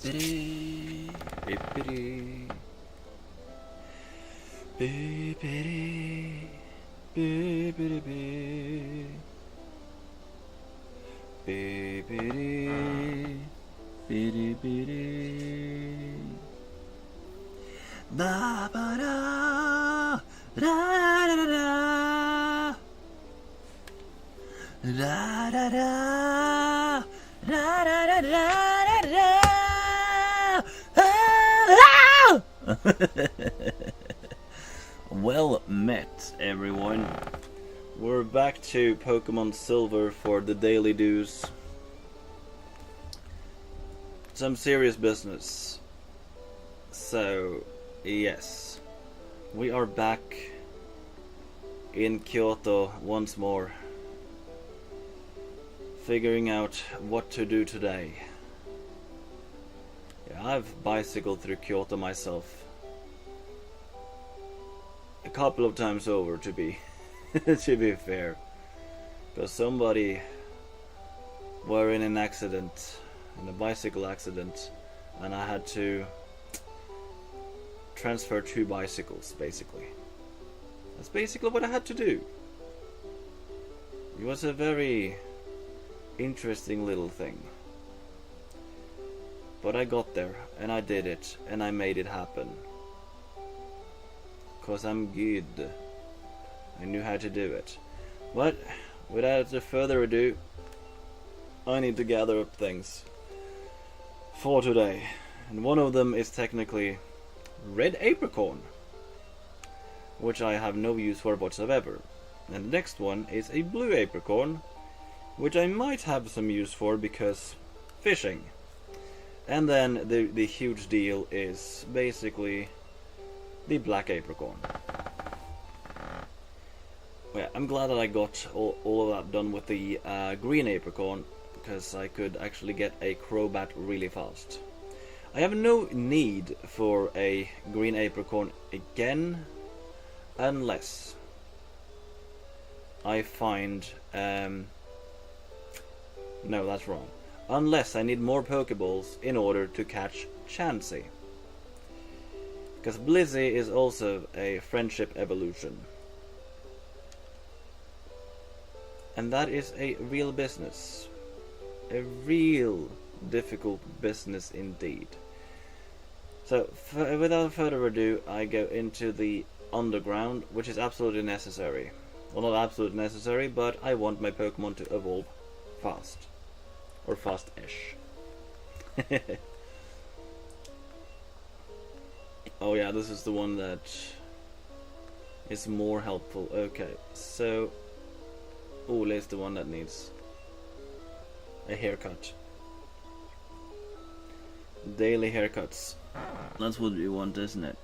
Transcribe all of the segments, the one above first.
Bippity, bippity, bippity, bippity, bippity, bippity, bippity. Ba ba da, da da da da, da da da, da da da da da. Well met, everyone. We're back to Pokemon Silver for the daily dues. Some serious business. So, yes, we are back in Kyoto once more, figuring out what to do today. Yeah, I've bicycled through Kyoto myself a couple of times over, to be to be fair, because somebody were in an accident, in a bicycle accident, and I had to transfer 2 bicycles, basically. That's basically what I had to do. It was a very interesting little thing. But I got there, and I did it, and I made it happen. 'Cause I'm good. I knew how to do it. But, without further ado, I need to gather up things for today. And one of them is technically red apricorn, which I have no use for whatsoever. And the next one is a blue apricorn, which I might have some use for because fishing. And then the huge deal is basically the black apricorn. Yeah, I'm glad that I got all of that done with the green apricorn, because I could actually get a Crobat really fast. I have no need for a green apricorn again, unless I find... no, that's wrong. Unless I need more Pokeballs in order to catch Chansey. Because Blizzy is also a friendship evolution. And that is a real business. A real difficult business indeed. So, without further ado, I go into the underground, which is absolutely necessary. Well, not absolutely necessary, but I want my Pokemon to evolve fast. Or fast-ish. Oh yeah, this is the one that is more helpful. Okay, so Ole is the one that needs a haircut. Daily haircuts. That's what we want, isn't it?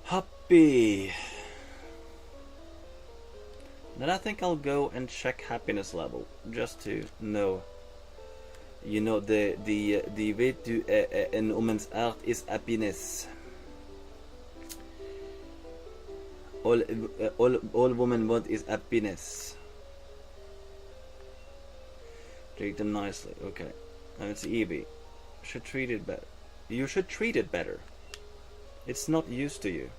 Happy. Then I think I'll go and check happiness level, just to know. You know, the vet du en woman's art is happiness. All women want is happiness. Treat them nicely. Okay. And it's Eevee. Should treat it better. You should treat it better. It's not used to you.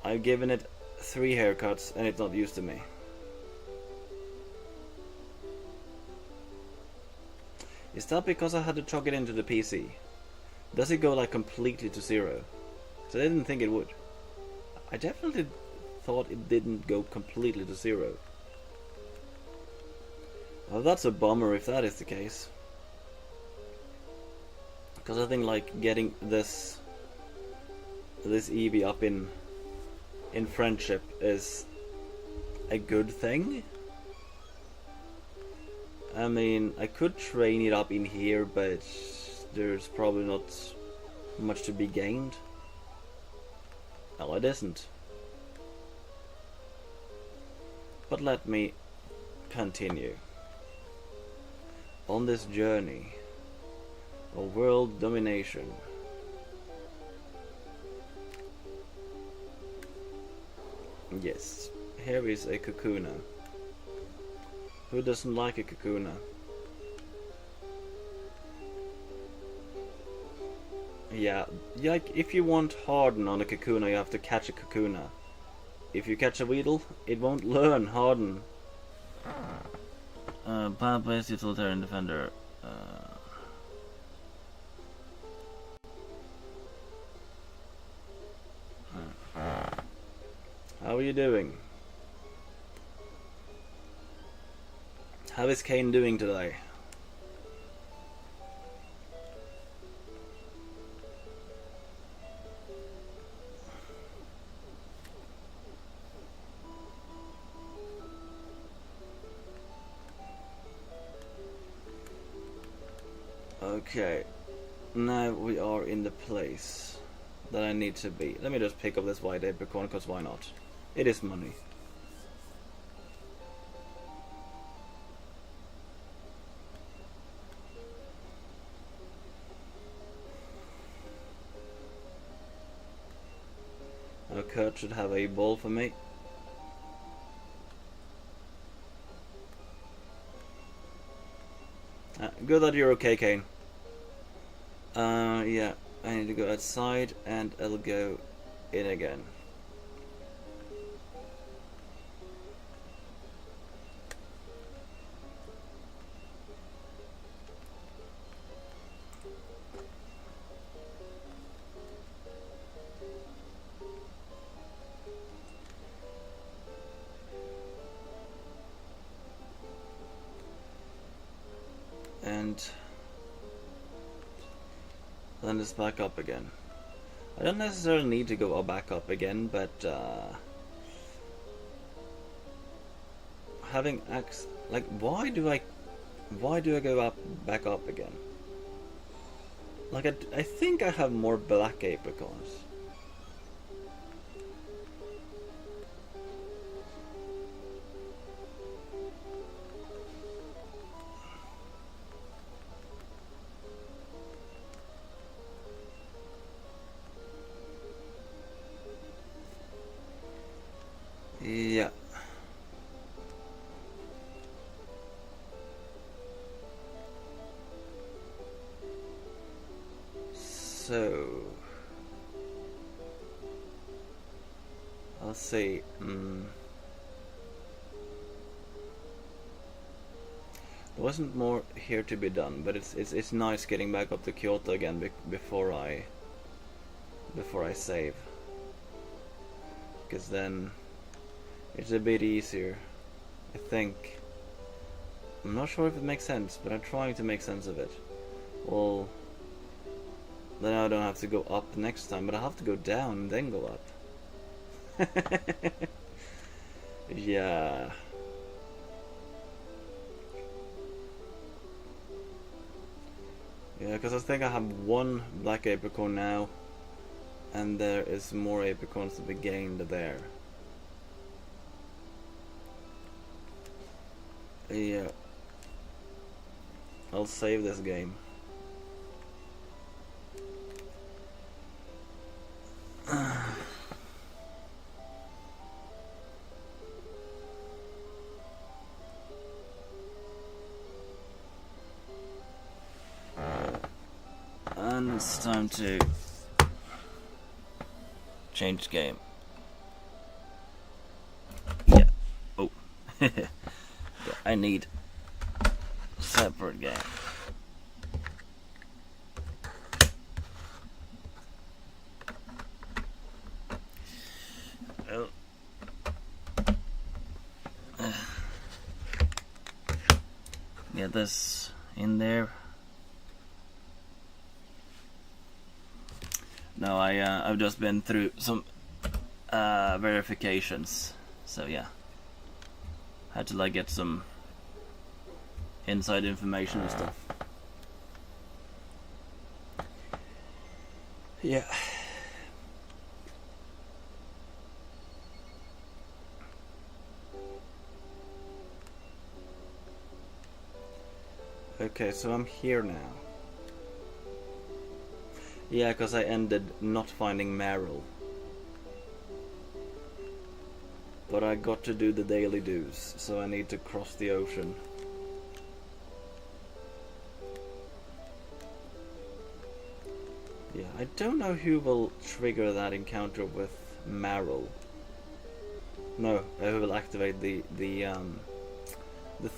I've given it 3 haircuts and it's not used to me. Is that because I had to chuck it into the PC? Does it go like completely to 0? So I didn't think it would. I definitely thought it didn't go completely to 0. Well, that's a bummer if that is the case. Because I think like getting this Eevee up in friendship is a good thing. I mean, I could train it up in here, but there's probably not much to be gained. No, it isn't. But let me continue on this journey of world domination. Yes, here is a Kakuna. Who doesn't like a Kakuna? Yeah, like if you want Harden on a Kakuna, you have to catch a Kakuna. If you catch a Weedle, it won't learn Harden. Plant-based utilitarian defender. How are you doing? How is Kane doing today? Okay, now we are in the place that I need to be. Let me just pick up this white apricorn, because why not? It is money. Now Kurt should have a ball for me. Good that you're okay, Kane. Yeah, I need to go outside and I'll go in again. And then it's back up again. I don't necessarily need to go back up again, but having access, like, why do I go back up again? Like, I think I have more black apricorns. Yeah. So I'll see. There wasn't more here to be done, but it's nice getting back up to Kyoto again before I save, because then it's a bit easier, I think. I'm not sure if it makes sense, but I'm trying to make sense of it. Well, then I don't have to go up next time, but I have to go down and then go up. Yeah. Yeah, because I think I have one black apricorn now, and there is more apricorns to be gained there. Yeah. I'll save this game. And it's time to change game. Yeah. Oh. I need a separate game. Oh. Get this in there. No, I've just been through some verifications, so yeah, had to like get some inside information and stuff. Yeah. Okay, so I'm here now. Yeah, because I ended not finding Meryl. but I got to do the daily dues, so I need to cross the ocean. Yeah, I don't know who will trigger that encounter with Marrow. No, who will activate the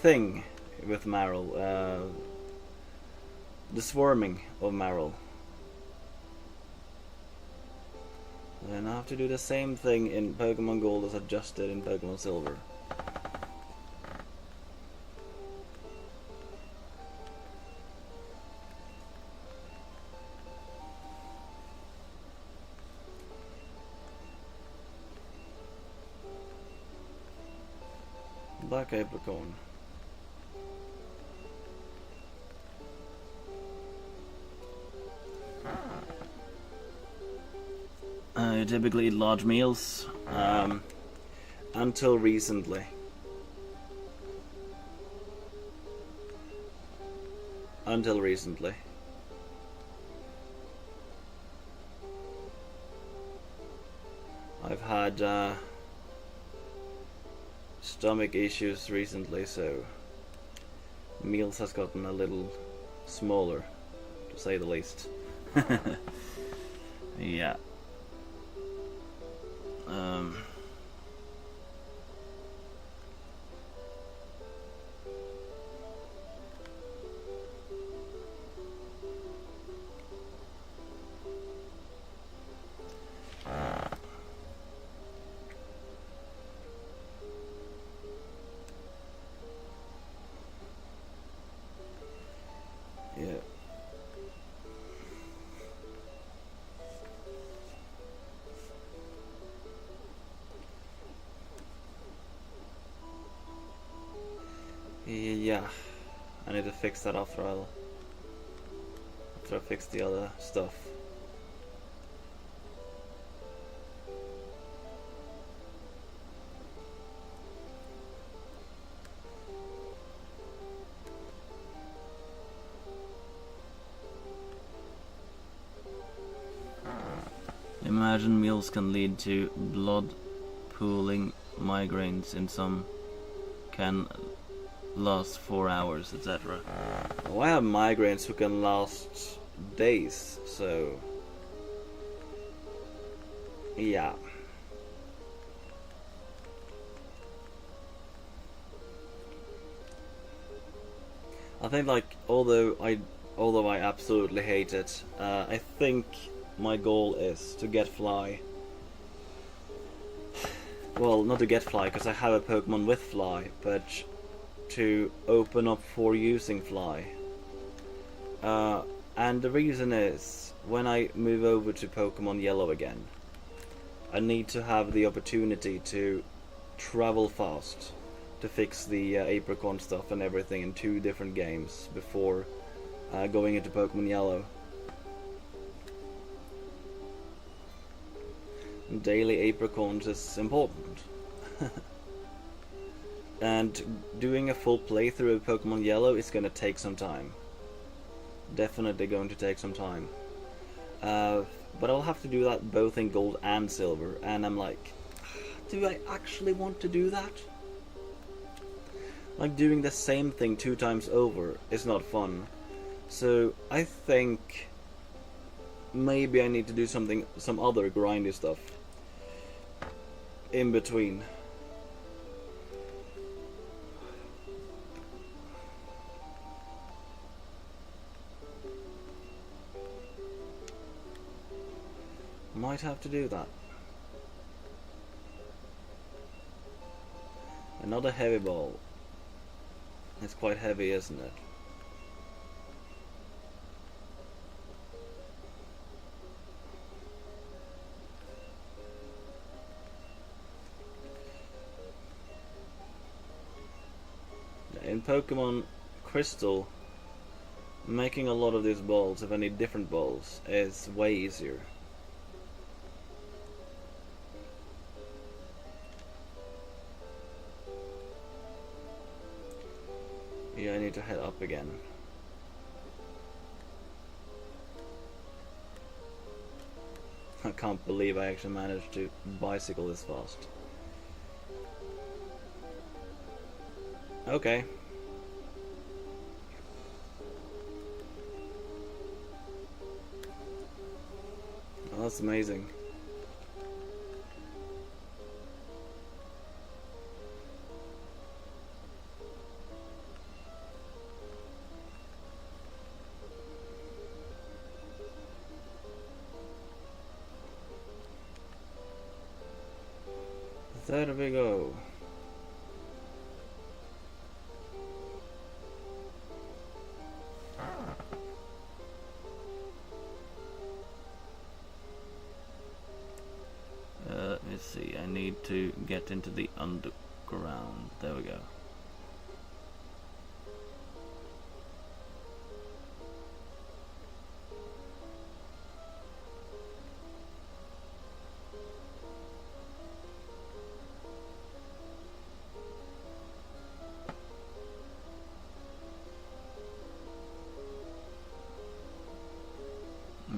thing with Marrow, the swarming of Marrow. And I have to do the same thing in Pokemon Gold as I just did in Pokemon Silver. Black Apricorn. I typically eat large meals, until recently. Until recently. I've had stomach issues recently, so meals has gotten a little smaller, to say the least. Yeah. Yeah. Yeah, I need to fix that after I fix the other stuff. Imagine meals can lead to blood pooling, migraines in some can last 4 hours, etc. Well, I have migraines who can last days, so yeah. I think, like, although I absolutely hate it, I think my goal is to get Fly. Well, not to get Fly, because I have a Pokemon with Fly, but to open up for using Fly. And the reason is, when I move over to Pokemon Yellow again, I need to have the opportunity to travel fast to fix the Apricorn stuff and everything in 2 different games before going into Pokemon Yellow. Daily Apricorns is important. And doing a full playthrough of Pokemon Yellow is gonna take some time. Definitely going to take some time. But I'll have to do that both in Gold and Silver, and I'm like, do I actually want to do that? Like, doing the same thing 2 times over is not fun. So I think maybe I need to do some other grindy stuff in between. Might have to do that. Another heavy ball. It's quite heavy, isn't it? In Pokemon Crystal, making a lot of these balls, if any different balls, is way easier. Yeah, I need to head up again. I can't believe I actually managed to bicycle this fast. Okay. Oh, that's amazing. There we go. Let me see, I need to get into the underground. There we go.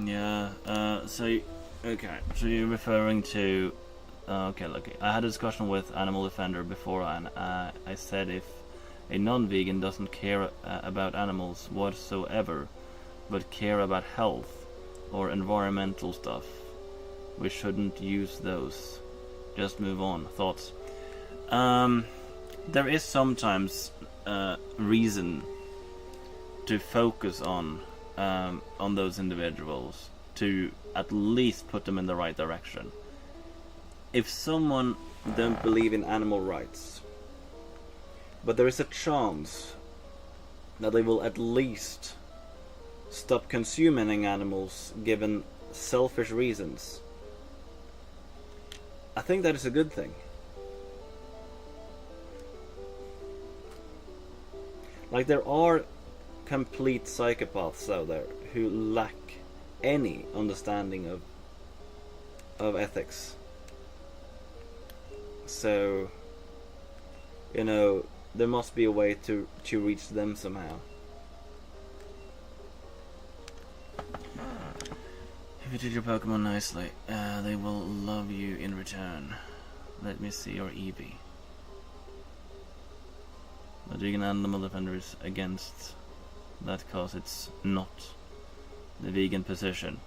Yeah, okay, so you're referring to... okay, look, I had a discussion with Animal Defender before, and I said if a non-vegan doesn't care about animals whatsoever, but care about health or environmental stuff, we shouldn't use those. Just move on. Thoughts? There is sometimes reason to focus on those individuals, to at least put them in the right direction. If someone don't believe in animal rights, but there is a chance that they will at least stop consuming animals given selfish reasons, I think that is a good thing. Like, there are complete psychopaths out there who lack any understanding of ethics. So, you know, there must be a way to reach them somehow. If you treat your Pokemon nicely, they will love you in return. Let me see your Eevee. The vegan Animal Defender is against that cause it's not the vegan position.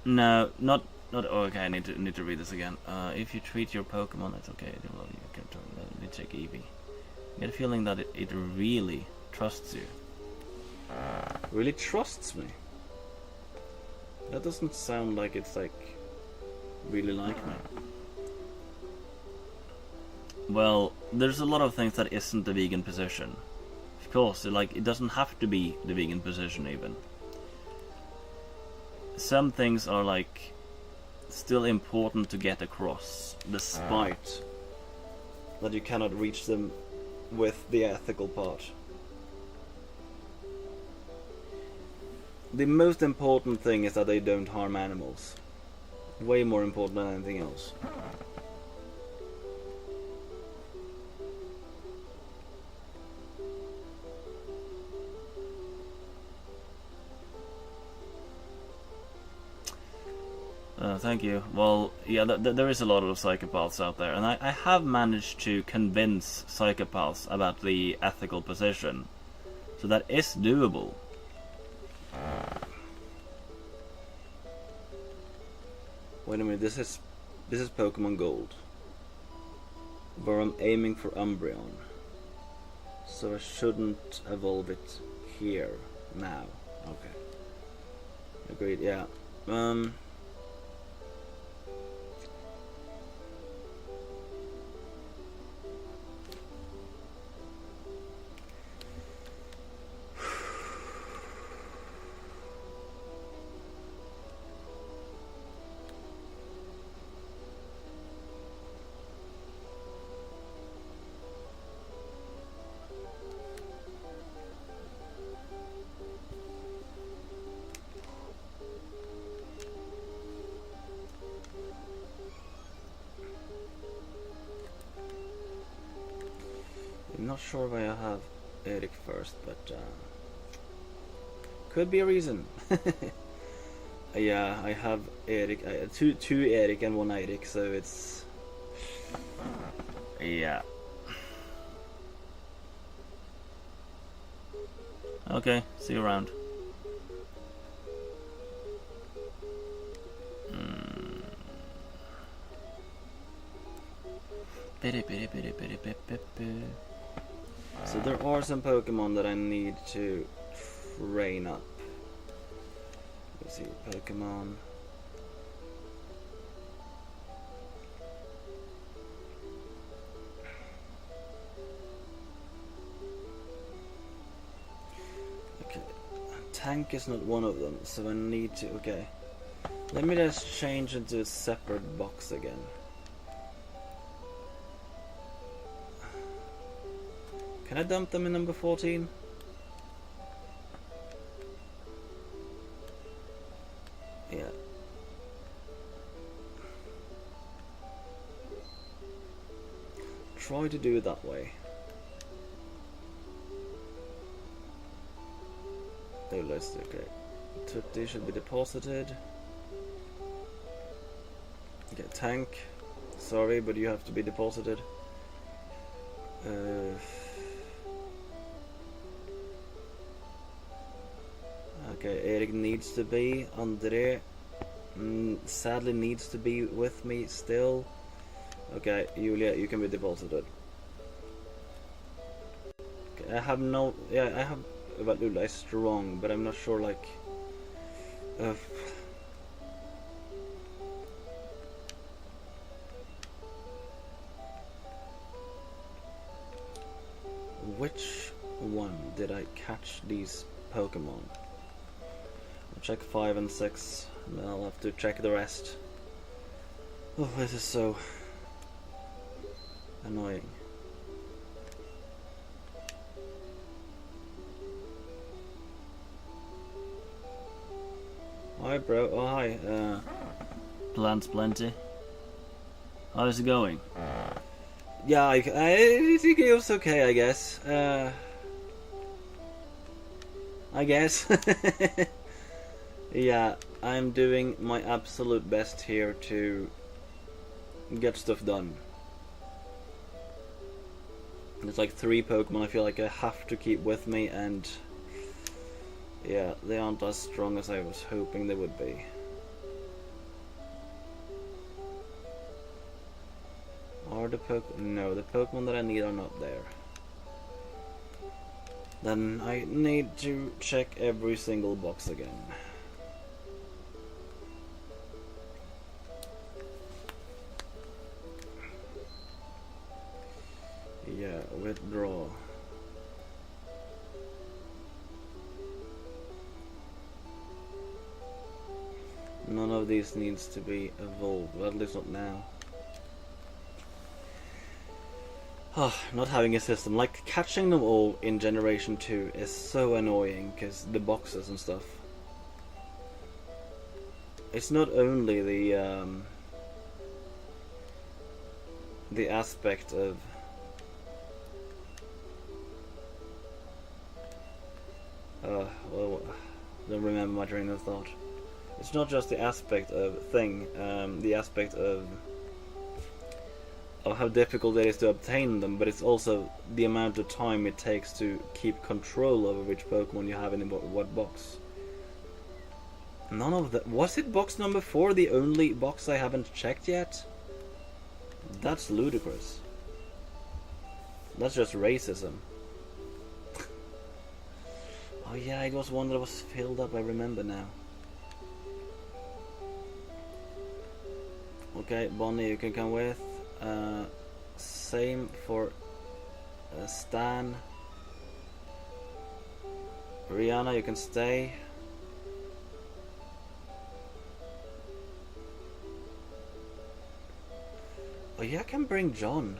No, not. Oh, okay, I need to read this again. If you treat your Pokemon, that's okay. They love you. Okay, let me check Eevee. I get a feeling that it really trusts you. Really trusts me? That doesn't sound like it's like really like me. Well, there's a lot of things that isn't the vegan position. Of course, it doesn't have to be the vegan position even. Some things are like still important to get across, despite that you cannot reach them with the ethical part. The most important thing is that they don't harm animals. Way more important than anything else. Thank you. Well, yeah, there is a lot of psychopaths out there, and I have managed to convince psychopaths about the ethical position, so that is doable. Wait a minute, this is Pokemon Gold, where I'm aiming for Umbreon, so I shouldn't evolve it here now. Okay, agreed. Yeah. I'm not sure why I have Eric first, but could be a reason. Yeah, I have Eric, two Eric and one Eric, so it's... yeah. Okay, see you around. So there are some Pokemon that I need to train up. Let's see, Pokemon. Okay, Tank is not one of them, so I need to. Okay, let me just change into a separate box again. Can I dump them in number 14? Yeah. Try to do it that way. Oh, let's okay. Tutti should be deposited. Okay, Tank. Sorry, but you have to be deposited. Okay, Eric needs to be. Andre sadly needs to be with me still. Okay, Julia, you can be deposited. Okay, I have no. Yeah, I have. But Lula is strong, but I'm not sure. Like, which one did I catch these Pokemon? I'll check 5 and 6, and then I'll have to check the rest. Oh, this is so annoying. Hi, bro. Oh, hi. Plants plenty. How is it going? Yeah, I think it was okay, I guess. I guess. Yeah, I'm doing my absolute best here to get stuff done. There's like 3 Pokemon I feel like I have to keep with me, and yeah, they aren't as strong as I was hoping they would be. Are the No, the Pokemon that I need are not there. Then I need to check every single box again. Yeah, withdraw. None of these needs to be evolved, well, at least not now. Oh, not having a system. Like, catching them all in Generation 2 is so annoying, because the boxes and stuff. It's not only the aspect of well, don't remember my train of thought. It's not just the aspect of the aspect of how difficult it is to obtain them, but it's also the amount of time it takes to keep control over which Pokemon you have in what box. None of that. Was it box number 4 the only box I haven't checked yet? That's ludicrous. That's just racism. Oh yeah, it was one that was filled up, I remember now. Okay, Bonnie, you can come with. Same for Stan. Rihanna, you can stay. Oh yeah, I can bring John.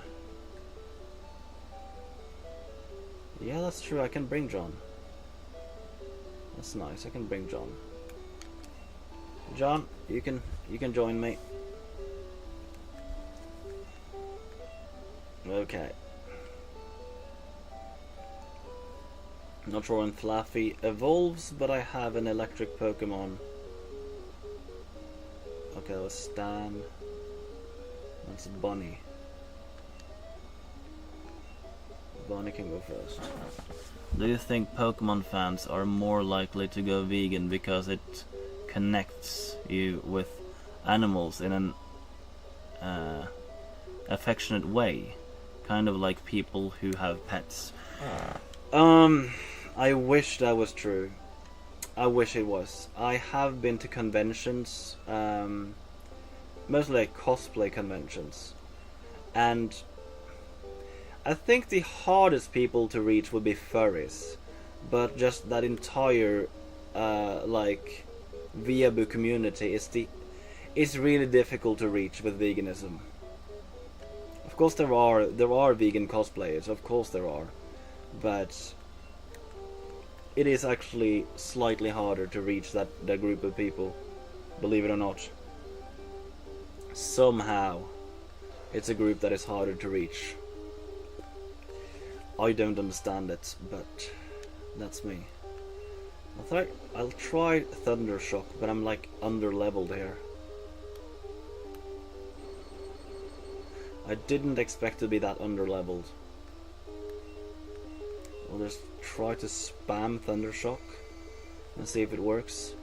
Yeah, that's true, I can bring John. That's nice, I can bring John. John, you can join me. Okay. Not sure when Fluffy evolves, but I have an electric Pokemon. Okay, that was Stan. That's Bunny. Cubone can go first. Do you think Pokemon fans are more likely to go vegan because it connects you with animals in an affectionate way? Kind of like people who have pets. I wish that was true. I wish it was. I have been to conventions, mostly like cosplay conventions, and I think the hardest people to reach would be furries, but just that entire like weeaboo community is really difficult to reach with veganism. Of course there are vegan cosplayers, of course there are, but it is actually slightly harder to reach that group of people, believe it or not. Somehow it's a group that is harder to reach. I don't understand it, but that's me. I'll try Thundershock, but I'm like under-leveled here. I didn't expect to be that under-leveled. I'll just try to spam Thundershock and see if it works.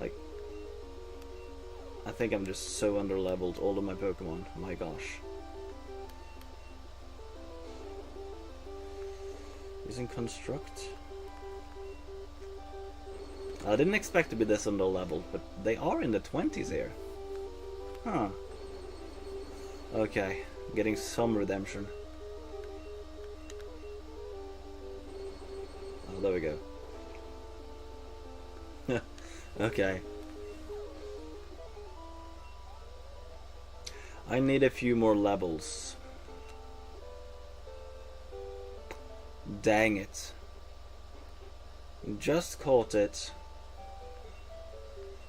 Like, I think I'm just so under-leveled, all of my Pokemon. My gosh. Using Construct. I didn't expect to be this under-leveled, but they are in the 20s here. Huh. Okay, getting some redemption. Oh, there we go. Okay. I need a few more levels. Dang it. Just caught it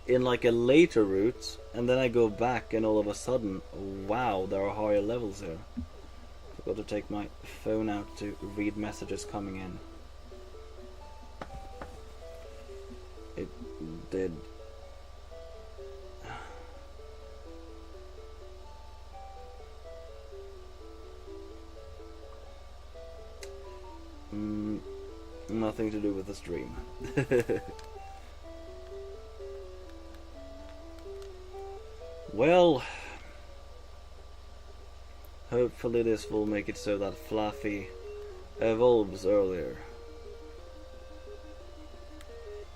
in like a later route, and then I go back and all of a sudden, wow, there are higher levels here. I've got to take my phone out to read messages coming in. It did. Nothing to do with the stream. Well, hopefully this will make it so that Fluffy evolves earlier.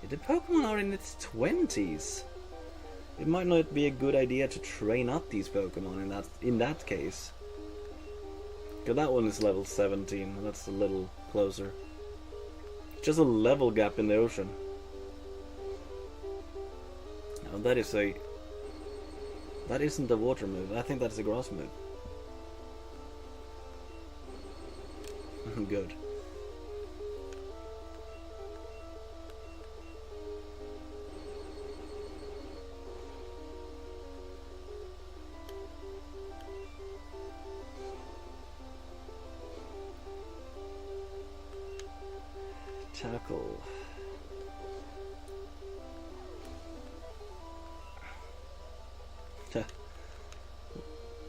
The Pokemon are in its 20s. It might not be a good idea to train up these Pokemon in that case. Cause that one is level 17, that's a little closer. It's just a level gap in the ocean. Oh, that isn't a water move, I think that's a grass move. Good. Tackle.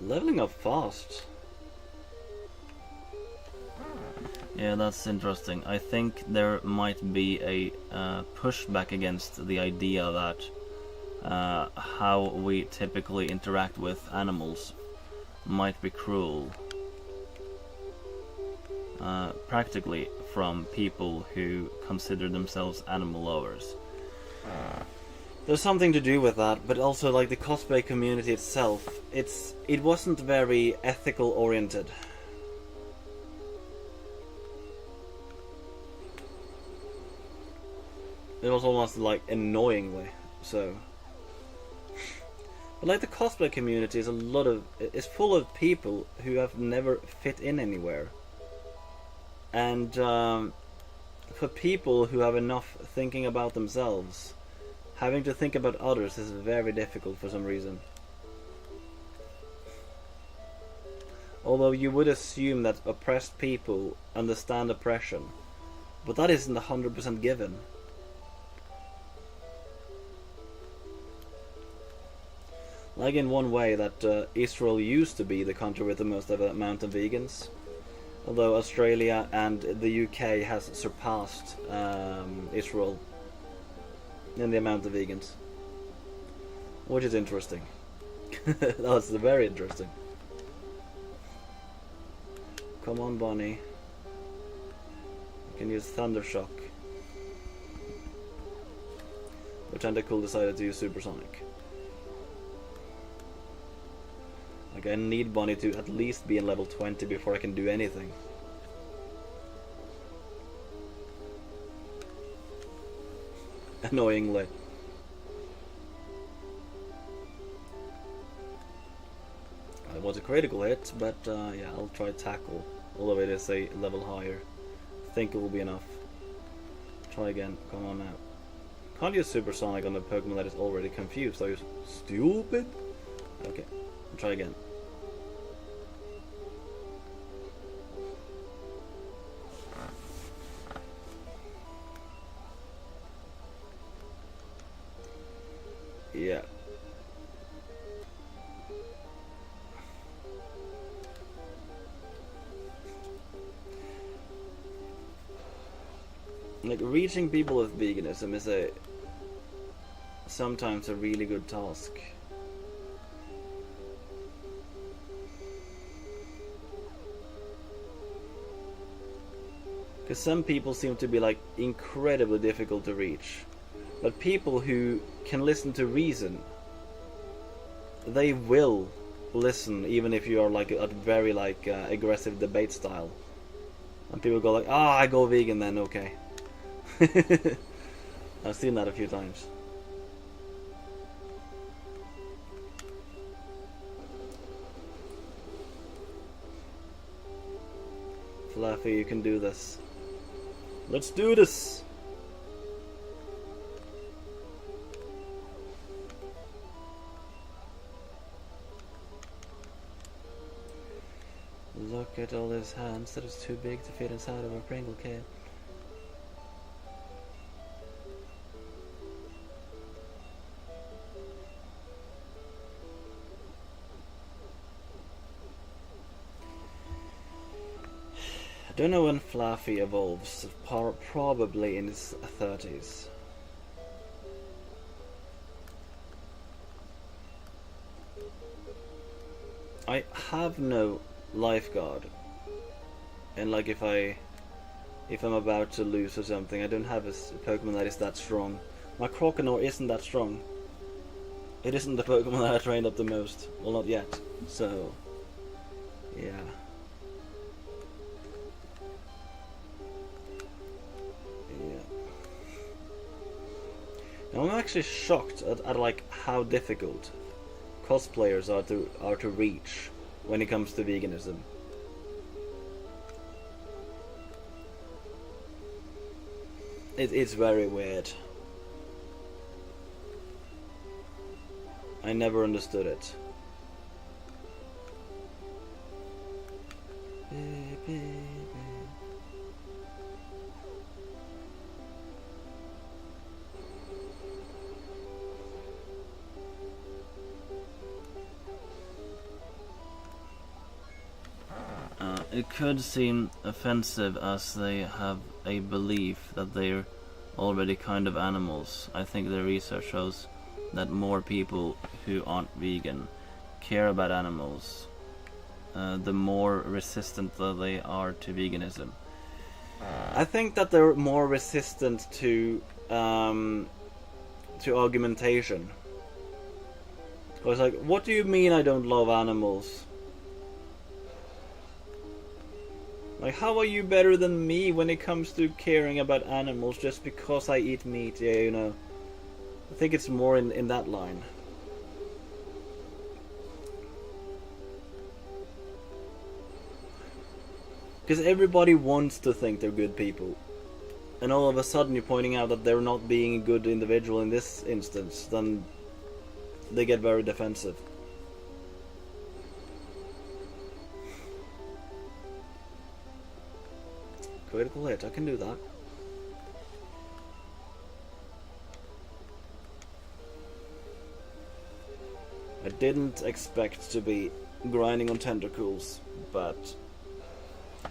Leveling up fast. Yeah, that's interesting. I think there might be a pushback against the idea that how we typically interact with animals might be cruel. Practically from people who consider themselves animal lovers. There's something to do with that, but also like the cosplay community itself, it wasn't very ethical oriented. It was almost like annoyingly so. But like the cosplay community is full of people who have never fit in anywhere. And for people who have enough thinking about themselves, having to think about others is very difficult for some reason. Although you would assume that oppressed people understand oppression, but that isn't 100% given. Like in one way that Israel used to be the country with the most amount of vegans, Although Australia and the UK has surpassed Israel in the amount of vegans. Which is interesting. That's very interesting. Come on, Bonnie. You can use Thundershock. But Tentacool decided to use Supersonic. Like, I need Bonnie to at least be in level 20 before I can do anything. Annoyingly. It was a critical hit, but yeah, I'll try Tackle. Although it is a level higher. I think it will be enough. Try again. Come on now. Can't use Supersonic on the Pokemon that is already confused. Are you stupid? Okay. Try again. Yeah. Like, reaching people with veganism is sometimes a really good task. Because some people seem to be like incredibly difficult to reach. But people who can listen to reason, they will listen even if you are like a very like aggressive debate style. And people go like, ah, I go vegan then, okay. I've seen that a few times. Fluffy, you can do this. Let's do this! Look at all his hands that is too big to fit inside of a Pringle can. I don't know when Fluffy evolves, probably in his 30s. I have no lifeguard, and like if I'm about to lose or something, I don't have a Pokemon that is that strong. My Croconaw isn't that strong. It isn't the Pokemon that I trained up the most. Well, not yet. So, yeah. Now, I'm actually shocked at like how difficult cosplayers are to reach when it comes to veganism. It's very weird. I never understood it. It could seem offensive as they have a belief that they're already kind of animals. I think the research shows that more people who aren't vegan care about animals, the more resistant that they are to veganism. I think that they're more resistant to argumentation. I was like, what do you mean I don't love animals? Like, how are you better than me when it comes to caring about animals just because I eat meat? Yeah, you know. I think it's more in that line. Because everybody wants to think they're good people. And all of a sudden you're pointing out that they're not being a good individual in this instance, then they get very defensive. Critical hit, I can do that. I didn't expect to be grinding on Tentacools, but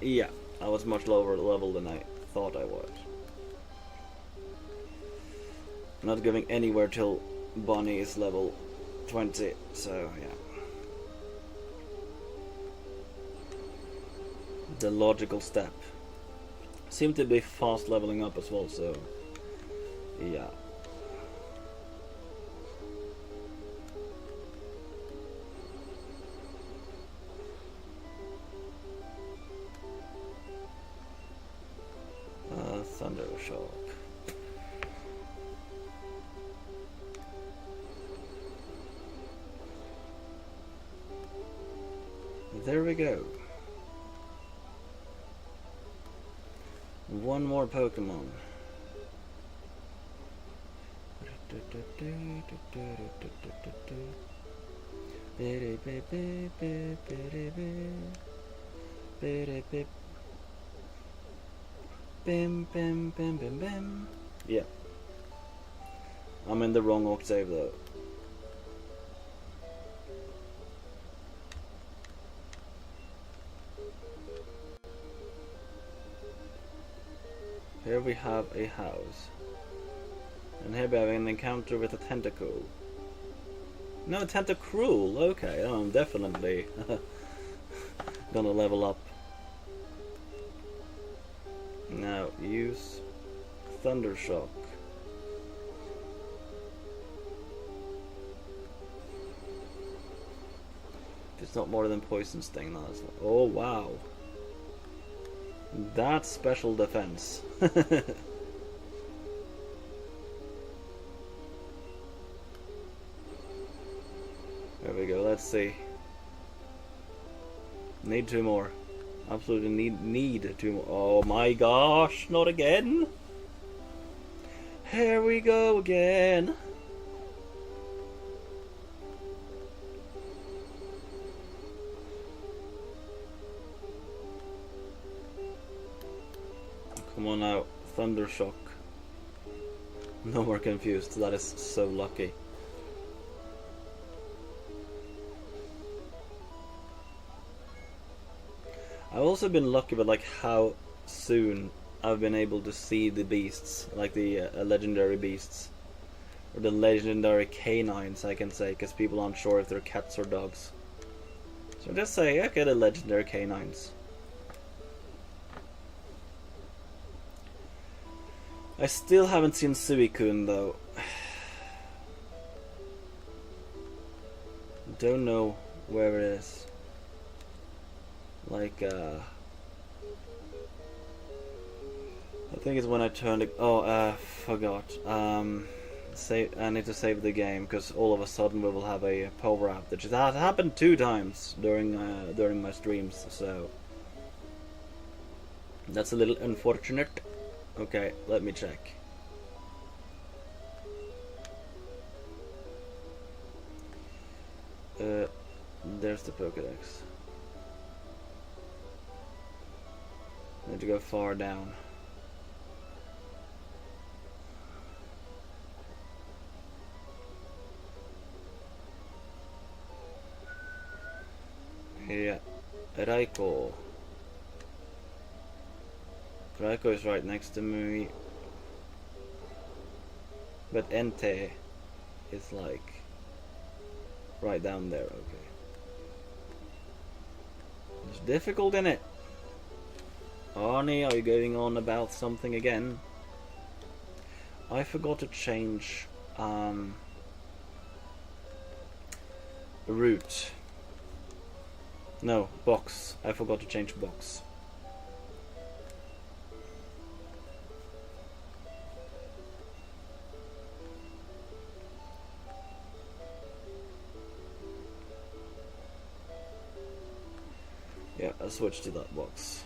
Yeah, I was much lower level than I thought I was. Not going anywhere till Bonnie is level 20, so yeah. The logical step. Seem to be fast leveling up as well, so yeah. Thunder Shock. There we go. One more Pokemon. Bim bim bim bim bim. Yeah. I'm in the wrong octave though. Here we have a house. And here we have an encounter with a tentacle. No, tentacruel, okay, I'm definitely gonna level up. Now, use Thunder Shock. It's not more than Poison Sting, that's... Oh, wow. That's special defense. There we go, let's see. Need two more. Absolutely need two more. Oh my gosh, not again. Here we go again. Come on now, Thunder Shock. No more confused, that is so lucky. I've also been lucky with like how soon I've been able to see the beasts, like the legendary beasts, or the legendary canines I can say, because people aren't sure if they're cats or dogs. So just say, okay, the legendary canines. I still haven't seen Suicune though. Don't know where it is. Like, I think it's when I turned it. Oh, forgot. Save. I need to save the game because all of a sudden we will have a power outage. That happened 2 times during my streams, so that's a little unfortunate. Okay, let me check. There's the Pokédex. Need to go far down. Yeah, Raikou. Raikou is right next to me, but Entei is like right down there. Okay, it's difficult, isn't it? Arnie, are you going on about something again? I forgot to change route. No, box. I forgot to change box. Yeah, I switched to that box.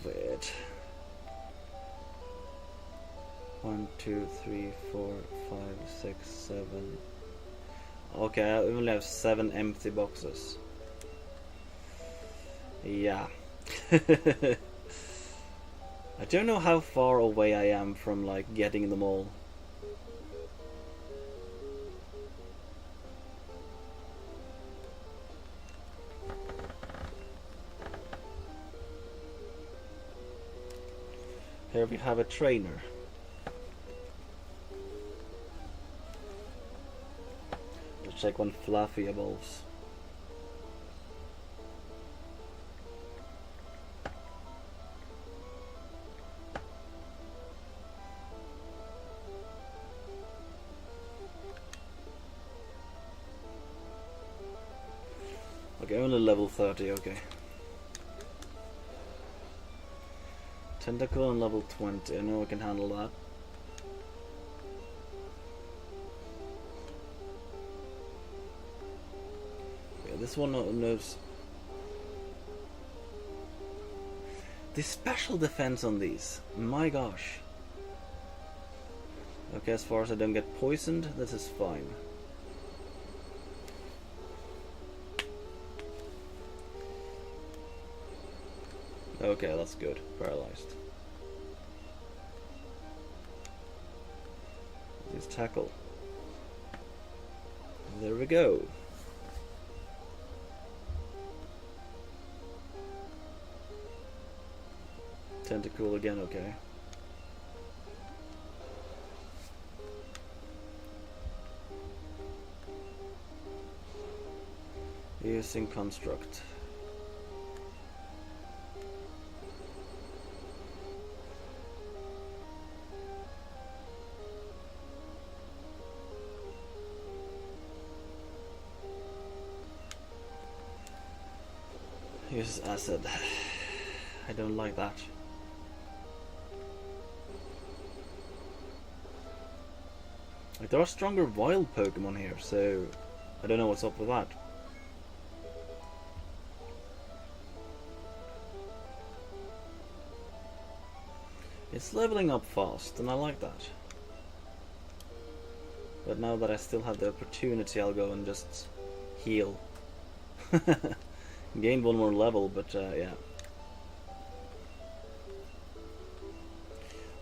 Weird. 1, 2, 3, 4, 5, 6, 7. Okay, I only have 7 empty boxes. Yeah. I don't know how far away I am from like getting them all. Here we have a trainer. Let's check when Fluffy evolves. Okay, only level 30, okay. Tentacle on level 20, I know I can handle that. Yeah, this one knows. The special defense on these, my gosh. Okay, as far as I don't get poisoned, this is fine. Okay, that's good. Paralyzed. Use tackle. There we go. Tentacle again, okay. Using construct. Uses acid. I don't like that. Like, there are stronger wild Pokemon here, so I don't know what's up with that. It's leveling up fast, and I like that. But now that I still have the opportunity, I'll go and just heal. Gained one more level, but yeah.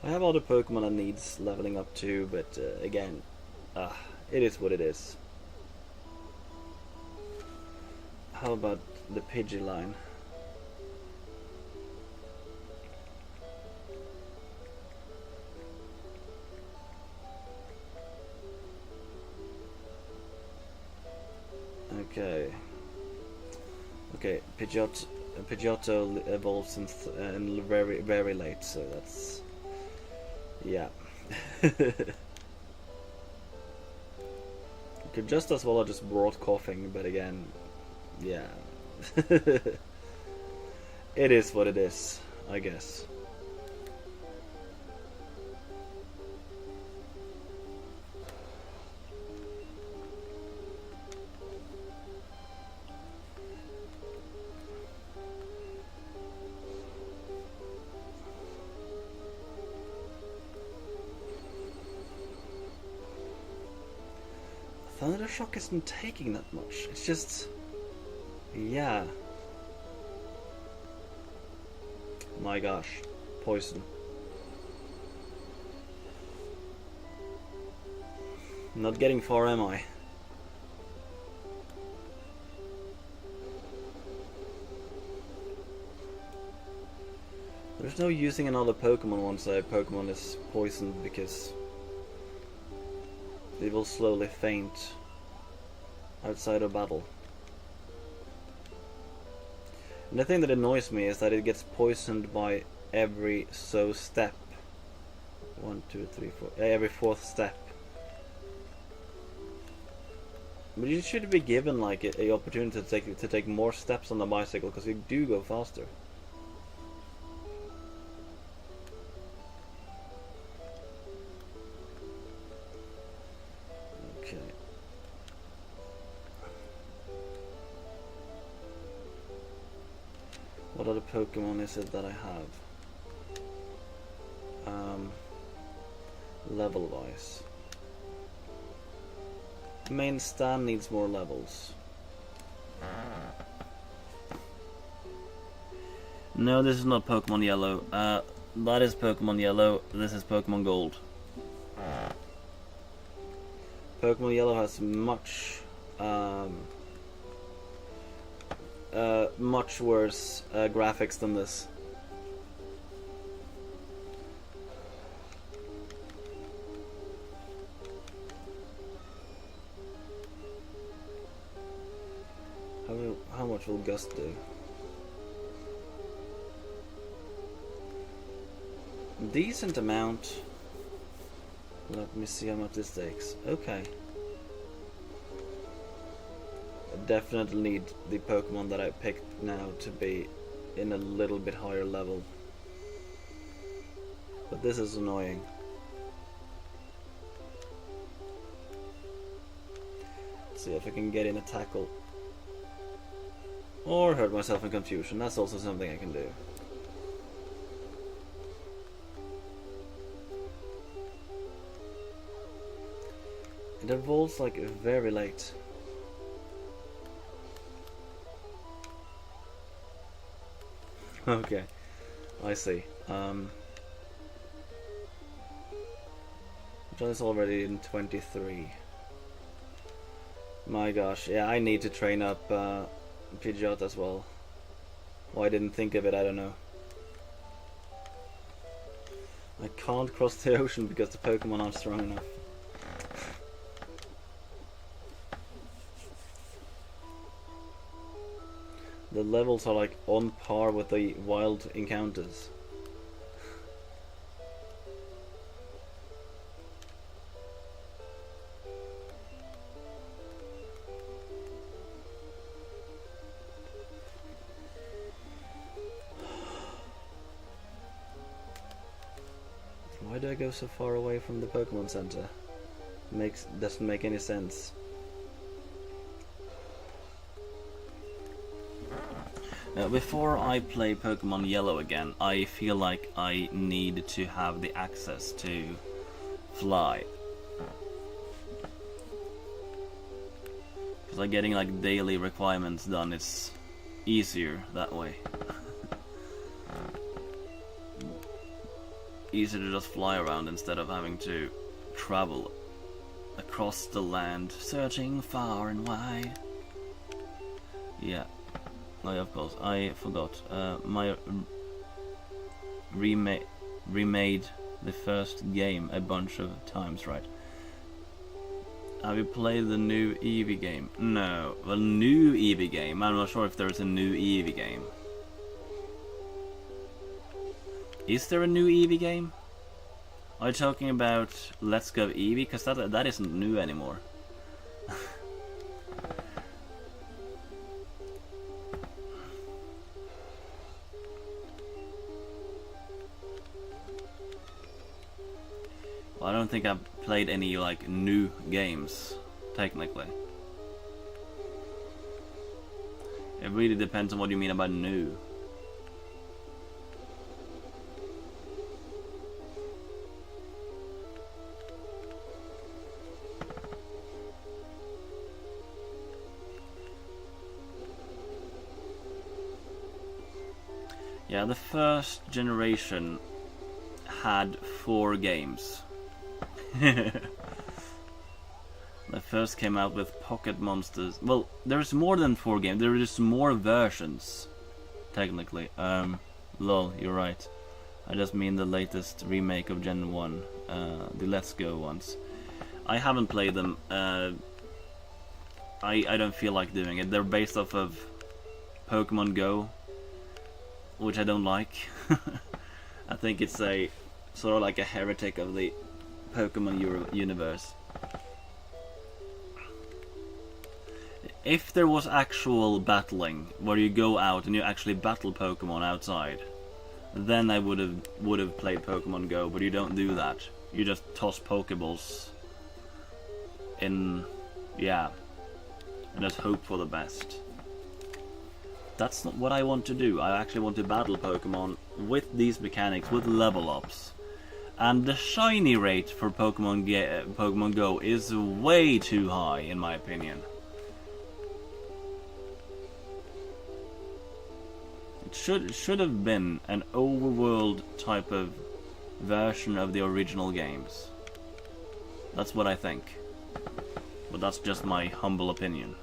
I have other Pokemon that needs leveling up too, but again, it is what it is. How about the Pidgey line? Okay. Okay, Pidgeotto evolves in very, very late, so that's... yeah. Could just as well have just brought coughing, but again, yeah. It is what it is, I guess. Thunder Shock isn't taking that much. It's just... yeah. My gosh. Poison. Not getting far, am I? There's no using another Pokemon once a Pokemon is poisoned, because they will slowly faint outside of battle. And the thing that annoys me is that it gets poisoned by every step. 1, 2, 3, 4. Every 4th step. But you should be given like a opportunity to take more steps on the bicycle, because you do go faster. What other Pokemon is it that I have? Level wise. Main stand needs more levels. No, this is not Pokemon Yellow. That is Pokemon Yellow. This is Pokemon Gold. Pokemon Yellow has much much worse graphics than this. How much will Gust do? Decent amount. Let me see how much this takes. Okay. I definitely need the Pokemon that I picked now to be in a little bit higher level. But this is annoying. Let's see if I can get in a tackle. Or hurt myself in confusion. That's also something I can do. It evolves like very late. Okay, I see. John is already in 23. My gosh, yeah, I need to train up Pidgeot as well. Why I didn't think of it, I don't know. I can't cross the ocean because the Pokemon aren't strong enough. The levels are like on par with the wild encounters. Why do I go so far away from the Pokemon Center? Doesn't make any sense. Before I play Pokemon Yellow again, I feel like I need to have the access to fly. Because like getting like daily requirements done is easier that way. Easier to just fly around instead of having to travel across the land, searching far and wide. Yeah. Oh, yeah, of course, I forgot. My remade the first game a bunch of times, right? Have you played the new Eevee game? No. Well, new Eevee game. I'm not sure if there's a new Eevee game. Is there a new Eevee game? Are you talking about Let's Go Eevee? Because that isn't new anymore. Well, I don't think I've played any like new games, technically. It really depends on what you mean about new. Yeah, the first generation had 4 games. They first came out with Pocket Monsters. Well, there's more than 4 games. There are just more versions, technically. Lol, you're right. I just mean the latest remake of Gen 1, the Let's Go ones. I haven't played them. I don't feel like doing it. They're based off of Pokemon Go, which I don't like. I think it's a sort of like a heretic of the Pokemon universe. If there was actual battling where you go out and you actually battle Pokemon outside, then I would have played Pokemon Go, but you don't do that. You just toss Pokeballs in, yeah, and just hope for the best. That's not what I want to do. I actually want to battle Pokemon with these mechanics, with level ups. And the shiny rate for Pokemon Go is way too high, in my opinion. It should have been an overworld type of version of the original games. That's what I think. But that's just my humble opinion.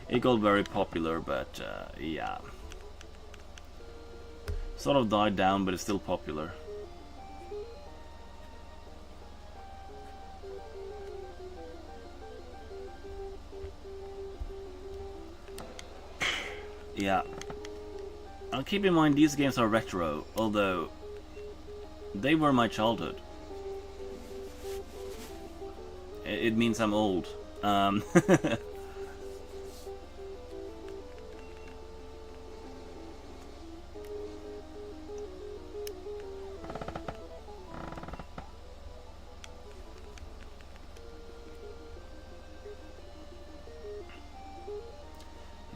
It got very popular, but yeah. Sort of died down, but it's still popular. Yeah. I'll keep in mind these games are retro, although they were my childhood. It means I'm old. Yeah,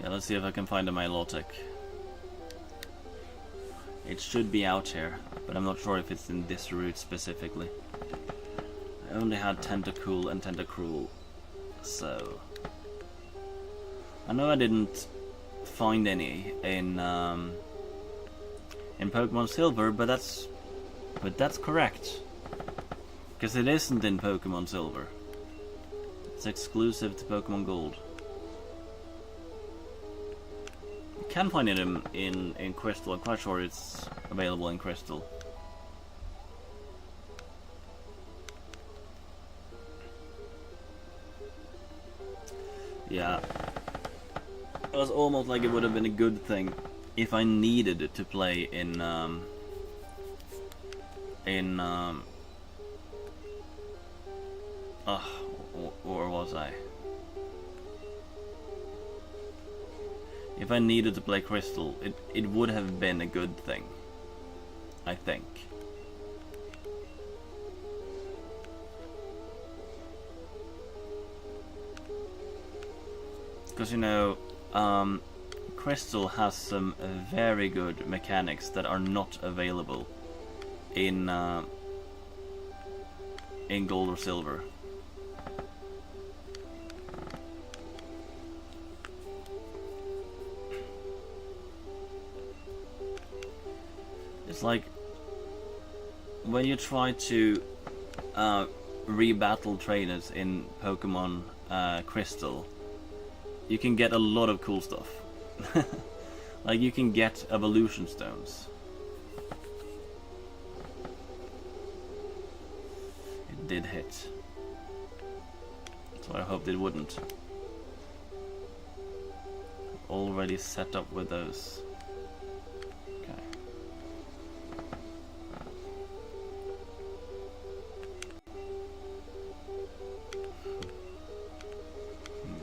let's see if I can find a Milotic. It should be out here, but I'm not sure if it's in this route specifically. I only had Tentacool and Tentacruel, so... I know I didn't find any in Pokemon Silver, but that's correct. Because it isn't in Pokemon Silver. It's exclusive to Pokemon Gold. You can find it in Crystal. I'm quite sure it's available in Crystal. Yeah. It was almost like it would have been a good thing if I needed to play in or was I? If I needed to play Crystal, it would have been a good thing, I think. Because, you know, Crystal has some very good mechanics that are not available in Gold or Silver. It's like when you try to re-battle trainers in Pokemon Crystal, you can get a lot of cool stuff. Like you can get evolution stones. It did hit. So I hoped it wouldn't. Already set up with those. Okay.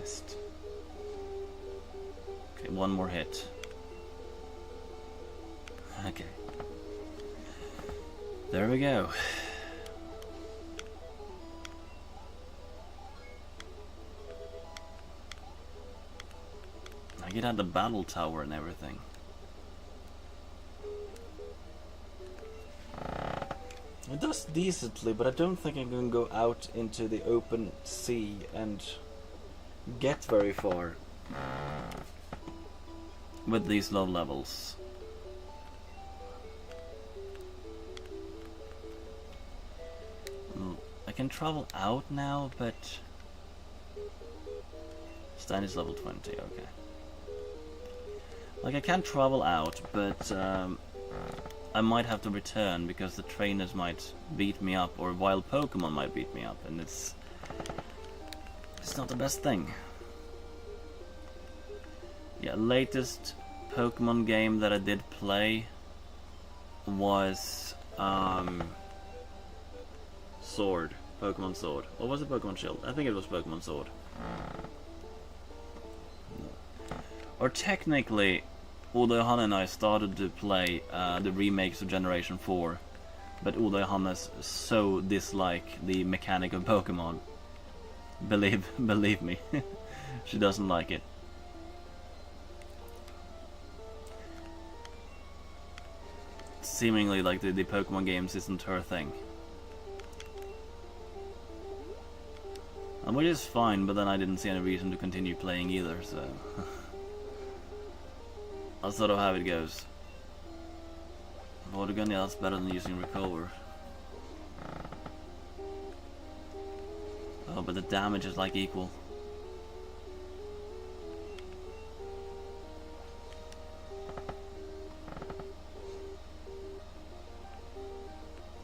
Missed. Okay, one more hit. Okay. There we go. I get out the battle tower and everything. It does decently, but I don't think I can go out into the open sea and get very far with these low levels. I can travel out now, but Stan is level 20, okay. Like, I can travel out, but I might have to return because the trainers might beat me up, or wild Pokemon might beat me up, and it's not the best thing. Yeah, latest Pokemon game that I did play was Sword. Pokemon Sword. Or was it Pokemon Shield? I think it was Pokemon Sword. Or technically, Oda Johanna and I started to play the remakes of Generation 4, but Oda Johanna's so dislike the mechanic of Pokemon. Believe me, she doesn't like it. Seemingly like the Pokemon games isn't her thing. Which is fine, but then I didn't see any reason to continue playing either, so... That's sort of how it goes. Vortigun, yeah, that's better than using Recover. Oh, but the damage is like equal.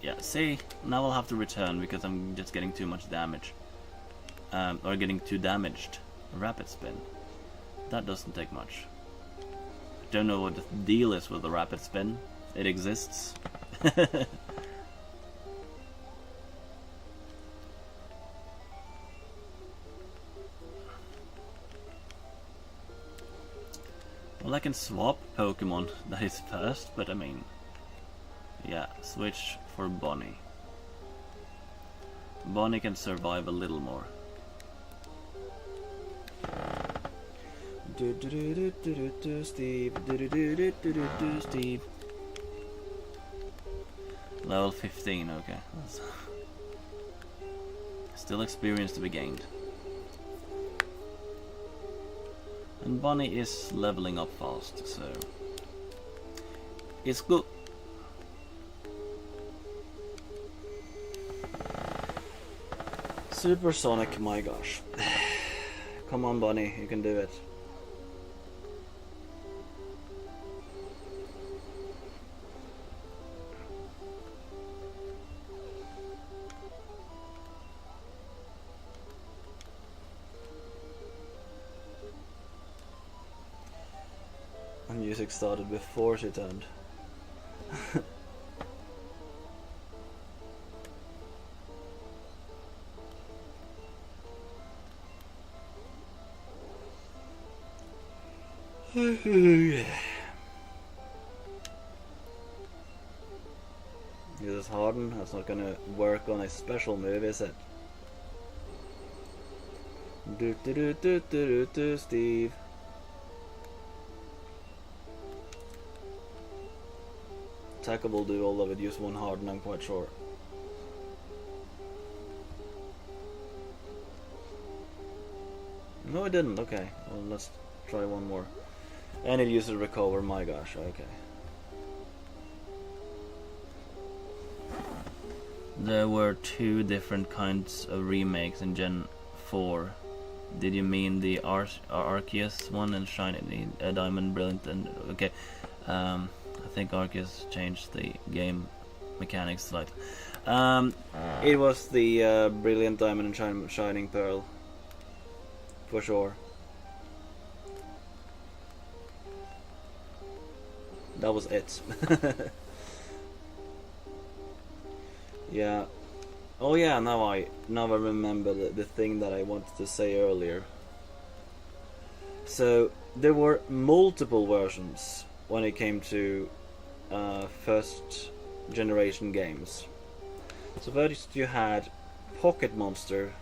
Yeah, see, now I'll have to return because I'm just getting too much damage. Or getting too damaged. Rapid Spin. That doesn't take much. don't know what the deal is with the rapid spin. It exists. Well, I can swap Pokemon that is first, but I mean, yeah, switch for Bonnie. Bonnie can survive a little more. Steve, Steve. Level 15, okay. Still experience to be gained. And Bonnie is leveling up fast, so it's good. Supersonic, my gosh. Come on, Bonnie, you can do it. The music started before she turned. Is this harden? That's not gonna work on a special move, is it? Steve. Tackle will do all of it, use one harden, I'm quite sure. No, it didn't, okay. Well, let's try one more. And it uses recover, my gosh, okay. There were two different kinds of remakes in Gen 4. Did you mean the Arceus one and Shiny, Diamond, Brilliant, and okay. I think Arceus changed the game mechanics slightly. It was the Brilliant Diamond and Shining Pearl. For sure. That was it. Yeah. Oh yeah, now I remember the thing that I wanted to say earlier. So there were multiple versions when it came to first generation games. So first you had Pocket Monster,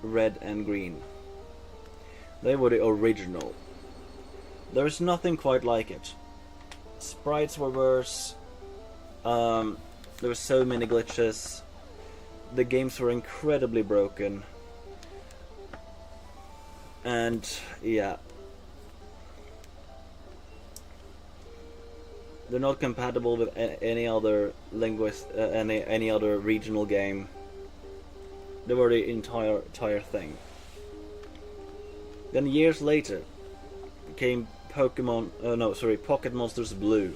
Red and Green. They were the original. There's nothing quite like it. Sprites were worse. There were so many glitches. The games were incredibly broken. And yeah, they're not compatible with any other any other regional game. They were the entire thing. Then years later came Pocket Monsters Blue.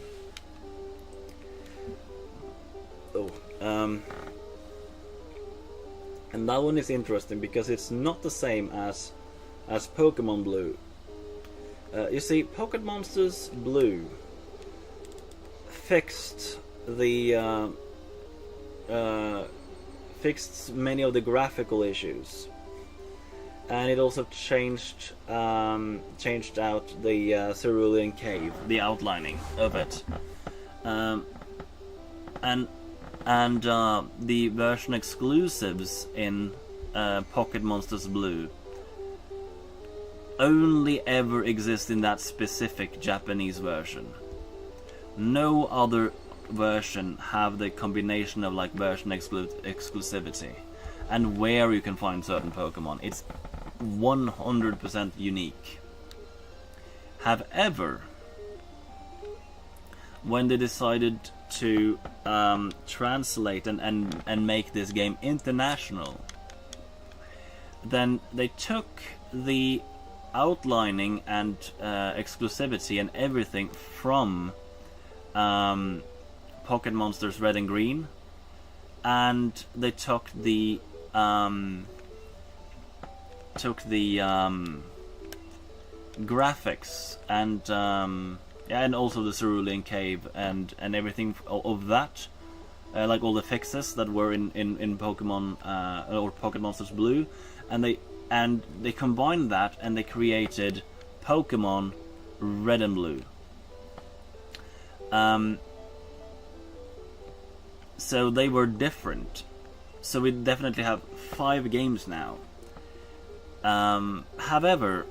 And that one is interesting because it's not the same as Pokemon Blue. You see, Pocket Monsters Blue fixed many of the graphical issues, and it also changed out the Cerulean Cave, the outlining of it, and the version exclusives in Pocket Monsters Blue only ever exist in that specific Japanese version. No other version have the combination of like version exclusivity and where you can find certain Pokemon. It's 100% unique. However, when they decided to translate and make this game international, then they took the outlining and exclusivity and everything from Pocket Monsters Red and Green, and they took graphics and yeah, and also the cerulean cave and everything of that, like all the fixes that were in Pokemon or Pocket Monsters Blue, and they combined that and they created Pokemon Red and Blue. So they were different. So we definitely have 5 games now. However,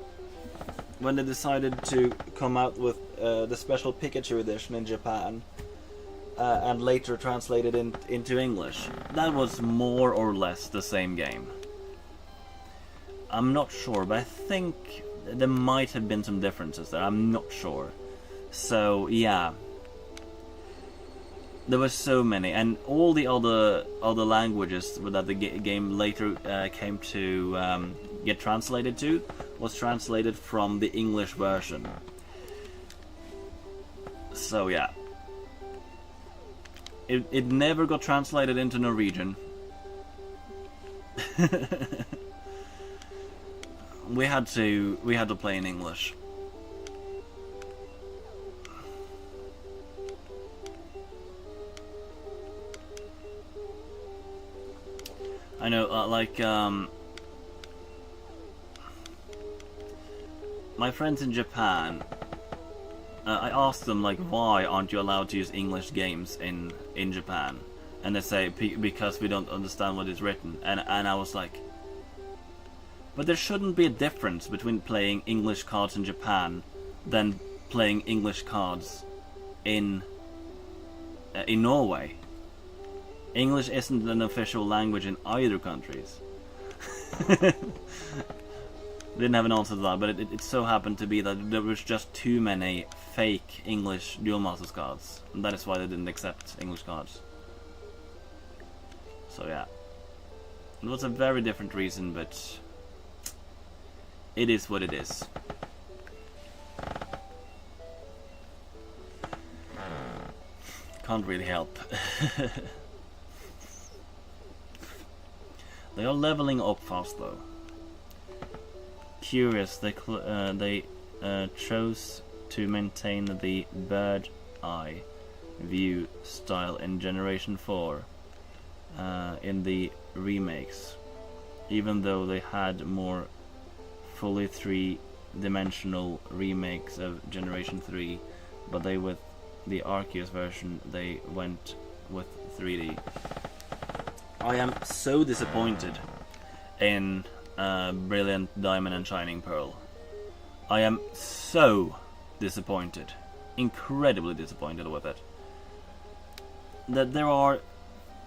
when they decided to come out with the special Pikachu edition in Japan, and later translated into English, that was more or less the same game. I'm not sure, but I think there might have been some differences there. I'm not sure. So yeah, there were so many, and all the other languages that the game later came to get translated to was translated from the English version. So yeah, it never got translated into Norwegian. we had to play in English. I know, my friends in Japan, I asked them, like, why aren't you allowed to use English games in Japan? And they say, because we don't understand what is written. And I was like, but there shouldn't be a difference between playing English cards in Japan than playing English cards in Norway. English isn't an official language in either countries. Didn't have an answer to that, but it so happened to be that there was just too many fake English Duel Masters cards, and that is why they didn't accept English cards. So yeah, it was a very different reason, but it is what it is. Can't really help. They are leveling up fast though. Curious, they chose to maintain the bird eye view style in Generation 4 in the remakes, even though they had more fully 3-dimensional remakes of Generation 3, but they, with the Arceus version, they went with 3D. I am so disappointed in Brilliant Diamond and Shining Pearl. I am so disappointed, incredibly disappointed with it. That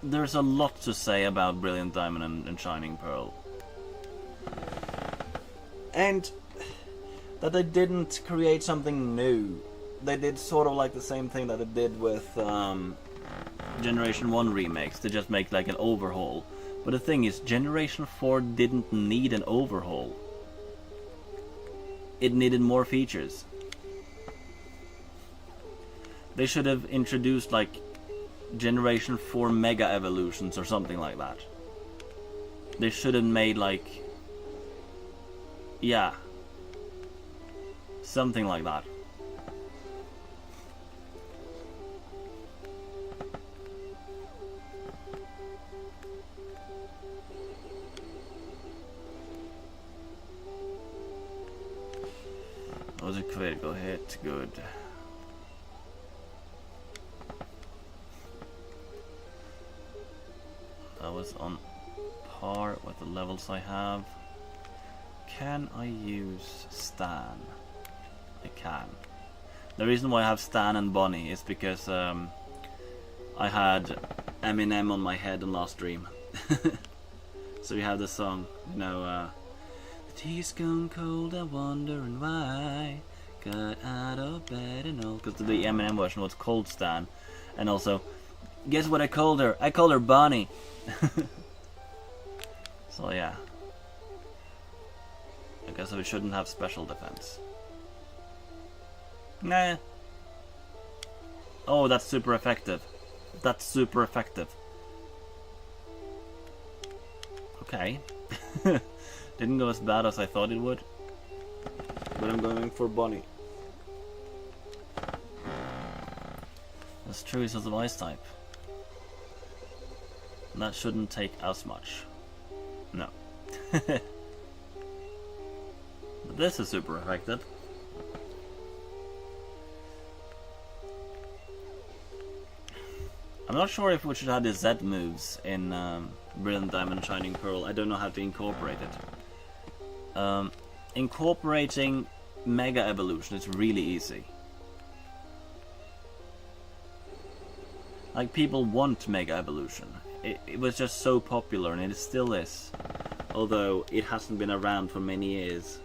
there's a lot to say about Brilliant Diamond and Shining Pearl, and that they didn't create something new. They did sort of like the same thing that they did with Generation 1 remakes. They just make like an overhaul. But the thing is, Generation 4 didn't need an overhaul. It needed more features. They should have introduced like Generation 4 Mega Evolutions or something like that. They should have made like... yeah. Something like that. Was a critical hit, good. That was on par with the levels I have. Can I use Stan? I can. The reason why I have Stan and Bonnie is because I had Eminem on my head in last stream. So we have the song, you know, the tea's gone cold, I'm wondering why. Got out of bed and all. Because the Eminem version was Cold Stan. And also, guess what I called her? I called her Bonnie. So yeah. I guess we shouldn't have special defense. Nah. Oh, that's super effective. That's super effective. Okay. Didn't go as bad as I thought it would. but I'm going for Bunny. That's true, he's of ice type. That shouldn't take as much. No. But this is super affected. I'm not sure if we should have the Z moves in Brilliant Diamond Shining Pearl. I don't know how to incorporate it. Incorporating Mega Evolution is really easy. Like, people want Mega Evolution. It was just so popular, and it still is. Although it hasn't been around for many years.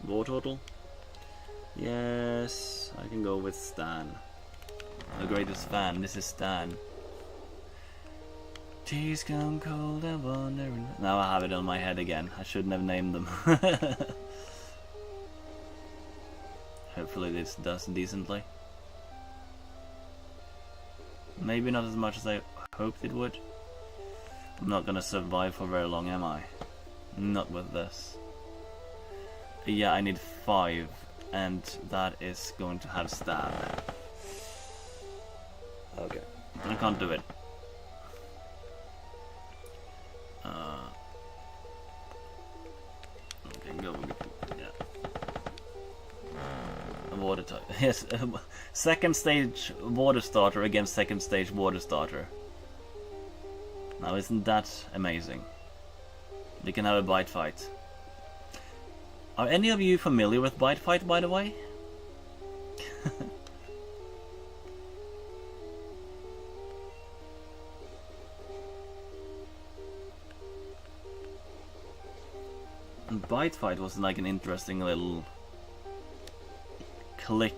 Wartortle? Yes, I can go with Stan. The greatest fan, this is Stan. Tears come cold and wandering. Now I have it on my head again. I shouldn't have named them. Hopefully this does decently. Maybe not as much as I hoped it would. I'm not gonna survive for very long, am I? Not with this. Yeah, I need 5, and that is going to have Stab. Okay. I can't do it. Okay, go. Yeah. A water type. Yes, second stage water starter against second stage water starter. Now, isn't that amazing? We can have a bite fight. Are any of you familiar with bite fight, by the way? Bite fight was like an interesting little click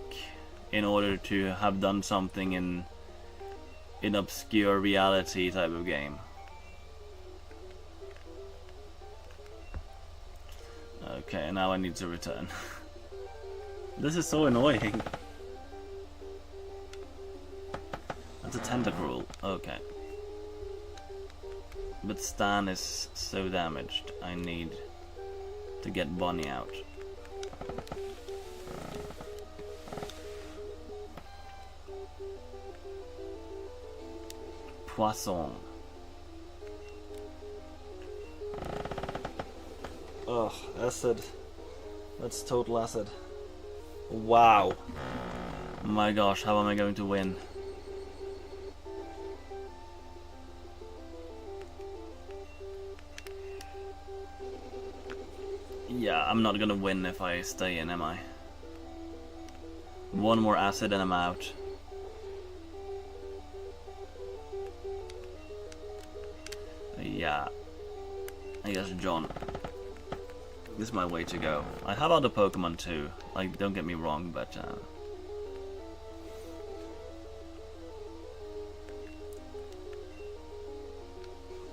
in order to have done something in obscure reality type of game. Okay, now I need to return. This is so annoying. That's a Tentacruel. Okay. But Stan is so damaged. I need to get Bonnie out. Poisson. Ugh, acid. That's total acid. Wow. My gosh, how am I going to win? Yeah, I'm not gonna win if I stay in, am I? One more acid and I'm out. Yeah. I guess John. This is my way to go. I have other Pokemon too. Like, don't get me wrong, but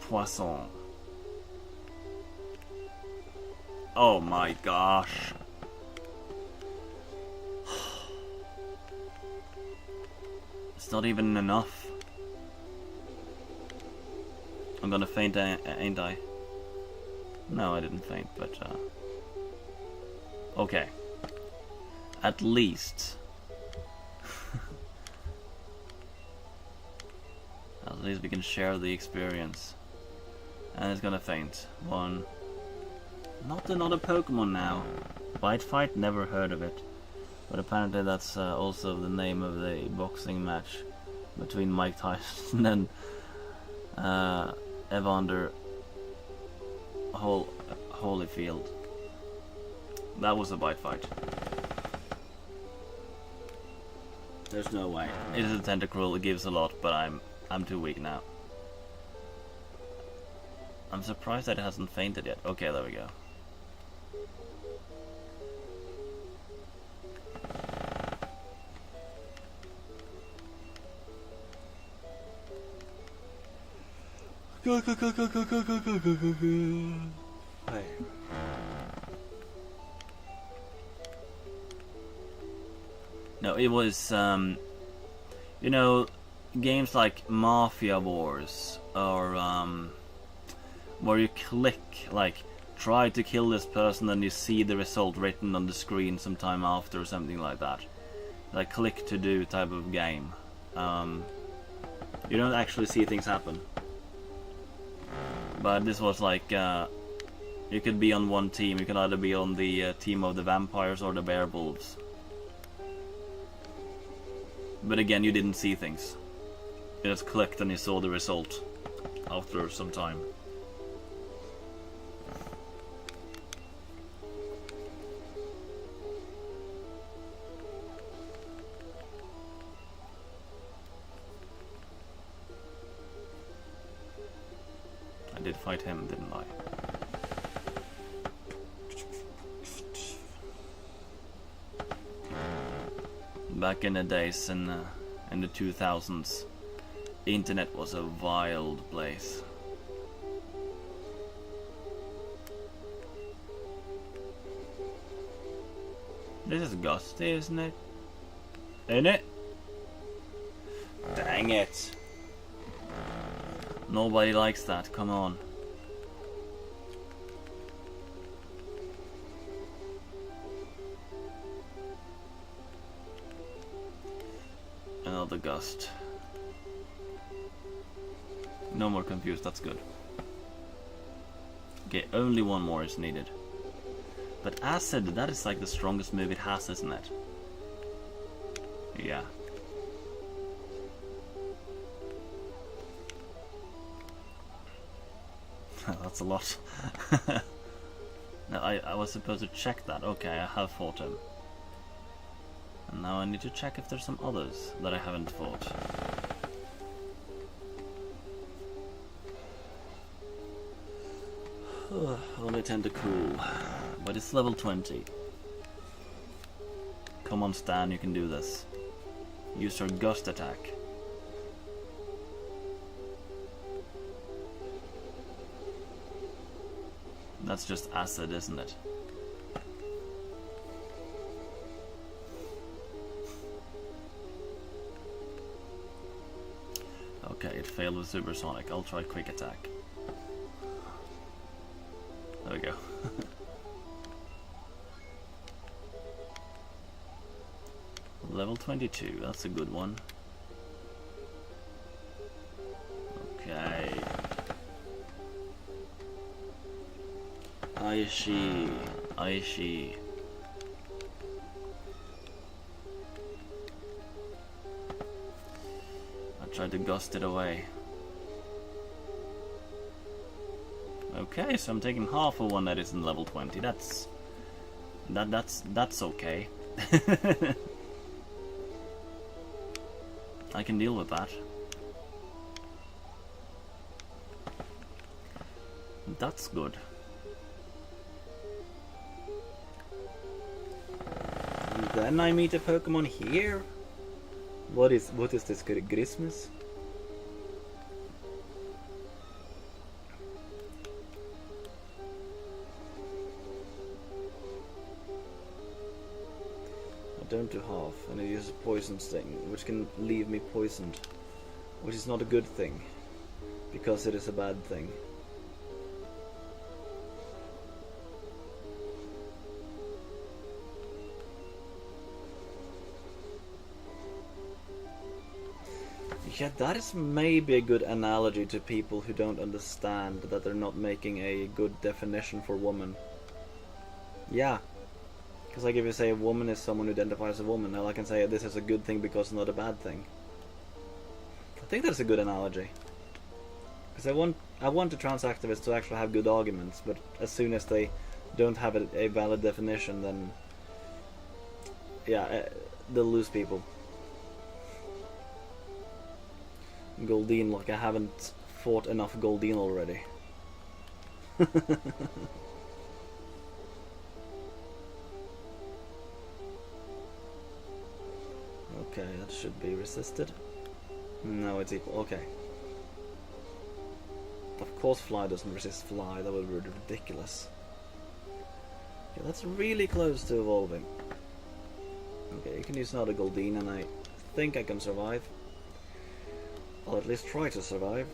Poisson. Oh my gosh. It's not even enough. I'm gonna faint, ain't I? No, I didn't faint, but okay. At least. At least we can share the experience. And it's gonna faint. One. Not another Pokemon now. Bite Fight? Never heard of it. But apparently that's also the name of the boxing match between Mike Tyson and Evander Holyfield. That was a Bite Fight. There's no way. It is a Tentacruel, it gives a lot, but I'm too weak now. I'm surprised that it hasn't fainted yet. Okay, there we go. Go, go, go, go, go, go, go, go, go, go, go. Hey. No, it was, you know, games like Mafia Wars or where you click, like, try to kill this person, and you see the result written on the screen sometime after or something like that. Like click to do type of game. You don't actually see things happen. But this was like, you could be on one team. You can either be on the team of the vampires or the werewolves. But again, you didn't see things. You just clicked and you saw the result after some time. I did fight him, didn't I? Back in the days in the 2000s, the internet was a wild place. This is gusty, isn't it? Ain't it? Dang it. Nobody likes that, come on. Another gust. No more confused, that's good. Okay, only one more is needed. But acid, that is like the strongest move it has, isn't it? Yeah. That's a lot. No, I was supposed to check that. Okay, I have fought him. And now I need to check if there's some others that I haven't fought. Only 10 to cool. But it's level 20. Come on, Stan, you can do this. Use your gust attack. That's just acid, isn't it? Okay, it failed with supersonic. I'll try quick attack. There we go. Level 22, that's a good one. Okay. Aishi. I tried to gust it away. Okay, so I'm taking half of one that is in level 20. That's okay. I can deal with that. That's good. And then I meet a Pokemon here. What is this Christmas? Down to half, and it uses poison sting, which can leave me poisoned, which is not a good thing, because it is a bad thing. Yeah, that is maybe a good analogy to people who don't understand that they're not making a good definition for woman. Yeah. Because like if you say a woman is someone who identifies as a woman, now I can say this is a good thing because it's not a bad thing. I think that's a good analogy. Because I want the trans activists to actually have good arguments, but as soon as they don't have a valid definition, then yeah, they'll lose people. Goldeen, like I haven't fought enough Goldeen already. Okay, that should be resisted. No, it's equal. Okay. Of course Fly doesn't resist Fly, that would be ridiculous. Okay, that's really close to evolving. Okay, you can use another Goldeen and I think I can survive. I'll at least try to survive.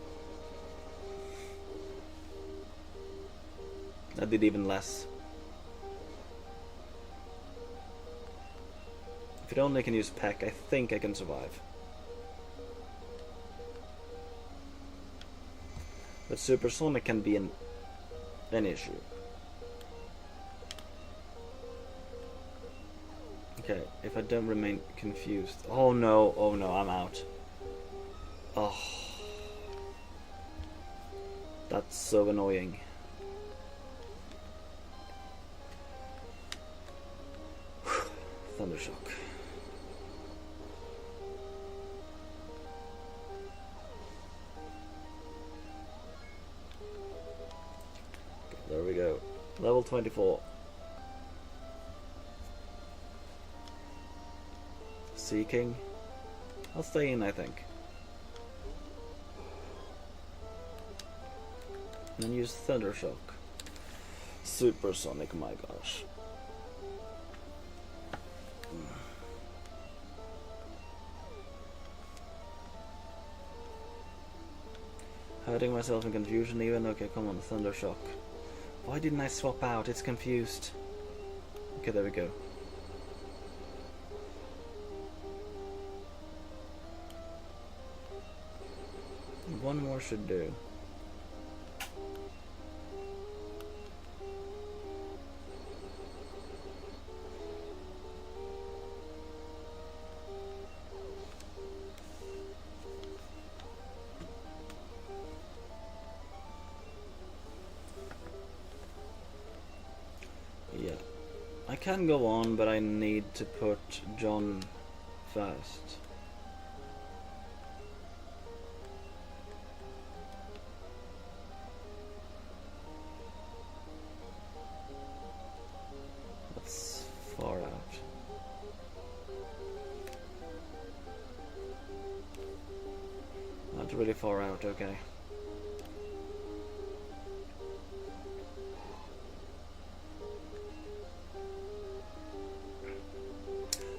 That did even less. If it only can use Peck, I think I can survive. But Supersonic can be an issue. Okay, if I don't remain confused. Oh no, I'm out. Oh. That's so annoying. Thundershock. Okay, there we go. Level 24. Seeking. I'll stay in, I think. And then use Thundershock. Supersonic, my gosh. Hurting myself in confusion even? Okay, come on, Thundershock. Why didn't I swap out? It's confused. Okay, there we go. One more should do. Yeah. I can go on, but I need to put John first. Far out. Not really far out, okay.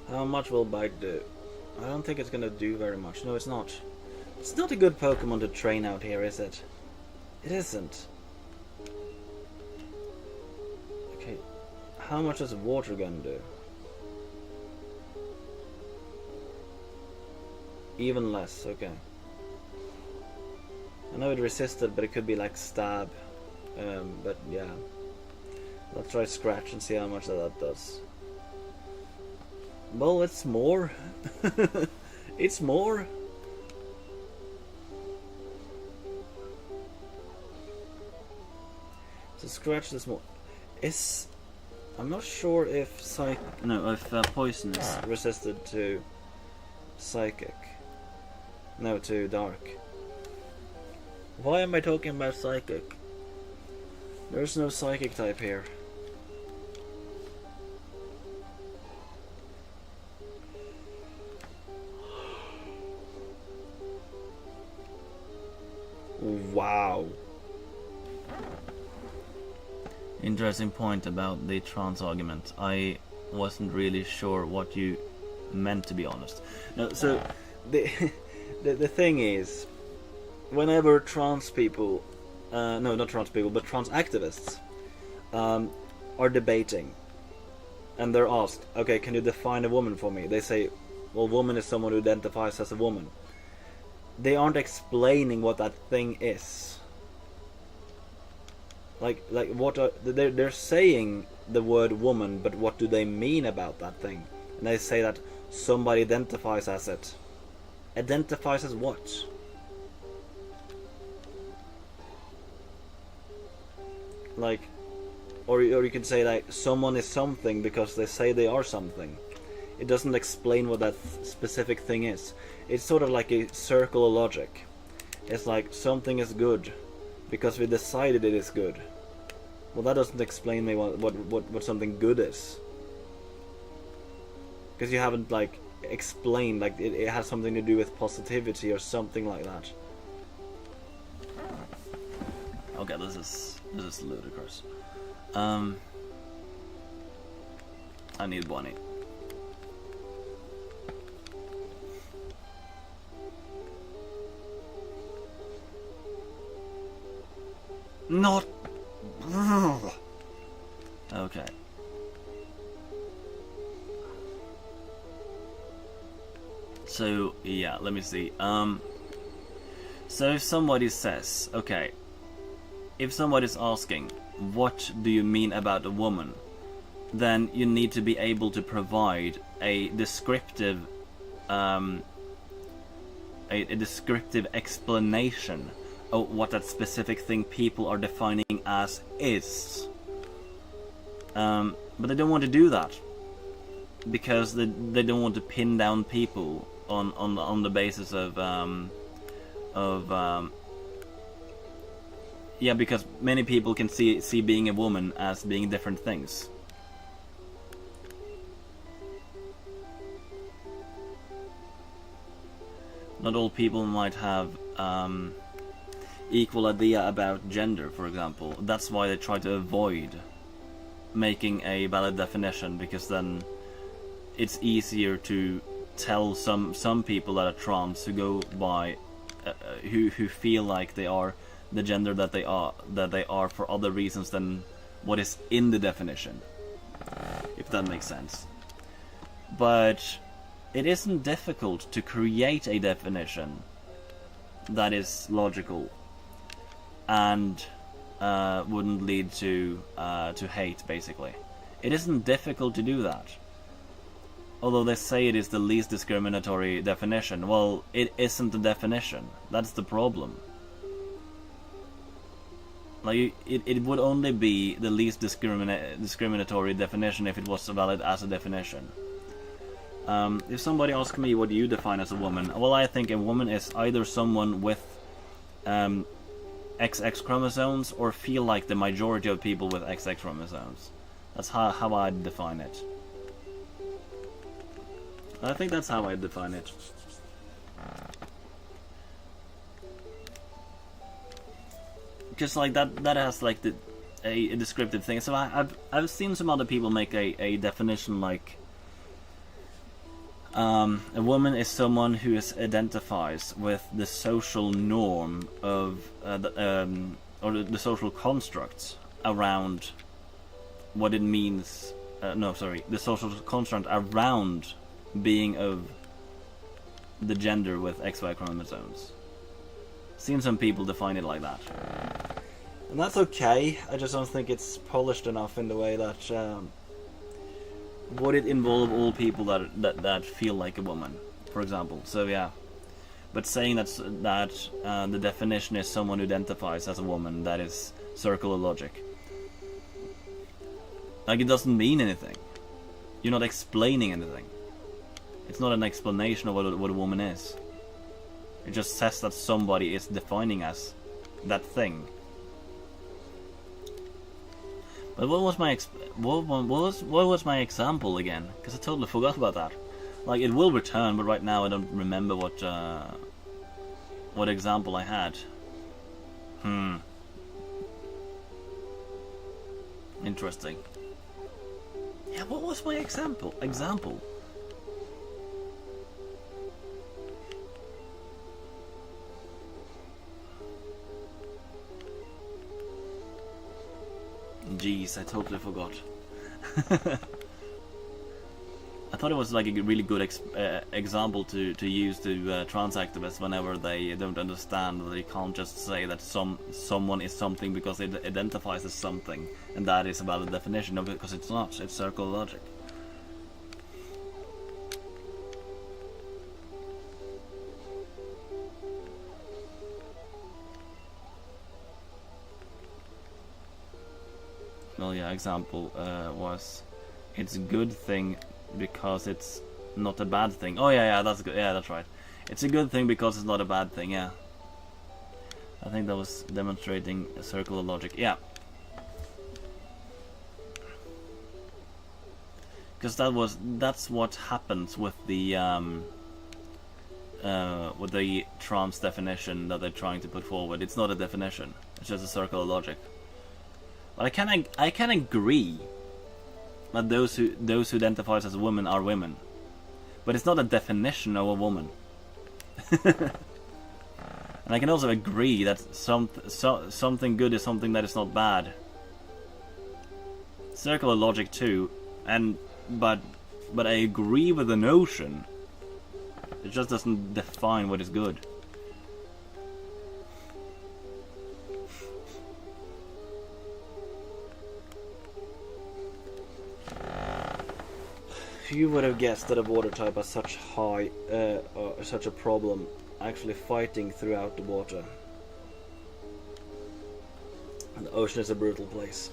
How much will Bite do? I don't think it's gonna do very much. No, it's not. It's not a good Pokemon to train out here, is it? It isn't. Okay. How much does a water gun do? Even less, okay. I know it resisted, but it could be like stab. But yeah. Let's try Scratch and see how much that does. Well, it's more. It's more. So Scratch this more. I'm not sure if Poison is resisted to Psychic. No, to Dark. Why am I talking about Psychic? There's no Psychic type here. Wow. Interesting point about the trans argument. I wasn't really sure what you meant, to be honest. No, so the the thing is, whenever trans people, no, not trans people, but trans activists, are debating, and they're asked, okay, can you define a woman for me? They say, well, woman is someone who identifies as a woman. They aren't explaining what that thing is. Like what are they're saying the word woman, but what do they mean about that thing? And they say that somebody identifies as it. Identifies as what? Like, or you could say like someone is something because they say they are something. It doesn't explain what that specific thing is. It's sort of like a circle of logic. It's like something is good because we decided it is good. Well, that doesn't explain me what something good is. Because you haven't like explained like it has something to do with positivity or something like that. Okay, this is ludicrous. I need Bonnie. Not. Okay. So yeah, let me see. So if somebody says, okay, if somebody's asking, what do you mean about a woman? Then you need to be able to provide a descriptive, a descriptive explanation of what that specific thing people are defining as is. But they don't want to do that because they don't want to pin down people on the basis of yeah, because many people can see being a woman as being different things. Not all people might have equal idea about gender, for example. That's why they try to avoid making a valid definition, because then it's easier to tell some people that are trans who go by who feel like they are the gender that they are for other reasons than what is in the definition, if that makes sense. But it isn't difficult to create a definition that is logical and wouldn't lead to hate, basically. It isn't difficult to do that. Although they say it is the least discriminatory definition. Well, it isn't the definition. That's the problem. Like, it would only be the least discriminatory definition if it was valid as a definition. If somebody asks me what do you define as a woman, well, I think a woman is either someone with XX chromosomes or feel like the majority of people with XX chromosomes. That's how I define it. I think that's how I define it. Just like that has like a descriptive thing. So I've seen some other people make a definition like a woman is someone who identifies with the social norm of or the social constructs around what it means. The social construct around being of the gender with XY chromosomes. Seen some people define it like that. And that's okay, I just don't think it's polished enough in the way that would it involve all people that feel like a woman, for example. So yeah. But saying that the definition is someone who identifies as a woman, that is circular logic. Like, it doesn't mean anything. You're not explaining anything. It's not an explanation of what a woman is. It just says that somebody is defining as that thing. But what was my example again? Because I totally forgot about that. Like, it will return, but right now I don't remember what example I had. Interesting. Yeah, what was my example? Jeez, I totally forgot. I thought it was like a really good example to use to trans activists whenever they don't understand that they can't just say that someone is something because it identifies as something, and that is a valid definition of it, because it's not. It's circular logic. Well, yeah, example was, it's a good thing because it's not a bad thing. Oh yeah, that's good. Yeah, that's right. It's a good thing because it's not a bad thing. Yeah, I think that was demonstrating a circular logic. Yeah, because that's what happens with the trans definition that they're trying to put forward. It's not a definition. It's just a circular logic. But I can agree that those who identify as a woman are women, but it's not a definition of a woman. And I can also agree that something good is something that is not bad. circular logic too, but I agree with the notion. It just doesn't define what is good. You would have guessed that a water type has such such a problem actually fighting throughout the water. And the ocean is a brutal place.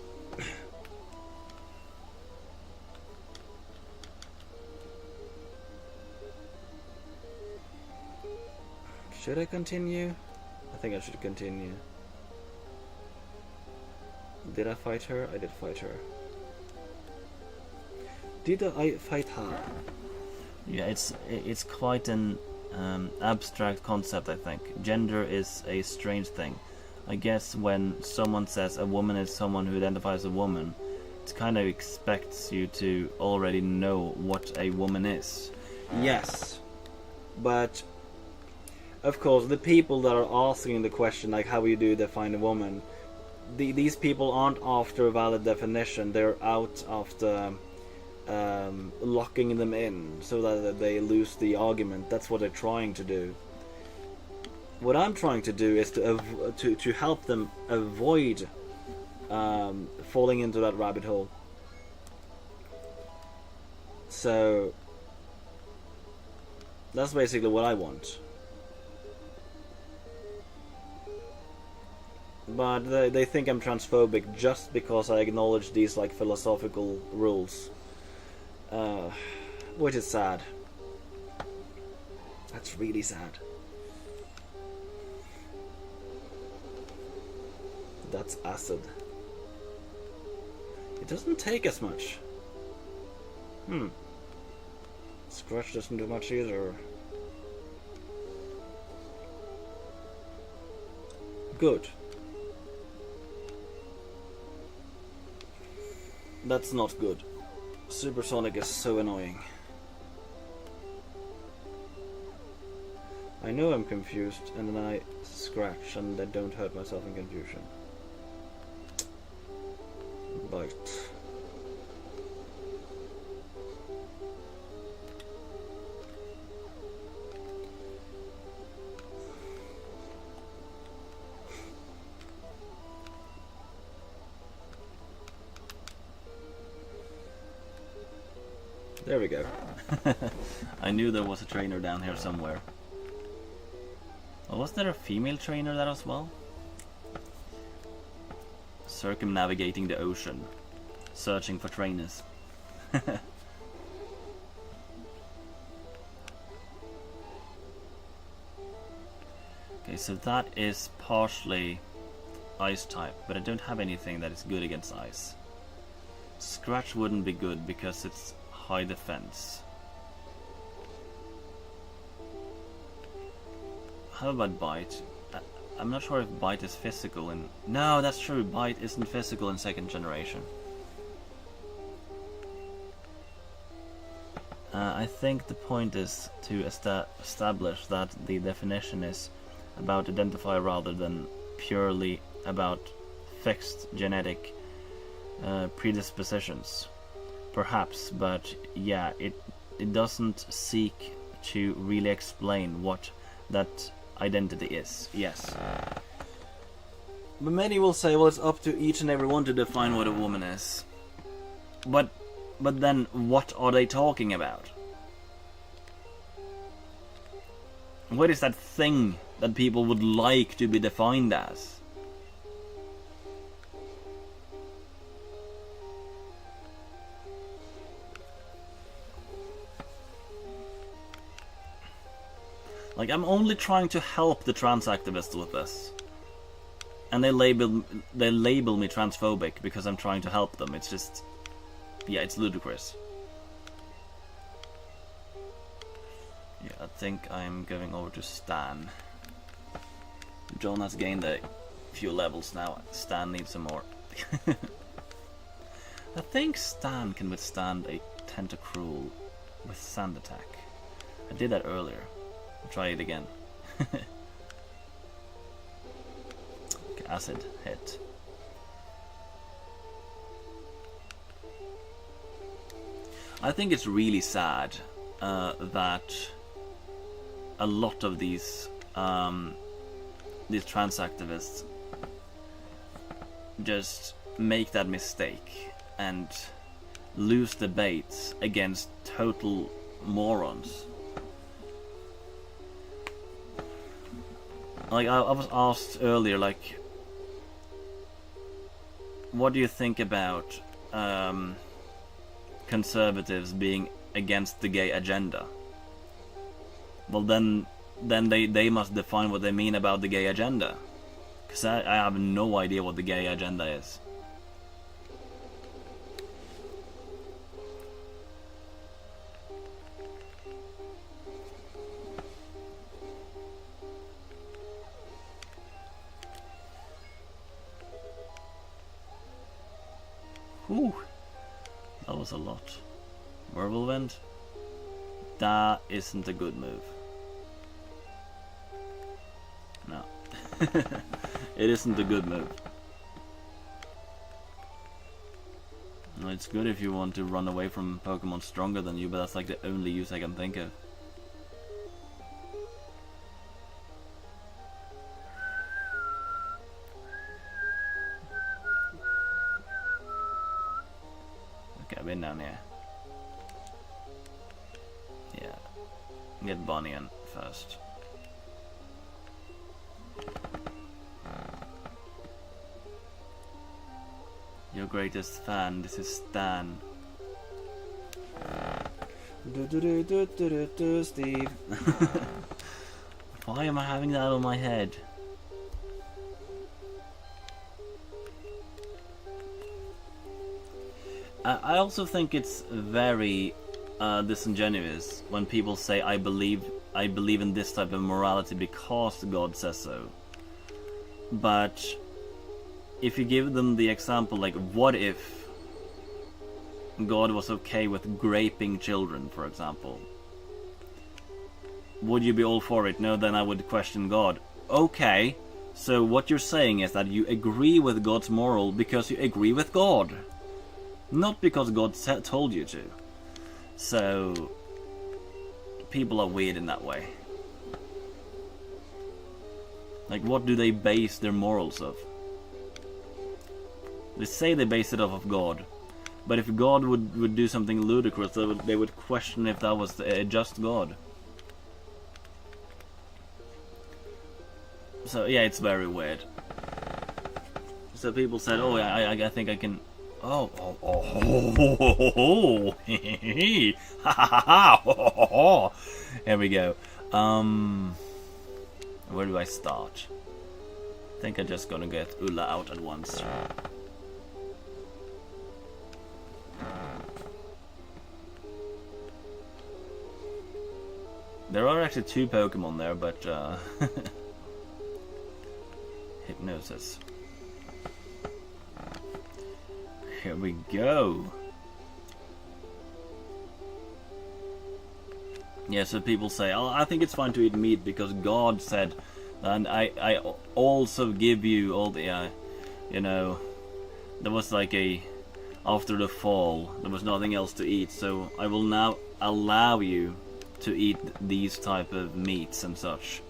Should I continue? I think I should continue. Did I fight her? I did fight her. Did I fight her? Yeah, it's quite an abstract concept, I think. Gender is a strange thing. I guess when someone says a woman is someone who identifies as a woman, it kind of expects you to already know what a woman is. Yes, but of course the people that are asking the question, like how you do define a woman, these people aren't after a valid definition. They're out after locking them in so that they lose the argument. That's what they're trying to do. What I'm trying to do is to help them avoid falling into that rabbit hole. So that's basically what I want. But they think I'm transphobic just because I acknowledge these like philosophical rules. Which is sad. That's really sad. That's acid. It doesn't take as much. Scratch doesn't do much either. Good. That's not good. Supersonic is so annoying. I know I'm confused, and then I scratch, and I don't hurt myself in confusion. Bite. There we go. I knew there was a trainer down here somewhere. Well, was there a female trainer there as well? Circumnavigating the ocean, searching for trainers. Okay, so that is partially ice type, but I don't have anything that is good against ice. Scratch wouldn't be good because it's high defense. How about bite? I'm not sure if bite is physical in... No, that's true, bite isn't physical in second generation. I think the point is to establish that the definition is about identify rather than purely about fixed genetic predispositions. Perhaps, but yeah, it doesn't seek to really explain what that identity is. Yes. But many will say, well, it's up to each and every one to Define what a woman is. But then what are they talking about? What is that thing that people would like to be defined as? Like, I'm only trying to help the trans activists with this. And they label me transphobic because I'm trying to help them. It's just... yeah, it's ludicrous. Yeah, I think I'm going over to Stan. John has gained a few levels now. Stan needs some more. I think Stan can withstand a Tentacruel with Sand Attack. I did that earlier. I'll try it again. Okay, Acid hit. I think it's really sad that a lot of these trans activists just make that mistake and lose debates against total morons. Like I was asked earlier, like, what do you think about conservatives being against the gay agenda? Well, then they must define what they mean about the gay agenda, because I have no idea what the gay agenda is. Whew, that was a lot. Whirlwind? That isn't a good move. No. It isn't a good move. No, it's good if you want to run away from Pokemon stronger than you, but that's like the only use I can think of. Okay, I've been down here. Yeah. Get Bonnie in first. Your greatest fan, this is Stan. Steve. Why am I having that on my head? I also think it's very disingenuous when people say I believe in this type of morality because God says so. But if you give them the example, like, what if God was okay with raping children, for example? Would you be all for it? No, then I would question God. Okay, so what you're saying is that you agree with God's moral because you agree with God, not because God told you to. So people are weird in that way. Like, what do they base their morals of? They say they base it off of God, but if God would do something ludicrous, they would question if that was a just God. So yeah, it's very weird. So people said, "Oh, I think I can." Here we go. Where do I start? I think I'm just gonna get Ulla out at once. There are actually two Pokemon there, but Hypnosis. Here we go. Yeah, so people say, "Oh, I think it's fine to eat meat because God said, and I also give you all the, you know, there was like after the fall, there was nothing else to eat, so I will now allow you to eat these type of meats and such.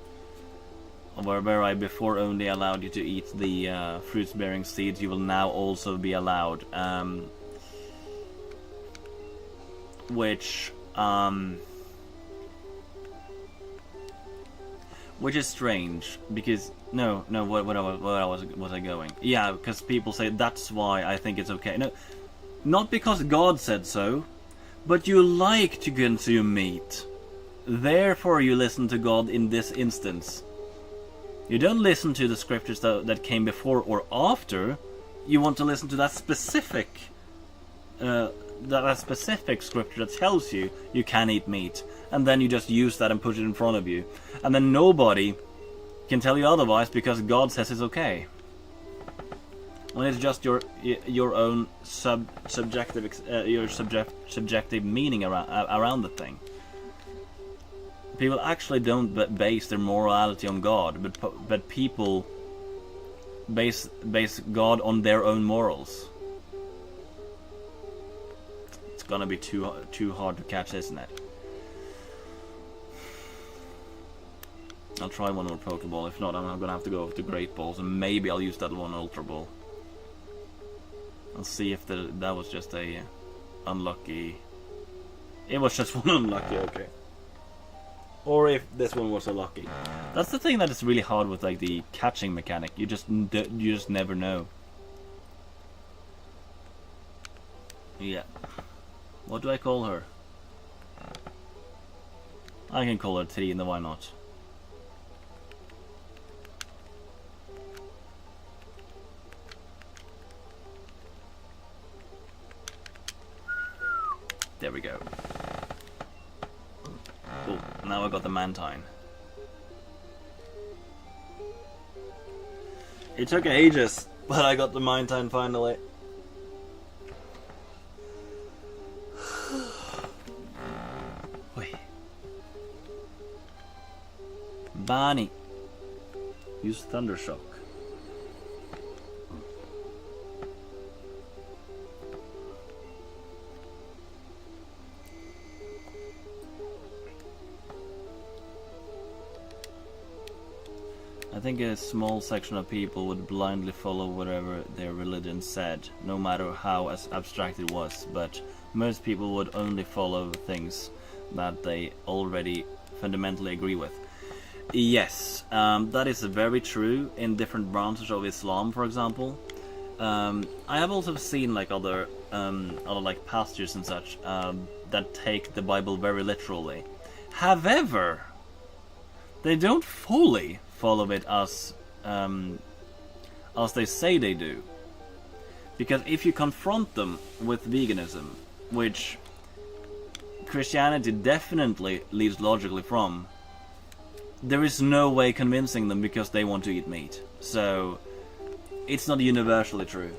Where I before only allowed you to eat the fruits bearing seeds, you will now also be allowed." Which is strange, because was I going? Yeah, because people say that's why I think it's okay. No, not because God said so, but you like to consume meat. Therefore you listen to God in this instance. You don't listen to the scriptures that came before or after. You want to listen to that specific scripture that tells you you can eat meat, and then you just use that and put it in front of you, and then nobody can tell you otherwise because God says it's okay. When it's just your own subjective meaning around the thing. People actually don't base their morality on God, but people base God on their own morals. It's gonna be too hard to catch, isn't it? I'll try one more Pokeball. If not, I'm gonna have to go with the Great Balls, and maybe I'll use that one Ultra Ball. I'll see if that was just a unlucky. It was just one unlucky, okay. Or if this one was a lucky. That's the thing that is really hard with like the catching mechanic. You just never know. Yeah. What do I call her? I can call her Trine, why not? There we go. Oh, now I got the Mantine. It took ages, but I got the Mantine finally. Wait. Barney. Use Thundershock. I think a small section of people would blindly follow whatever their religion said, no matter how abstract it was, but most people would only follow things that they already fundamentally agree with. Yes, that is very true in different branches of Islam, for example. I have also seen like other like pastors and such that take the Bible very literally. However, they don't fully follow it as they say they do. Because if you confront them with veganism, which Christianity definitely leads logically from, there is no way convincing them because they want to eat meat. So it's not universally true.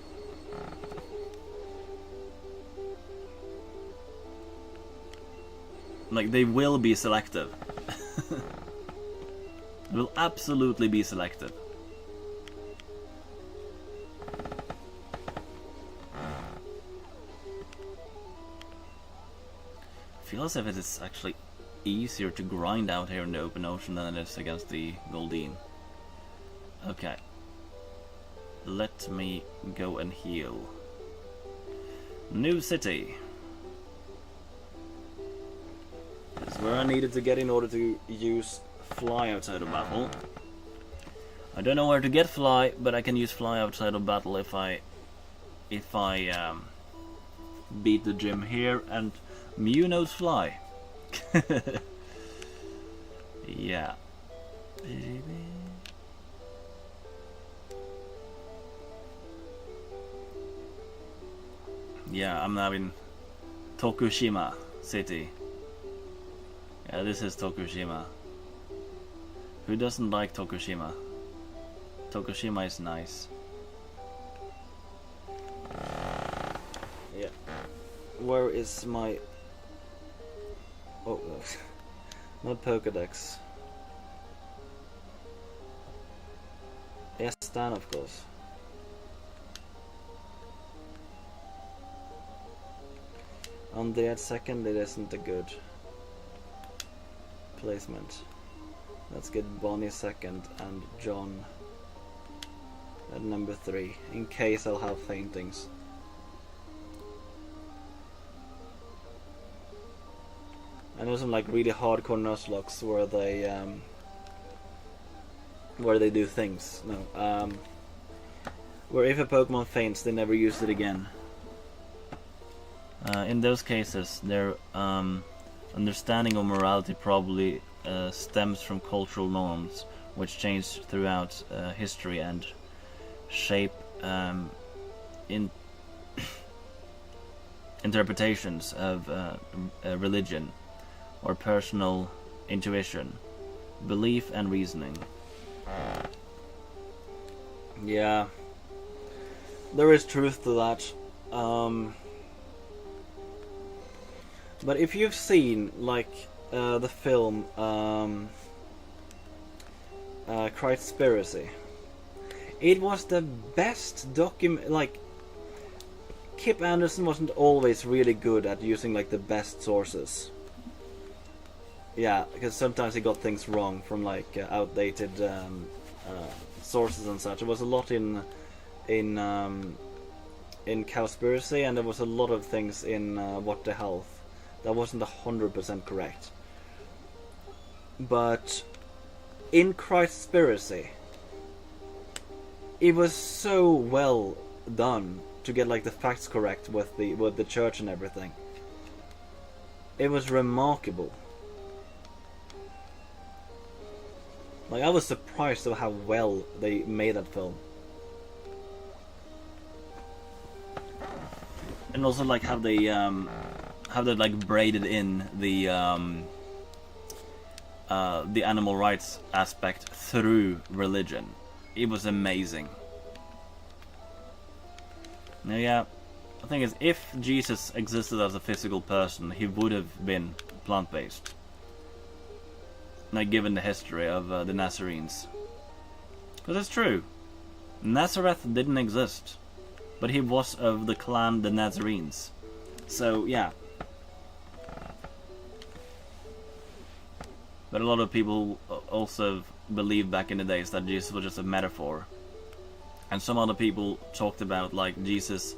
Like, they will be selective. Will absolutely be selective. I feel as if it is actually easier to grind out here in the open ocean than it is against the Goldeen. Okay. Let me go and heal. New city. That's where I needed to get in order to use Fly outside of battle. I don't know where to get Fly, but I can use Fly outside of battle if I beat the gym here, and Mew knows Fly. Yeah. Yeah, I'm now in Tokushima City. Yeah, this is Tokushima. Who doesn't like Tokushima? Tokushima is nice. Yeah. Where is my... Oh, not Pokédex. Yes, Stan, of course. On the second, it isn't a good placement. Let's get Bonnie second and John at number 3, in case I'll have faintings. I know some like really hardcore nuzlocks where they do things. No, where if a Pokemon faints, they never use it again. In those cases, their understanding of morality probably stems from cultural norms, which change throughout history and shape interpretations of religion or personal intuition, belief and reasoning. Yeah, there is truth to that. But if you've seen like the film Conspiracy, it was the best Kip Anderson wasn't always really good at using like the best sources. Yeah, because sometimes he got things wrong from like outdated sources and such. There was a lot in Cowspiracy, and there was a lot of things in What the Health that wasn't 100% correct. But in Christspiracy, it was so well done to get like the facts correct with the church and everything. It was remarkable. Like, I was surprised at how well they made that film. And also like how they like braided in the animal rights aspect through religion. It was amazing. Now, yeah, the thing is, if Jesus existed as a physical person, he would have been plant-based. Like, given the history of the Nazarenes. Because it's true. Nazareth didn't exist. But he was of the clan the Nazarenes. So, yeah. But a lot of people also believed back in the days that Jesus was just a metaphor. And some other people talked about, like, Jesus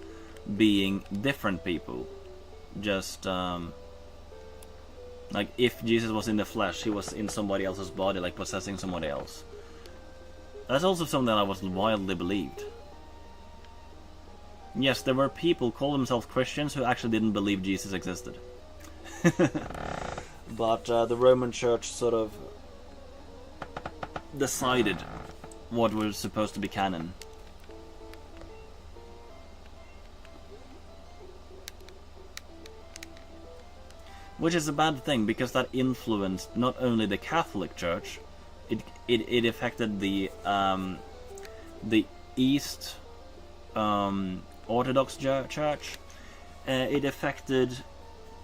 being different people. Just, like, if Jesus was in the flesh, he was in somebody else's body, like possessing somebody else. That's also something that I was wildly believed. Yes, there were people call themselves Christians who actually didn't believe Jesus existed. But the Roman Church sort of decided what was supposed to be canon. Which is a bad thing, because that influenced not only the Catholic Church, it affected the East Orthodox Church. It affected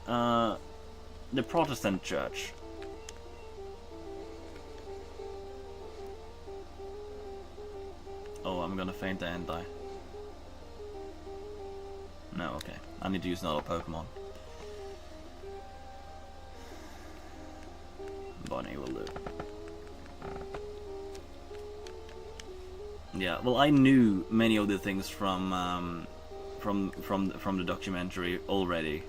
the Protestant Church. Oh, I'm gonna faint, ain't I? No, okay. I need to use another Pokemon. Bonnie will do. Yeah, well, I knew many of the things from the documentary already,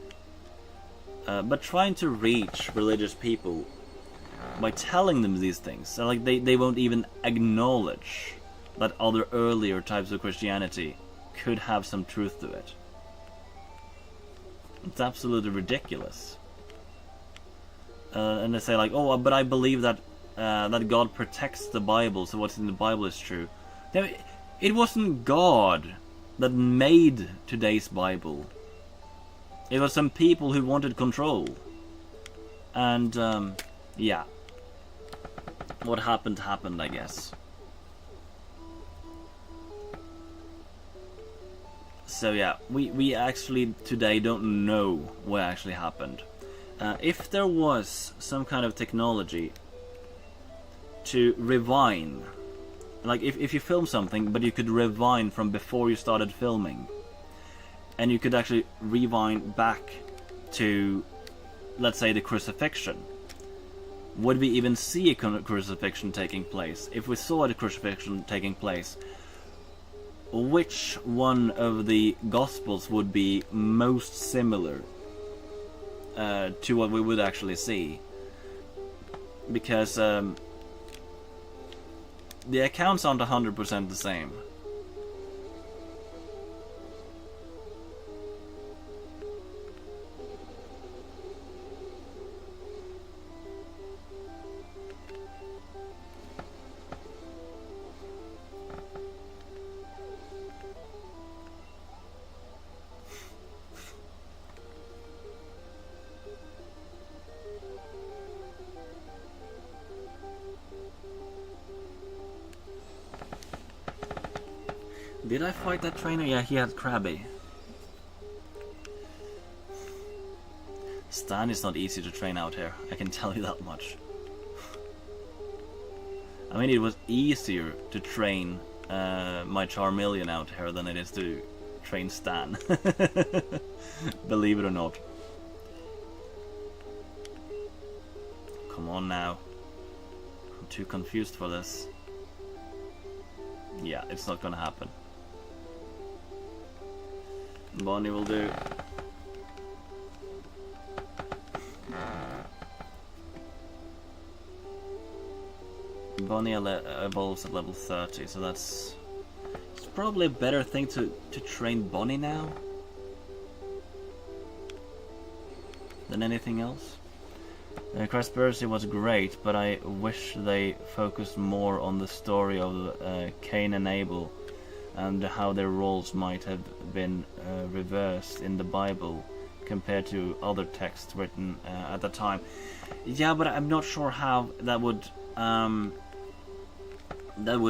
but trying to reach religious people by telling them these things, so like they won't even acknowledge that other earlier types of Christianity could have some truth to it. It's absolutely ridiculous. And they say like, oh, but I believe that that God protects the Bible, so what's in the Bible is true. Now, it wasn't God that made today's Bible. It was some people who wanted control. And, yeah. What happened, I guess. So yeah, we actually today don't know what actually happened. If there was some kind of technology to rewind, like if you film something but you could rewind from before you started filming, and you could actually rewind back to, let's say, the crucifixion, would we even see a crucifixion taking place? If we saw the crucifixion taking place, which one of the Gospels would be most similar to what we would actually see? Because the accounts aren't 100% the same. Did I fight that trainer? Yeah, he had Krabby. Stan is not easy to train out here, I can tell you that much. I mean, it was easier to train my Charmeleon out here than it is to train Stan. Believe it or not. Come on now. I'm too confused for this. Yeah, it's not gonna happen. Bonnie will do. Bonnie evolves at level 30, so it's probably a better thing to train Bonnie now than anything else. Craspercy was great, but I wish they focused more on the story of Cain and Abel and how their roles might have been reversed in the Bible compared to other texts written at the time. Yeah, but I'm not sure how that would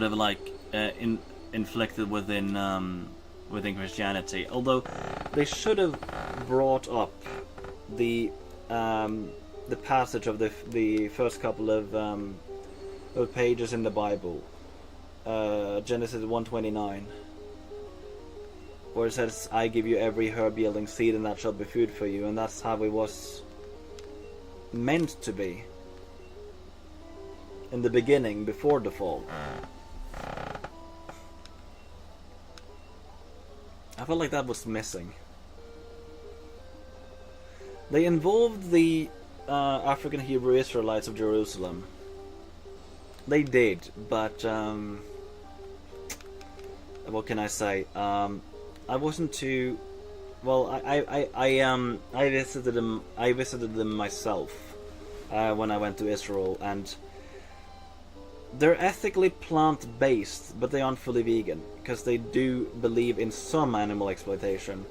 have like inflicted within Christianity. Although they should have brought up the passage of the first couple of pages in the Bible, Genesis 1:29, where it says, "I give you every herb yielding seed, and that shall be food for you," and that's how it was meant to be in the beginning, before the fall. I felt like that was missing. They involved the African Hebrew Israelites of Jerusalem. They did, but what can I say? I wasn't too well. I visited them. I visited them myself when I went to Israel, and they're ethically plant-based, but they aren't fully vegan because they do believe in some animal exploitation,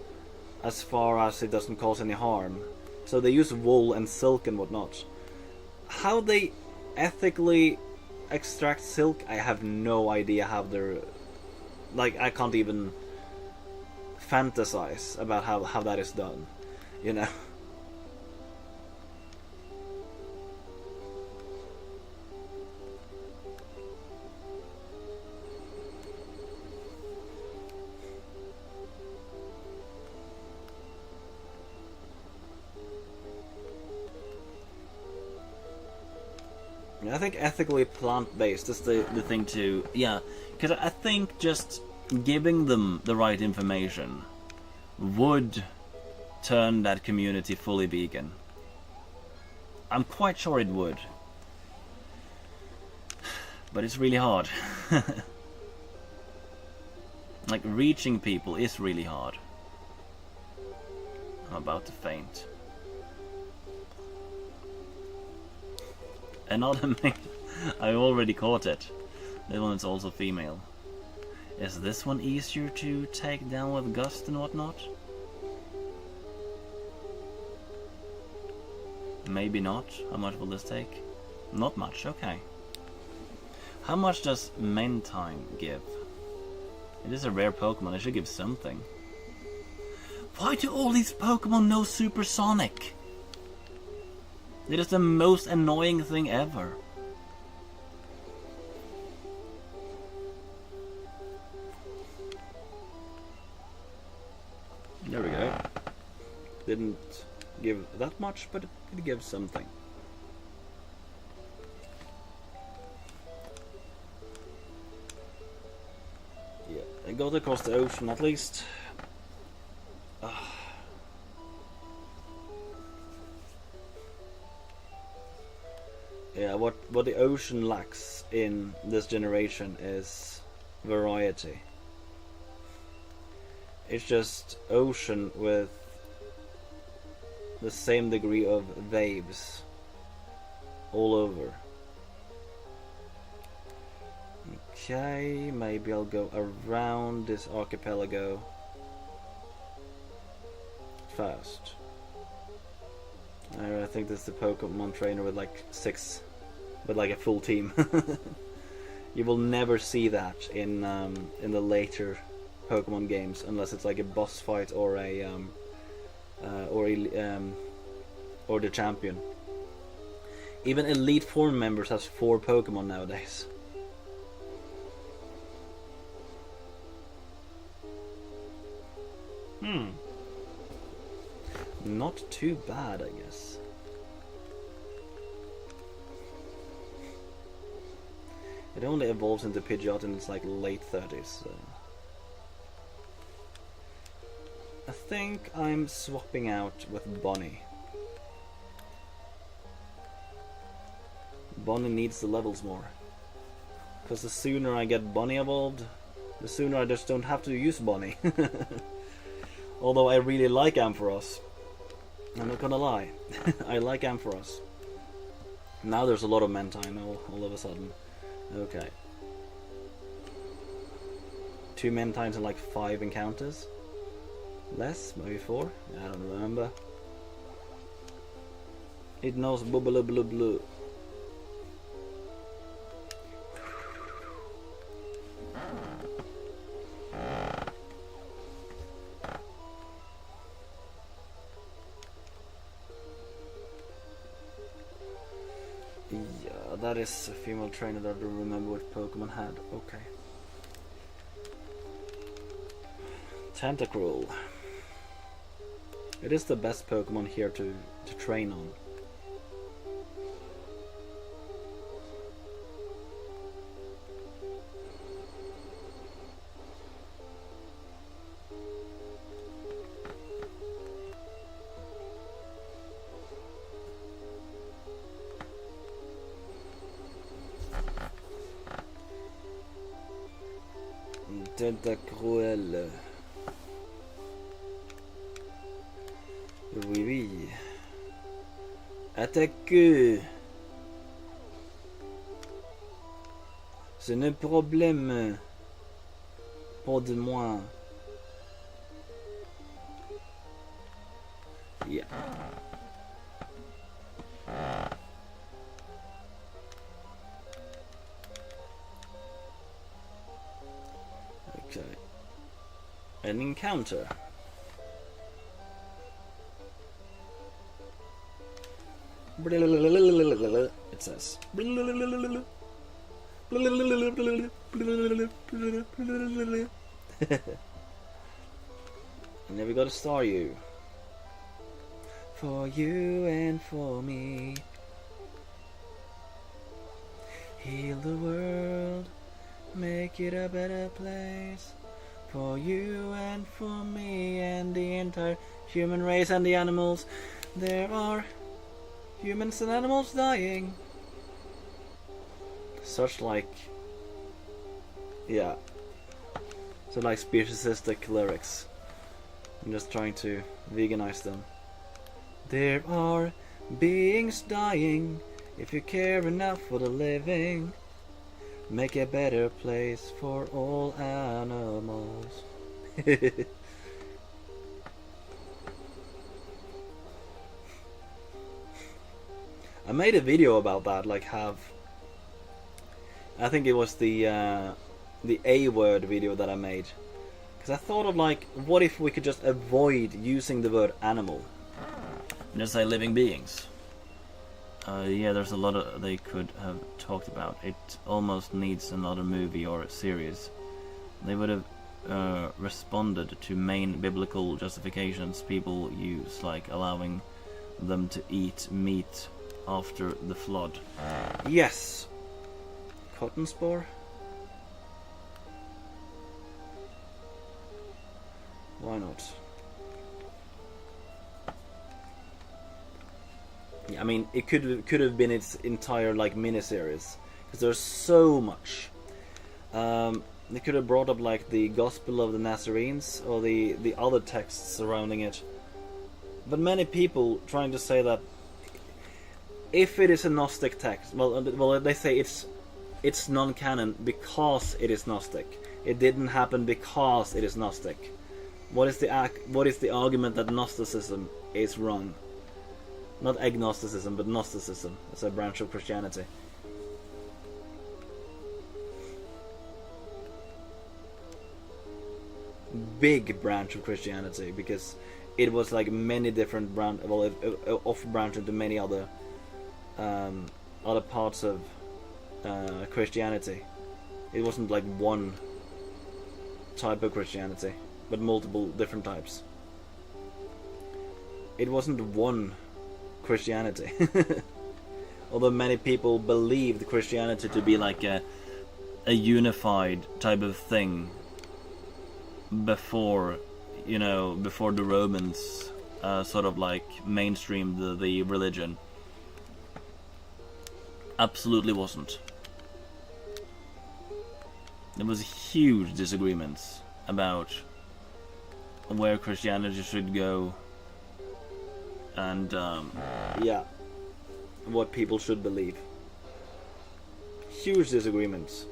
as far as it doesn't cause any harm. So they use wool and silk and whatnot. How they ethically extract silk, I have no idea how they're... Like, I can't even fantasize about how that is done, you know? I think ethically plant-based is the thing to... Yeah, because I think just giving them the right information would turn that community fully vegan. I'm quite sure it would. But it's really hard. Like, reaching people is really hard. I'm about to faint. Another male. I already caught it. This one is also female. Is this one easier to take down with gust and whatnot? Maybe not. How much will this take? Not much, okay. How much does Mentime give? It is a rare Pokemon, it should give something. Why do all these Pokemon know Supersonic? It is the most annoying thing ever. There we go. Didn't give that much, but it gives something. Yeah, I got across the ocean at least. Yeah, what the ocean lacks in this generation is variety. It's just ocean with the same degree of waves all over. Okay, maybe I'll go around this archipelago first. I think this is the Pokemon trainer with like 6, with like a full team. You will never see that in the later Pokemon games unless it's like a boss fight or or the champion. Even Elite Four members has 4 Pokemon nowadays. Not too bad, I guess. It only evolves into Pidgeot in its like late 30s, so... I think I'm swapping out with Bonnie. Bonnie needs the levels more. Because the sooner I get Bonnie evolved, the sooner I just don't have to use Bonnie. Although I really like Ampharos. I'm not gonna lie. I like Ampharos. Now there's a lot of Mentine all of a sudden. Okay. 2 Mentines and like 5 encounters? Less? Maybe 4? I don't remember. It knows bubble blue blue. Yeah, that is a female trainer that I don't remember what Pokemon had. Okay. Tentacruel. It is the best Pokemon here to train on. Tentacruel. Oui, oui. Attaque. Ce n'est problème. Pas de moi. Yeah. Okay. An encounter. It says. And then we gotta star you. For you and for me. Heal the world. Make it a better place. For you and for me and the entire human race and the animals. There are humans and animals dying. Such like... yeah. So like speciesistic lyrics. I'm just trying to veganize them. There are beings dying. If you care enough for the living, make a better place for all animals. I made a video about that, like I think it was the A word video that I made. Because I thought of like, what if we could just avoid using the word animal? And just say living beings. Yeah, there's a lot of they could have talked about. It almost needs another movie or a series. They would have responded to main biblical justifications people use, like allowing them to eat meat after the flood. Yes. Cotton spore? Why not? Yeah, I mean, it could have been its entire like miniseries, because there's so much. They could have brought up like the Gospel of the Nazarenes or the other texts surrounding it. But many people trying to say that if it is a Gnostic text, well, they say it's non-canon because it is Gnostic. It didn't happen because it is Gnostic. What is the argument that Gnosticism is wrong? Not agnosticism, but Gnosticism. It's a branch of Christianity. Big branch of Christianity, because it was like many different off-branch into many other parts of Christianity. It wasn't like one type of Christianity, but multiple different types. it wasn't one Christianity. Although many people believed Christianity to be like a unified type of thing before, you know, before the Romans sort of like mainstreamed the religion. Absolutely wasn't. There was huge disagreements about where Christianity should go and yeah, what people should believe. Huge disagreements.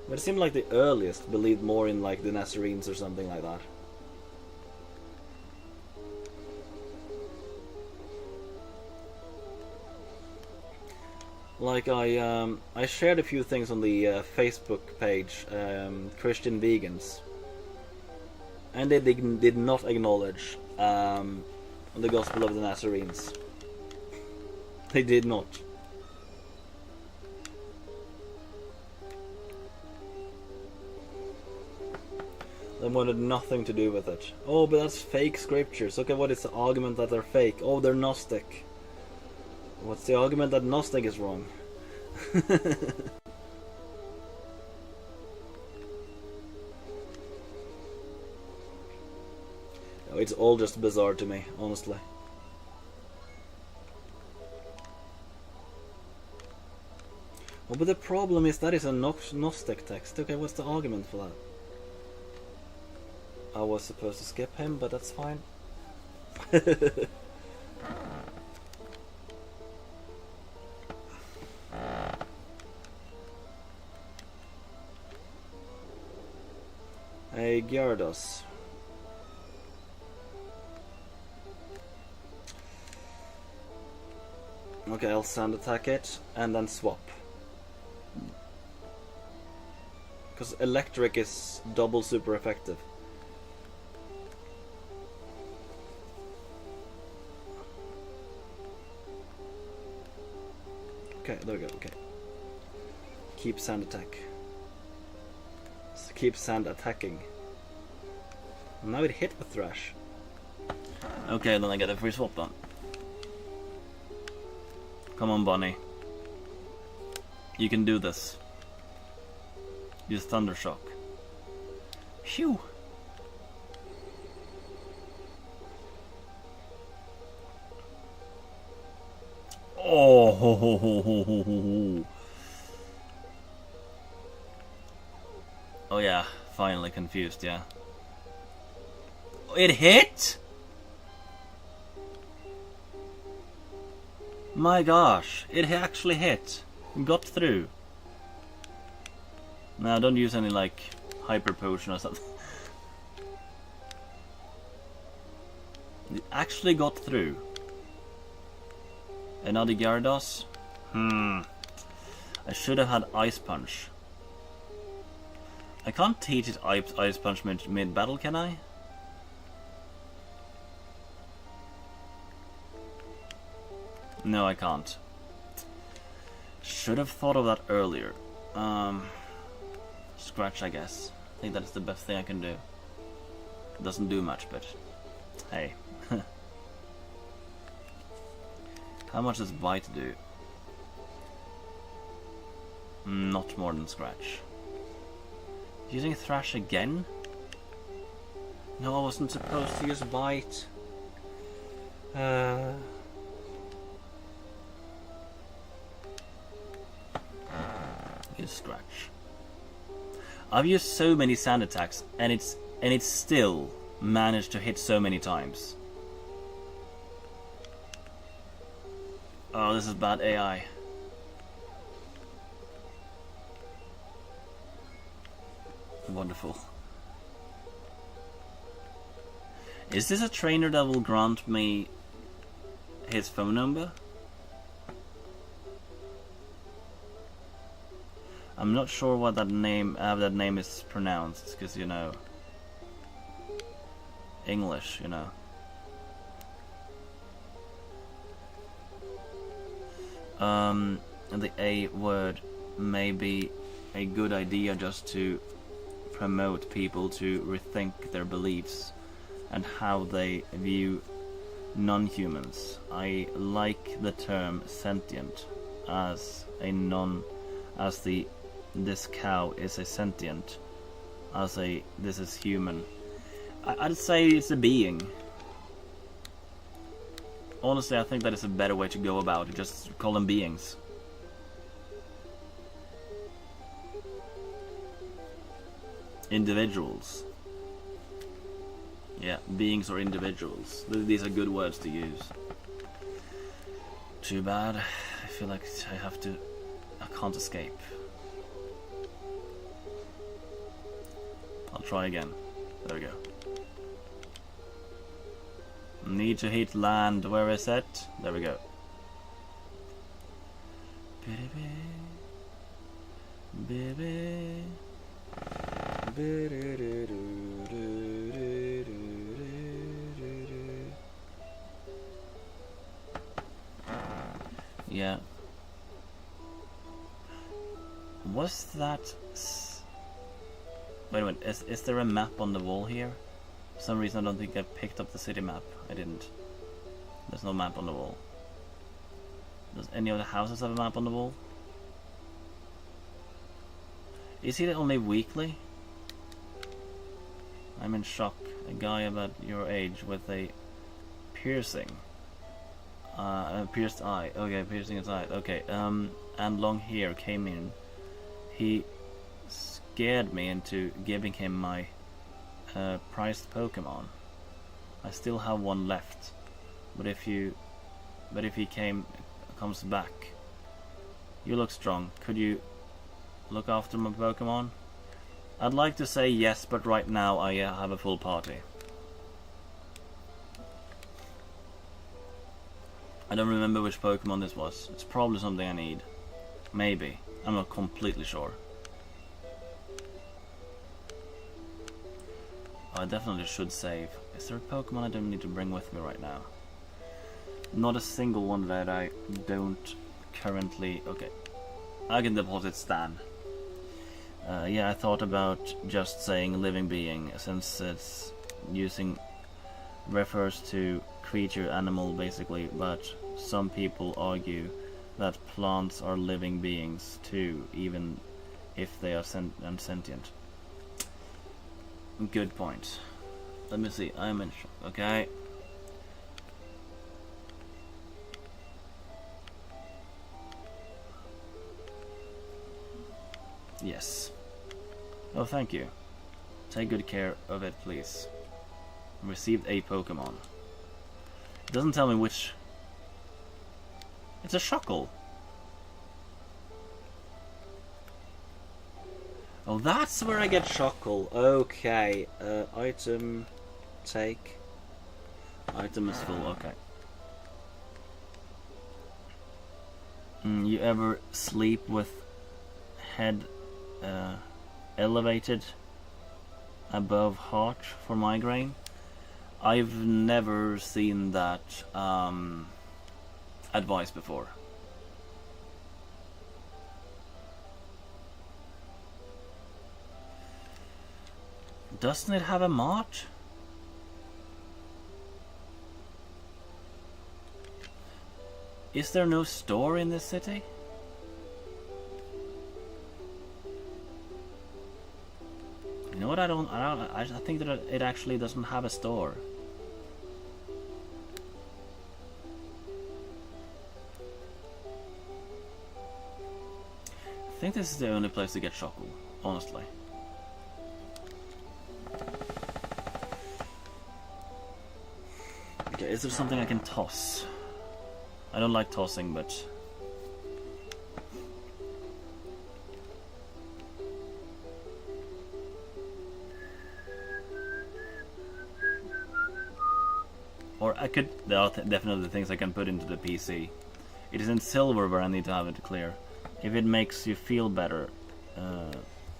But it seemed like the earliest believed more in like the Nazarenes or something like that. Like I shared a few things on the Facebook page, Christian Vegans, and they did not acknowledge the Gospel of the Nazarenes. They did not. They wanted nothing to do with it. Oh, but that's fake scriptures. Okay, what is the argument that they're fake? Oh, they're Gnostic. What's the argument that Gnostic is wrong? No, it's all just bizarre to me, honestly. Oh, but the problem is that is a Gnostic text. Okay, what's the argument for that? I was supposed to skip him, but that's fine. Hey, Gyarados. Okay, I'll sand attack it and then swap. Because electric is double super effective. Okay, there we go, okay. Keep sand attack. So keep sand attacking. Now it hit with Thrash. Okay, then I get a free swap then. Come on, Bonnie. You can do this. Use Thundershock. Phew! Oh, ho, ho, ho, ho, ho, ho. Oh yeah, finally confused, yeah. It hit? My gosh, it actually hit. It got through. Now don't use any like hyper potion or something. It actually got through. Another Gyarados? I should have had Ice Punch. I can't teach it Ice Punch mid-battle, can I? No, I can't. Should have thought of that earlier. Scratch, I guess. I think that's the best thing I can do. It doesn't do much, but hey. How much does Bite do? Not more than Scratch. Using Thrash again? No, I wasn't supposed to use Bite. Use Scratch. I've used so many sand attacks, and it's still managed to hit so many times. Oh, this is bad AI. Wonderful. Is this a trainer that will grant me his phone number? I'm not sure what that name, how that name is pronounced, because you know, English, you know. And the A word may be a good idea just to promote people to rethink their beliefs and how they view non-humans. I like the term sentient as this cow is a sentient, as a this is human. I'd say it's a being. Honestly, I think that is a better way to go about it. Just call them beings. Individuals. Yeah, beings or individuals. These are good words to use. Too bad. I feel like I can't escape. I'll try again. There we go. Need to hit land. Where is it? There we go. Yeah. Was that... Wait a minute, is there a map on the wall here? For some reason I don't think I picked up the city map. I didn't. There's no map on the wall. Does any of the houses have a map on the wall? Is it only weekly? I'm in shock. A guy about your age with a piercing. A pierced eye. Okay, piercing his eye. Okay, and long hair came in. He scared me into giving him my prized Pokemon. I still have one left, but if he comes back, you look strong. Could you look after my Pokemon? I'd like to say yes, but right now I have a full party. I don't remember which Pokemon this was. It's probably something I need. Maybe. I'm not completely sure. Oh, I definitely should save. Is there a Pokemon I don't need to bring with me right now? Not a single one that I don't currently... Okay. I can deposit Stan. Yeah, I thought about just saying living being, since it's refers to creature, animal basically, but some people argue that plants are living beings too, even if they are sentient. Good point. Let me see, I'm in shock, okay. Yes. Oh, thank you. Take good care of it, please. Received a Pokemon. It doesn't tell me which. It's a Shuckle. Oh, that's where I get Shuckle. Okay. Item. Take. Item is full. Okay. You ever sleep with head elevated above heart for migraine? I've never seen that advice before. Doesn't it have a mart? Is there no store in this city? You know what? I think that it actually doesn't have a store. I think this is the only place to get Shuckle, honestly. Okay, is there something I can toss? I don't like tossing, but... Or I could... There are definitely things I can put into the PC. It is in silver where I need to have it clear. If it makes you feel better,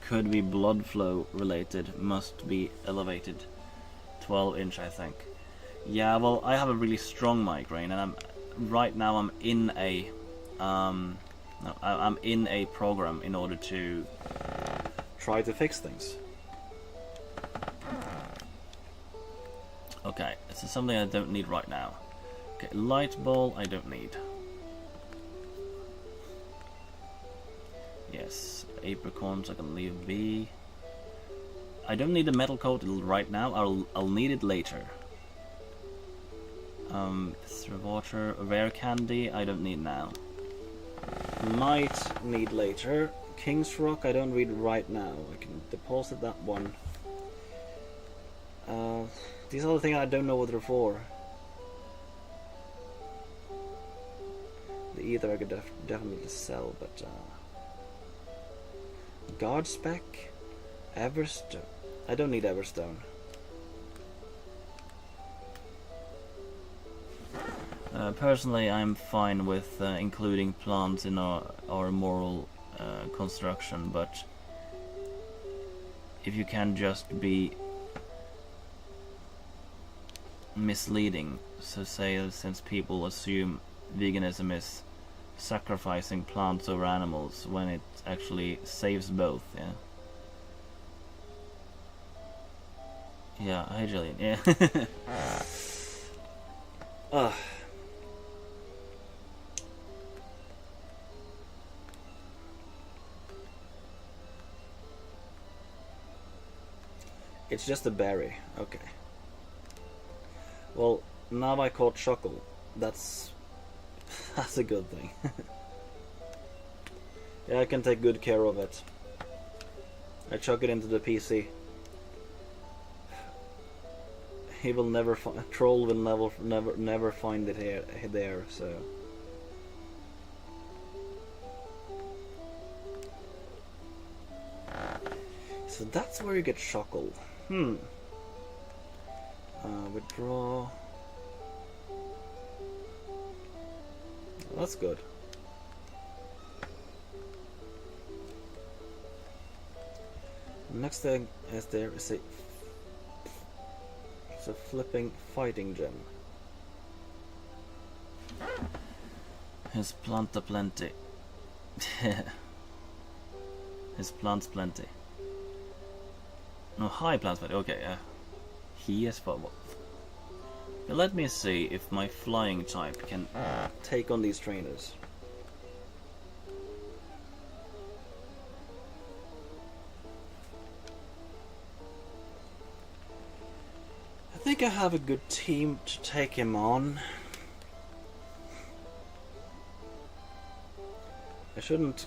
could be blood flow related, must be elevated. 12-inch, I think. Yeah, well, I have a really strong migraine, and right now I'm in a No, I'm in a program in order to try to fix things. Okay, this is something I don't need right now. Okay, light ball I don't need. Yes, apricorns I can leave be. I don't need the metal coat right now. I'll need it later. Through water, rare candy I don't need now. Might need later. King's Rock I don't read right now. I can deposit that one. These are the things I don't know what they're for. The ether I could definitely sell, but Guard Spec, Everstone. I don't need Everstone. Personally, I'm fine with including plants in our moral construction, but if you can just be misleading, so say since people assume veganism is sacrificing plants over animals when it actually saves both, yeah. Yeah, hi Jillian, yeah. It's just a berry, okay. Well, now I caught Shuckle. That's a good thing. Yeah, I can take good care of it. I chuck it into the PC. He will never Troll will never find it here there, so that's where you get Shuckle. Withdraw. That's good. Next thing is there is a flipping fighting gem. His planta plenty. His plants plenty. No, high plants plenty. Okay, yeah. He is for what? Let me see if my flying type can take on these trainers. I think I have a good team to take him on. I shouldn't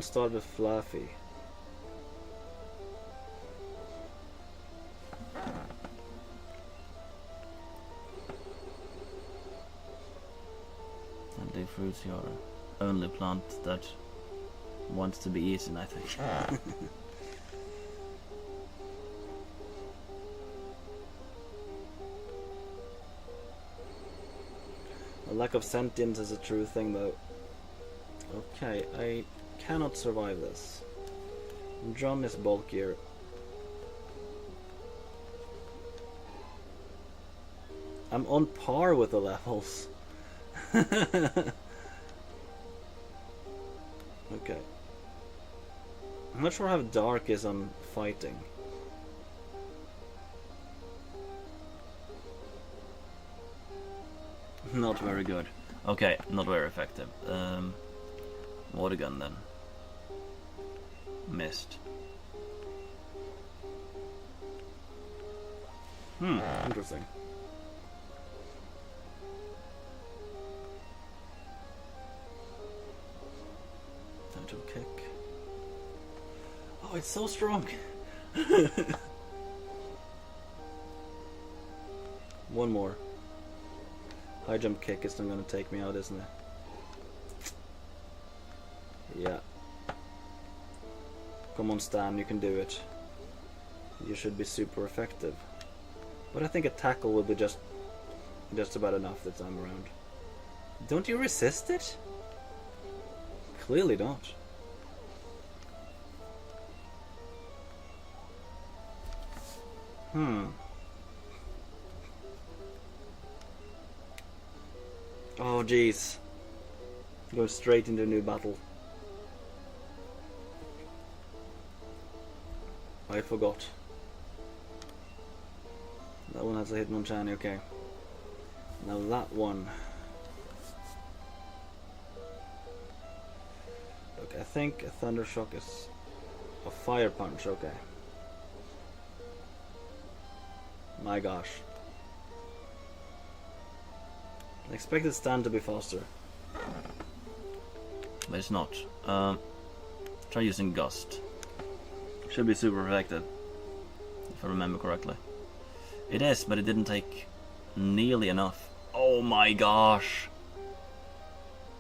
start with Fluffy. And fruits your only plant that wants to be eaten, I think. A lack of sentience is a true thing, though. Okay, I cannot survive this. John is bulkier. I'm on par with the levels. Okay. I'm not sure how dark is on fighting. Not very good. Okay, not very effective. Water gun then. Missed. Interesting. Touch of kick. Oh, it's so strong. One more. High jump kick is not going to take me out, isn't it? Yeah. Come on, Stan, you can do it. You should be super effective. But I think a tackle will be just about enough this time around. Don't you resist it? Clearly don't. Oh jeez. Go straight into a new battle. I forgot. That one has a Hitmonchan, okay. Now that one. Look, I think a Thunder Shock is a Fire Punch, okay. My gosh. I expected Stand to be faster. But it's not. Try using Gust. Should be super effective, if I remember correctly. It is, but it didn't take nearly enough. Oh my gosh!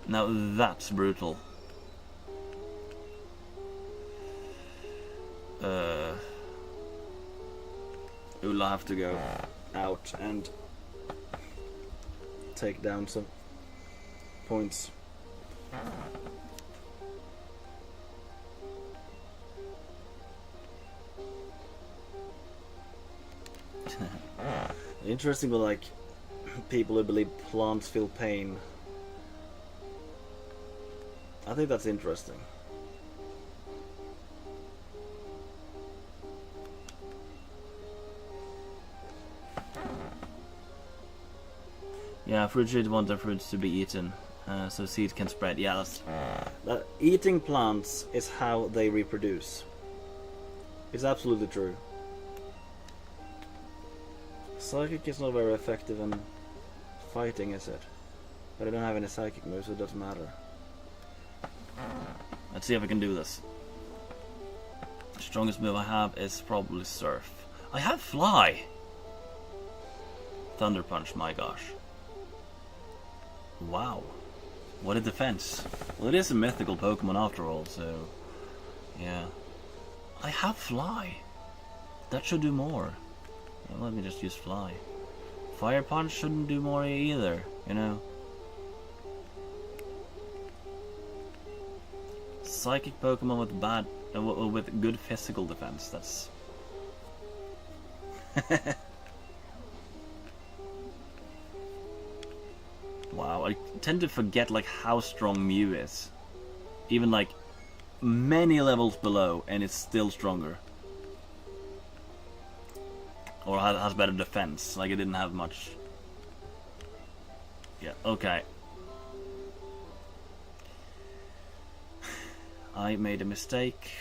Now that's brutal. We'll have to go out and take down some points. Interesting, but like people who believe plants feel pain. I think that's interesting. Yeah, fruit trees want their fruits to be eaten, so seeds can spread. Yeah, That eating plants is how they reproduce. It's absolutely true. Psychic is not very effective in fighting, is it? But I don't have any psychic moves, so it doesn't matter. Let's see if I can do this. The strongest move I have is probably Surf. I have Fly! Thunder Punch, my gosh. Wow. What a defense. Well, it is a mythical Pokemon after all, so... yeah. I have Fly! That should do more. Well, let me just use Fly. Fire Punch shouldn't do more either, you know? Psychic Pokemon with bad... with good physical defense, that's... Wow, I tend to forget like how strong Mew is. Even like many levels below, and it's still stronger. Or has better defense, like it didn't have much. Yeah, okay. I made a mistake.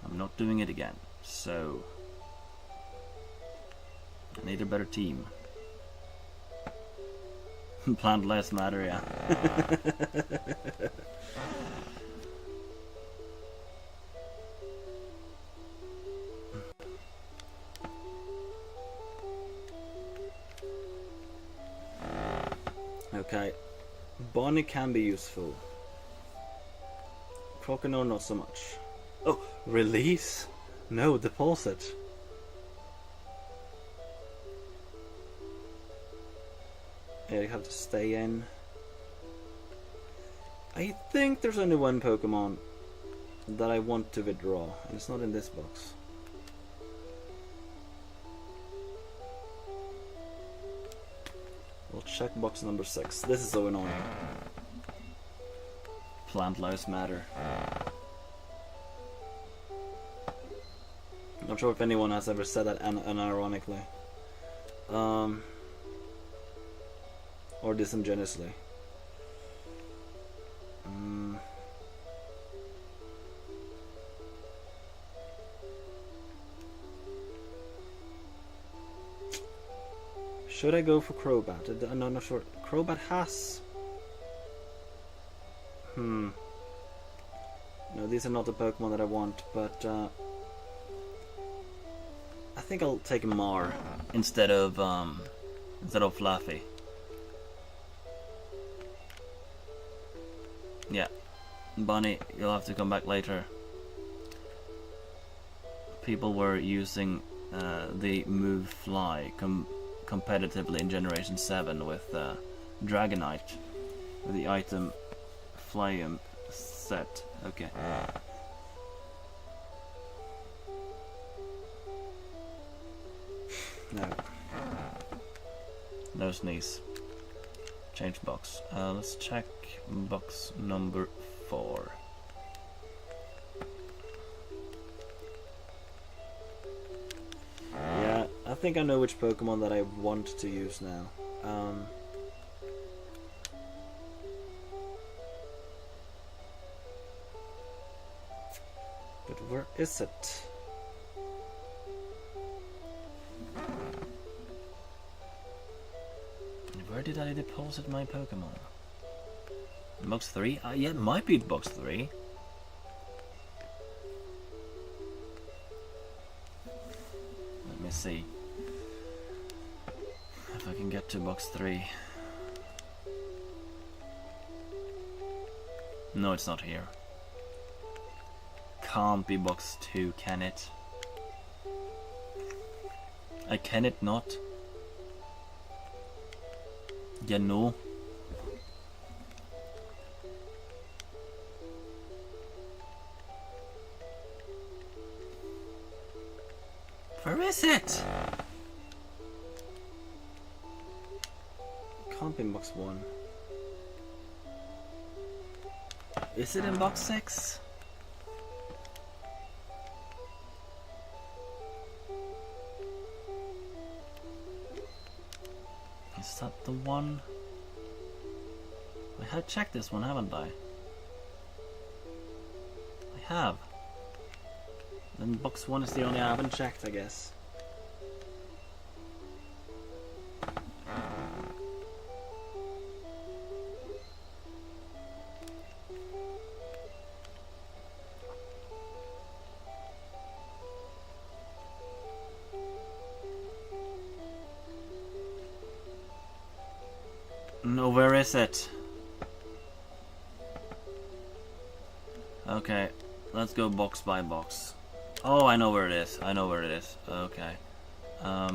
I'm not doing it again. So I need a better team. Plant less matter, yeah. Okay. Bonnie can be useful. Croconaw not so much. Oh, release? No, deposit. Yeah, you have to stay in. I think there's only one Pokemon that I want to withdraw, and it's not in this box. We'll check box number 6. This is so annoying. Plant lives matter. I'm not sure if anyone has ever said that unironically. Or disingenuously. Should I go for Crobat? No, not sure. Crobat has... No, these are not the Pokemon that I want, but I think I'll take Mar Instead of Fluffy. Yeah. Bunny, you'll have to come back later. People were using the move Fly competitively in Generation 7 with Dragonite. With the item Fly'em set. Okay. No. No sneeze. Change box. Let's check box number 4. Yeah, I think I know which Pokemon that I want to use now. But where is it? Where did I deposit my Pokemon? In box 3? Yeah, it might be box 3. Let me see if I can get to box 3. No, it's not here. Can't be box 2, can it? Can it not? Yeah, no. Where is it? Can't be in box 1. Is it in box 6? Is that the one? I have checked this one, haven't I? I have. Then box 1 is the only I haven't checked, I guess. No, where is it? Okay, let's go box by box. Oh, I know where it is. I know where it is. Okay. How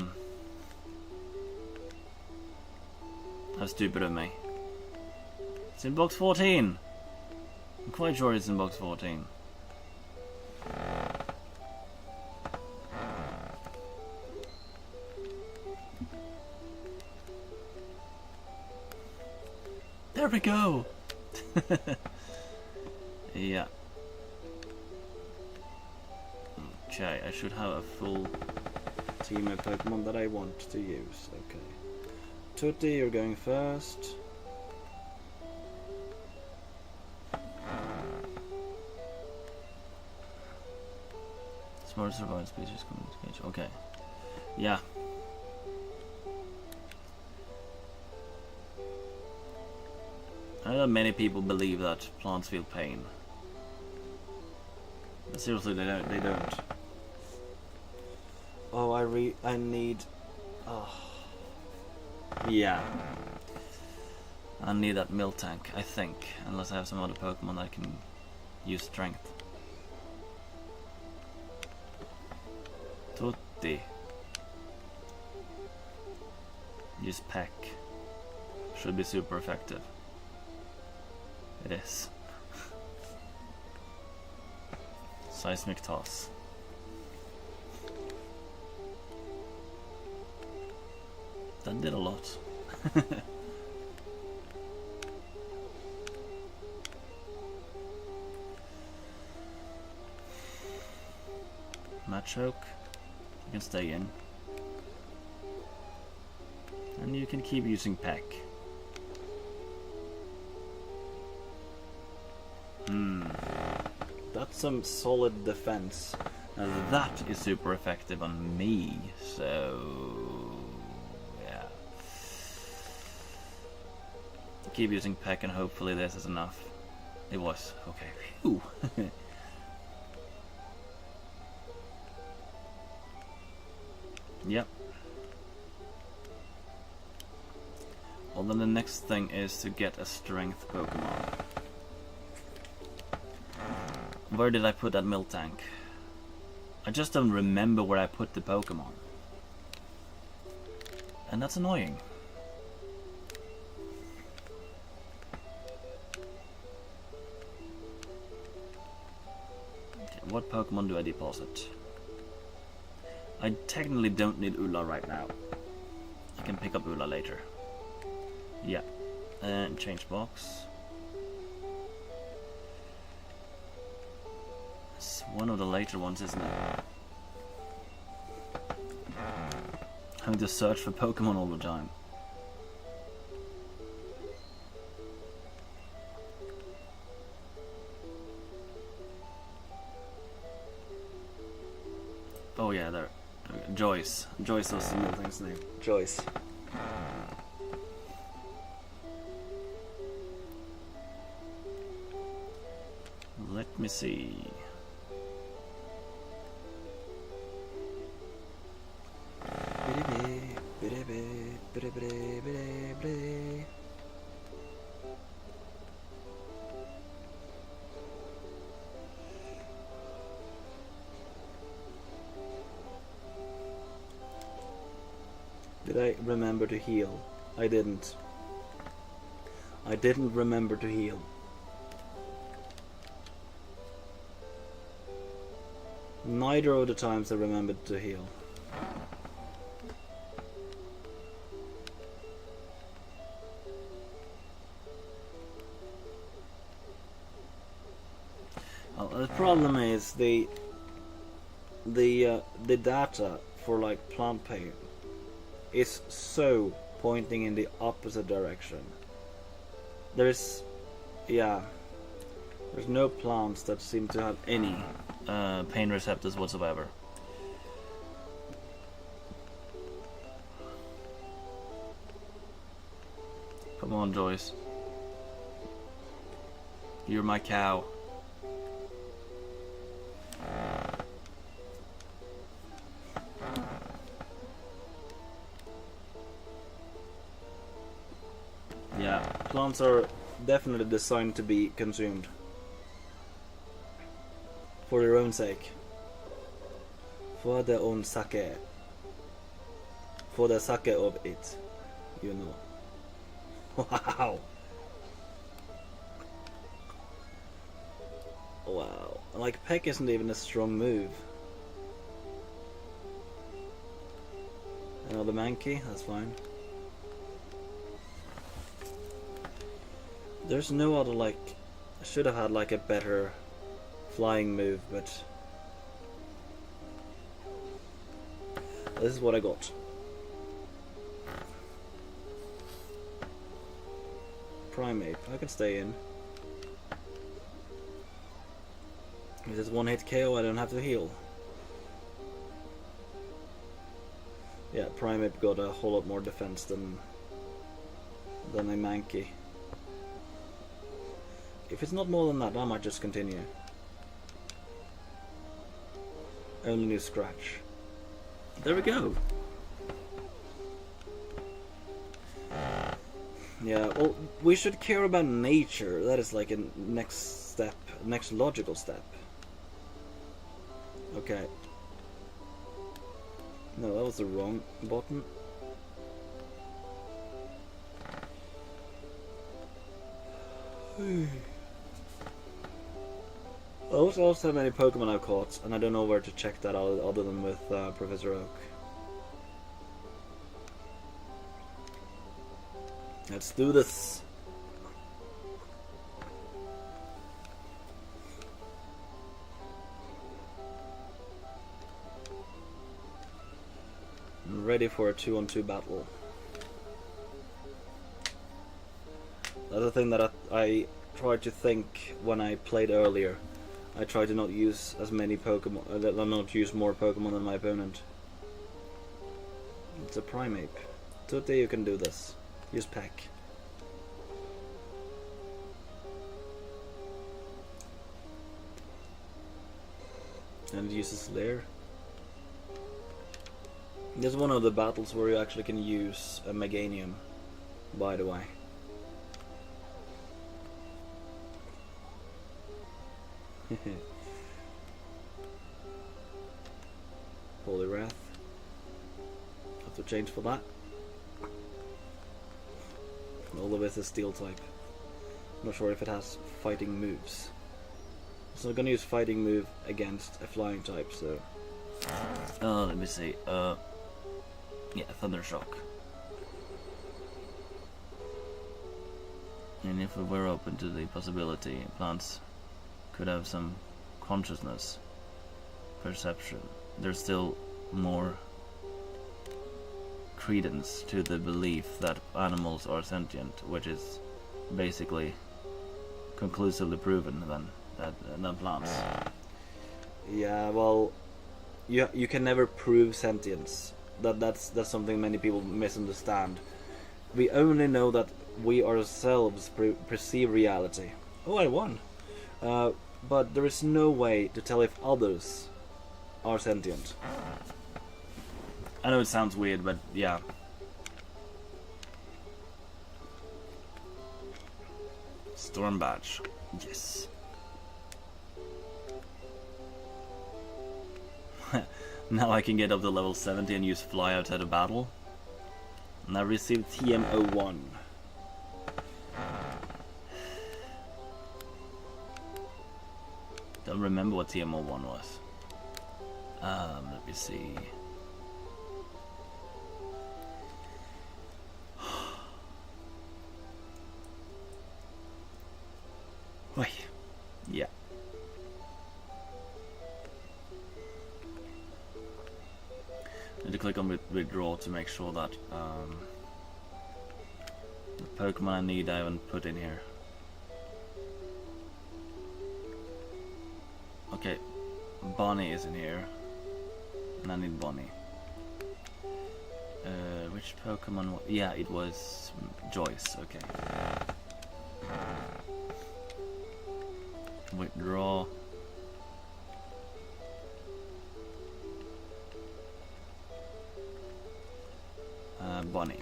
stupid of me. It's in box 14. I'm quite sure it's in box 14. There we go! Yeah. Okay, I should have a full Team of Pokemon that I want to use. Okay. Tutti, you're going first. Smart survival species communication. Okay. Yeah. I know many people believe that plants feel pain. But seriously, they don't. Oh, I need... Oh. Yeah. I need that milk tank, I think. Unless I have some other Pokemon that can use strength. Tutti. Use Peck. Should be super effective. It is. Seismic Toss. That did a lot. Machoke. You can stay in. And you can keep using Peck. That's some solid defense. Now that is super effective on me, so yeah. Keep using Peck and hopefully this is enough. It was. Okay. Phew. Yep. Well, then the next thing is to get a strength Pokemon. Where did I put that milk tank? I just don't remember where I put the Pokemon. And that's annoying. Okay, what Pokemon do I deposit? I technically don't need Ula right now. I can pick up Ula later. Yeah. And change box. It's one of the later ones, isn't it? Having to search for Pokemon all the time. Oh yeah, there. Joyce. Joyce was the little thing's name. Joyce. Let me see. Did I remember to heal? I didn't. I didn't remember to heal. Neither of the times I remembered to heal. Well, the problem is the data for like plant paint is so pointing in the opposite direction. There's no plants that seem to have any Pain receptors whatsoever. Come on, Joyce. You're my cow. Yeah, plants are definitely designed to be consumed. For their own sake. For their own sake. For the sake of it. You know. Wow. Wow. Like, Peck isn't even a strong move. Another Mankey, that's fine. There's no other, like... I should have had, like, a better flying move, but... this is what I got. Primate, I can stay in. If it's one hit KO, I don't have to heal. Yeah, Primate got a whole lot more defense than a Mankey. If it's not more than that, I might just continue. Only new scratch. There we go. Yeah, well, we should care about nature. That is like a next step, next logical step. Okay. No, that was the wrong button. I don't also how many Pokemon I've caught, and I don't know where to check that out other than with Professor Oak. Let's do this. I'm ready for a 2-on-2 battle. The other thing that I tried to think when I played earlier, I tried to not use as many Pokemon, not use more Pokemon than my opponent. It's a Primeape. Today you can do this. Use Peck. And use his Lair. This is one of the battles where you actually can use a Meganium, by the way. Holy Wrath. Have to change for that. All of it is Steel type. Not sure if it has fighting moves. So I'm gonna use fighting move against a flying type, so... let me see. Yeah, Thunder Shock. And if we were open to the possibility plants could have some consciousness, perception, there's still more credence to the belief that animals are sentient, which is basically conclusively proven than plants. Yeah, well, you can never prove sentience. That's something many people misunderstand. We only know that we ourselves perceive reality. Oh, I won. But there is no way to tell if others are sentient. I know it sounds weird, but yeah. Storm badge. Yes. Now I can get up to level 70 and use fly outside of battle. And I received TM01. Don't remember what TM01 was. Let me see. Wait. Yeah. Need to click on withdraw to make sure that the Pokemon I need I haven't put in here. Okay, Bonnie is in here, and I need Bonnie. Which Pokemon? Yeah, it was Joyce. Okay. Withdraw. Bonnie.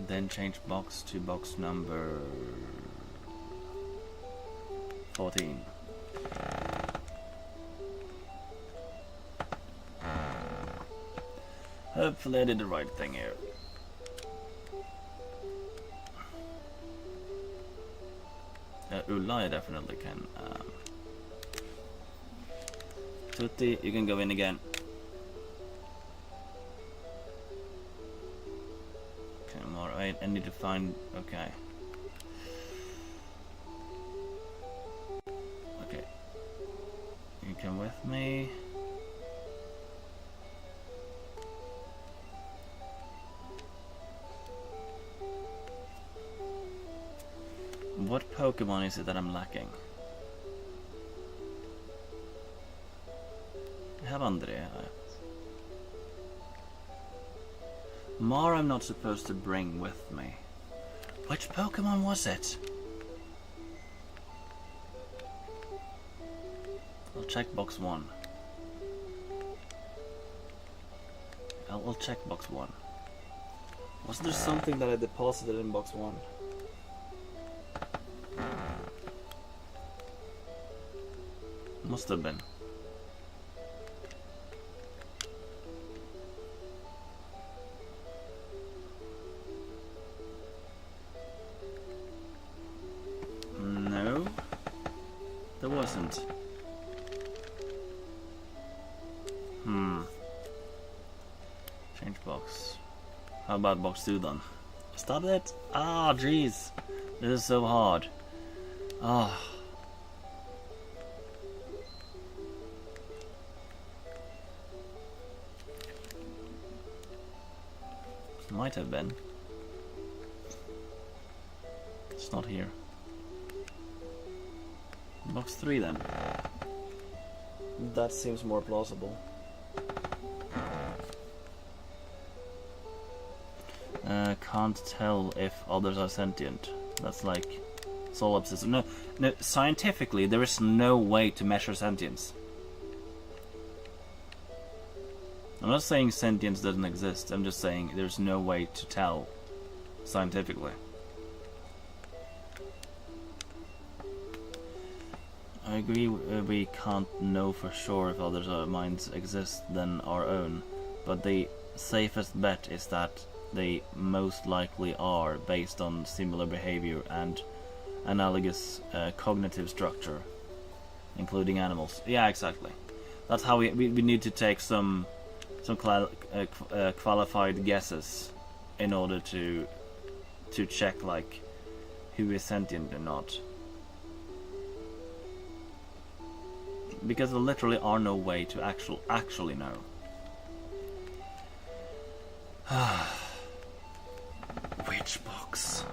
Then change box to box number 14. Hopefully I did the right thing here. Ulla I definitely can. Tutti, you can go in again. Okay, alright, I need to find... okay. Okay. You come with me. What Pokemon is it that I'm lacking? I have Andrea. Mar I'm not supposed to bring with me. Which Pokemon was it? I'll check box 1. I'll check box 1. Wasn't there something that I deposited in box 1? Must have been. No, there wasn't. Change box. How about box 2 then? Stop it! Ah, jeez. This is so hard. Ah. Might have been. It's not here. Box 3 then. That seems more plausible. Can't tell if others are sentient. That's like solipsism. No, scientifically there is no way to measure sentience. I'm not saying sentience doesn't exist, I'm just saying there's no way to tell scientifically. I agree we can't know for sure if others' minds exist than our own, but the safest bet is that they most likely are, based on similar behavior and analogous cognitive structure, including animals. Yeah, exactly. That's how we need to take some some qualified guesses in order to check like who is sentient or not. Because there literally are no way to actually know. Which box?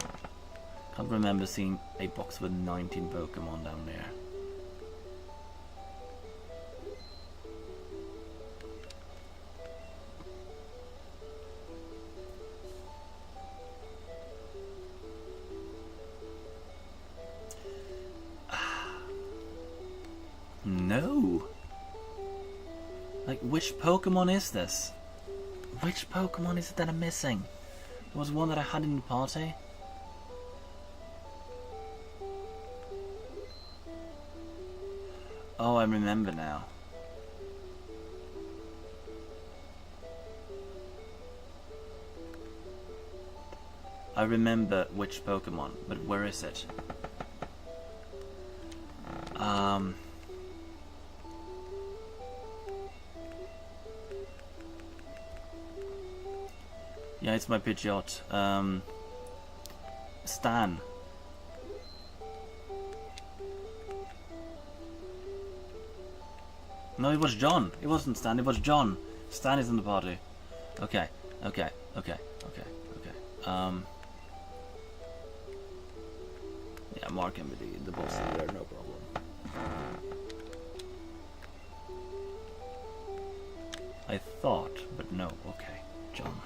Can't remember seeing a box with 19 Pokemon down there. No! Like, which Pokemon is this? Which Pokemon is it that I'm missing? There was one that I had in the party. Oh, I remember now. I remember which Pokemon, but where is it? Yeah, it's my Pidgeot. Stan. No, it was John. It wasn't Stan, it was John. Stan is in the party. Okay. Yeah, Mark can be the boss there, no problem. I thought, but no, okay, John.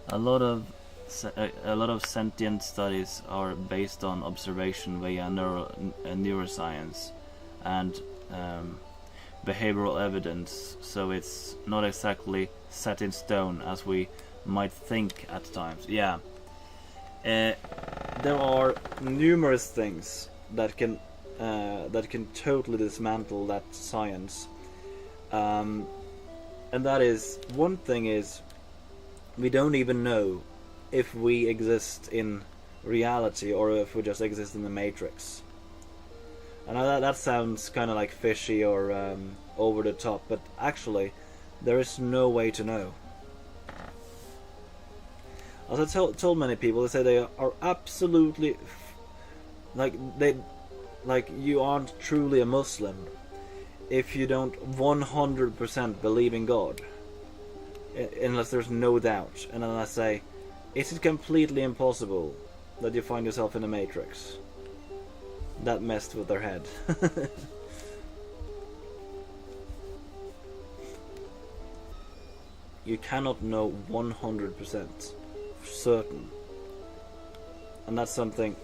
A lot of sentient studies are based on observation via neuroscience and behavioral evidence, so it's not exactly set in stone as we might think at times. Yeah, there are numerous things that can totally dismantle that science, and that is, one thing is, we don't even know if we exist in reality or if we just exist in the Matrix. And that sounds kind of like fishy or over the top, but actually there is no way to know. As I told many people, they say they are absolutely like you aren't truly a Muslim if you don't 100% believe in God, unless there's no doubt. And then I say, is it completely impossible that you find yourself in a Matrix? That messed with their head. You cannot know 100% certain, and that's something.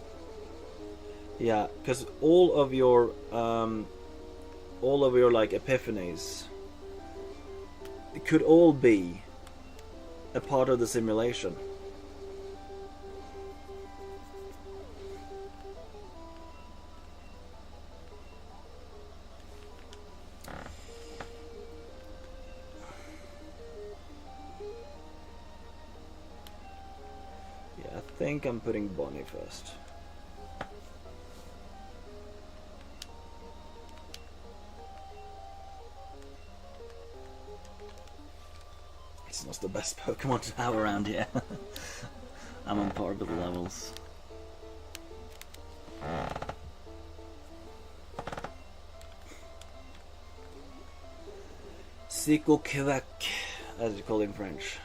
Yeah, because all of your like epiphanies could all be a part of the simulation. Yeah, I think I'm putting Bonnie first. It's not the best Pokemon to have around here. I'm on par with the levels. Quack, as you call it in French.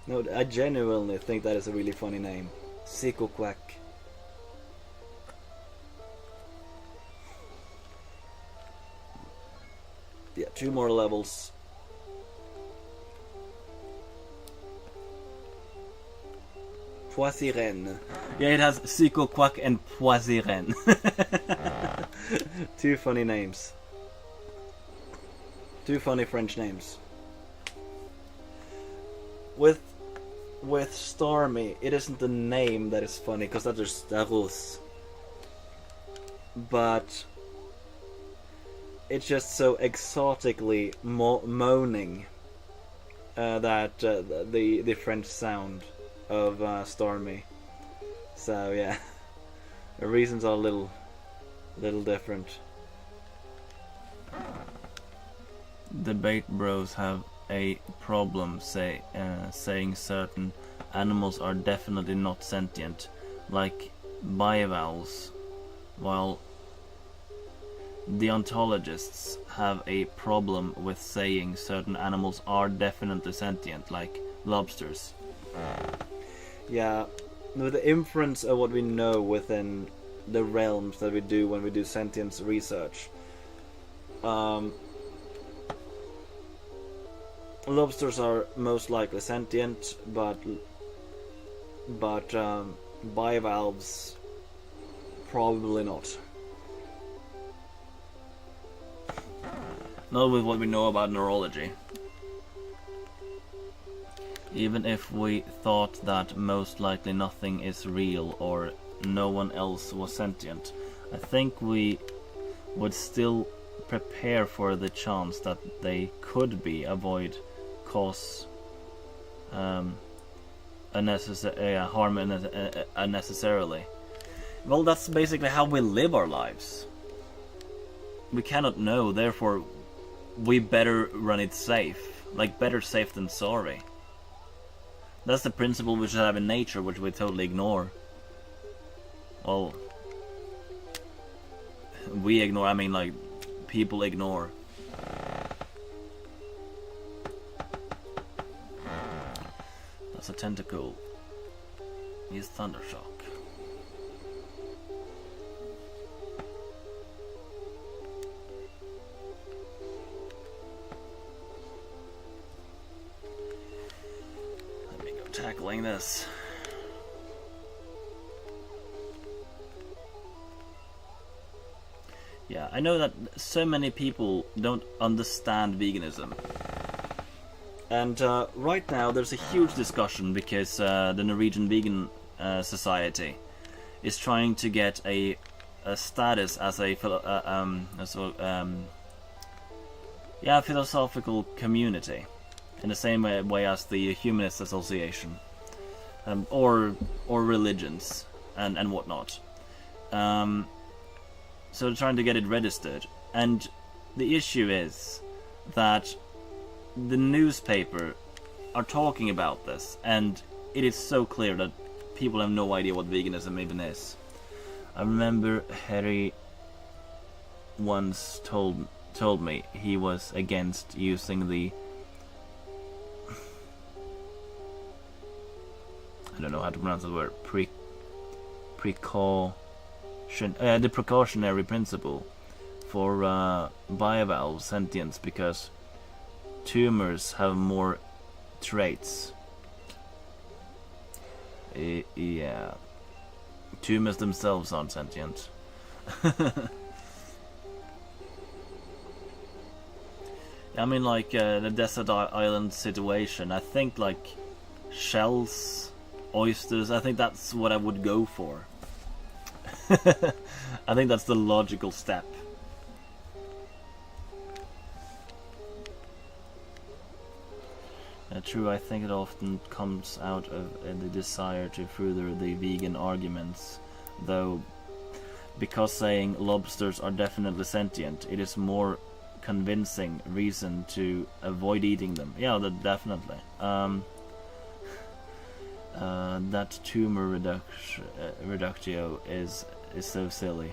No, I genuinely think that is a really funny name. Quack. Yeah, 2 more levels. Poisiren. Yeah, it has Quack and Poisiren. 2 funny names. 2 funny French names. With Starmie, it isn't the name that is funny, because that is Starus. But it's just so exotically moaning that the French sound of Starmie. So yeah, the reasons are a little different. debate bros have a problem saying certain animals are definitely not sentient, like bivalves, while deontologists have a problem with saying certain animals are definitely sentient, like lobsters. Yeah, with the inference of what we know within the realms that we do when we do sentience research. Lobsters are most likely sentient, but bivalves probably not. Not with what we know about neurology. Even if we thought that most likely nothing is real or no one else was sentient, I think we would still prepare for the chance that they could be, avoid cause harm unnecessarily. Well, that's basically how we live our lives. We cannot know, therefore we better run it safe. Like, better safe than sorry. That's the principle we should have in nature, which we totally ignore. Well, we ignore, I mean, like, people ignore. That's a tentacle. Use Thundershock. Let me go tackling this. Yeah, I know that so many people don't understand veganism. And right now there's a huge discussion because the Norwegian Vegan Society is trying to get a status as a philosophical community, in the same way as the Humanist Association, or religions and whatnot. So they're trying to get it registered, and the issue is that the newspaper are talking about this, and it is so clear that people have no idea what veganism even is. I remember Harry once told me he was against using the, I don't know how to pronounce the word, the precautionary principle for bivalve sentience, because tumors have more traits. Yeah, tumors themselves aren't sentient. I mean, like the desert island situation, I think like shells, oysters, I think that's what I would go for. I think that's the logical step. True, I think it often comes out of the desire to further the vegan arguments, though, because saying lobsters are definitely sentient, it is more convincing reason to avoid eating them. Yeah, definitely. That tumor reductio is so silly.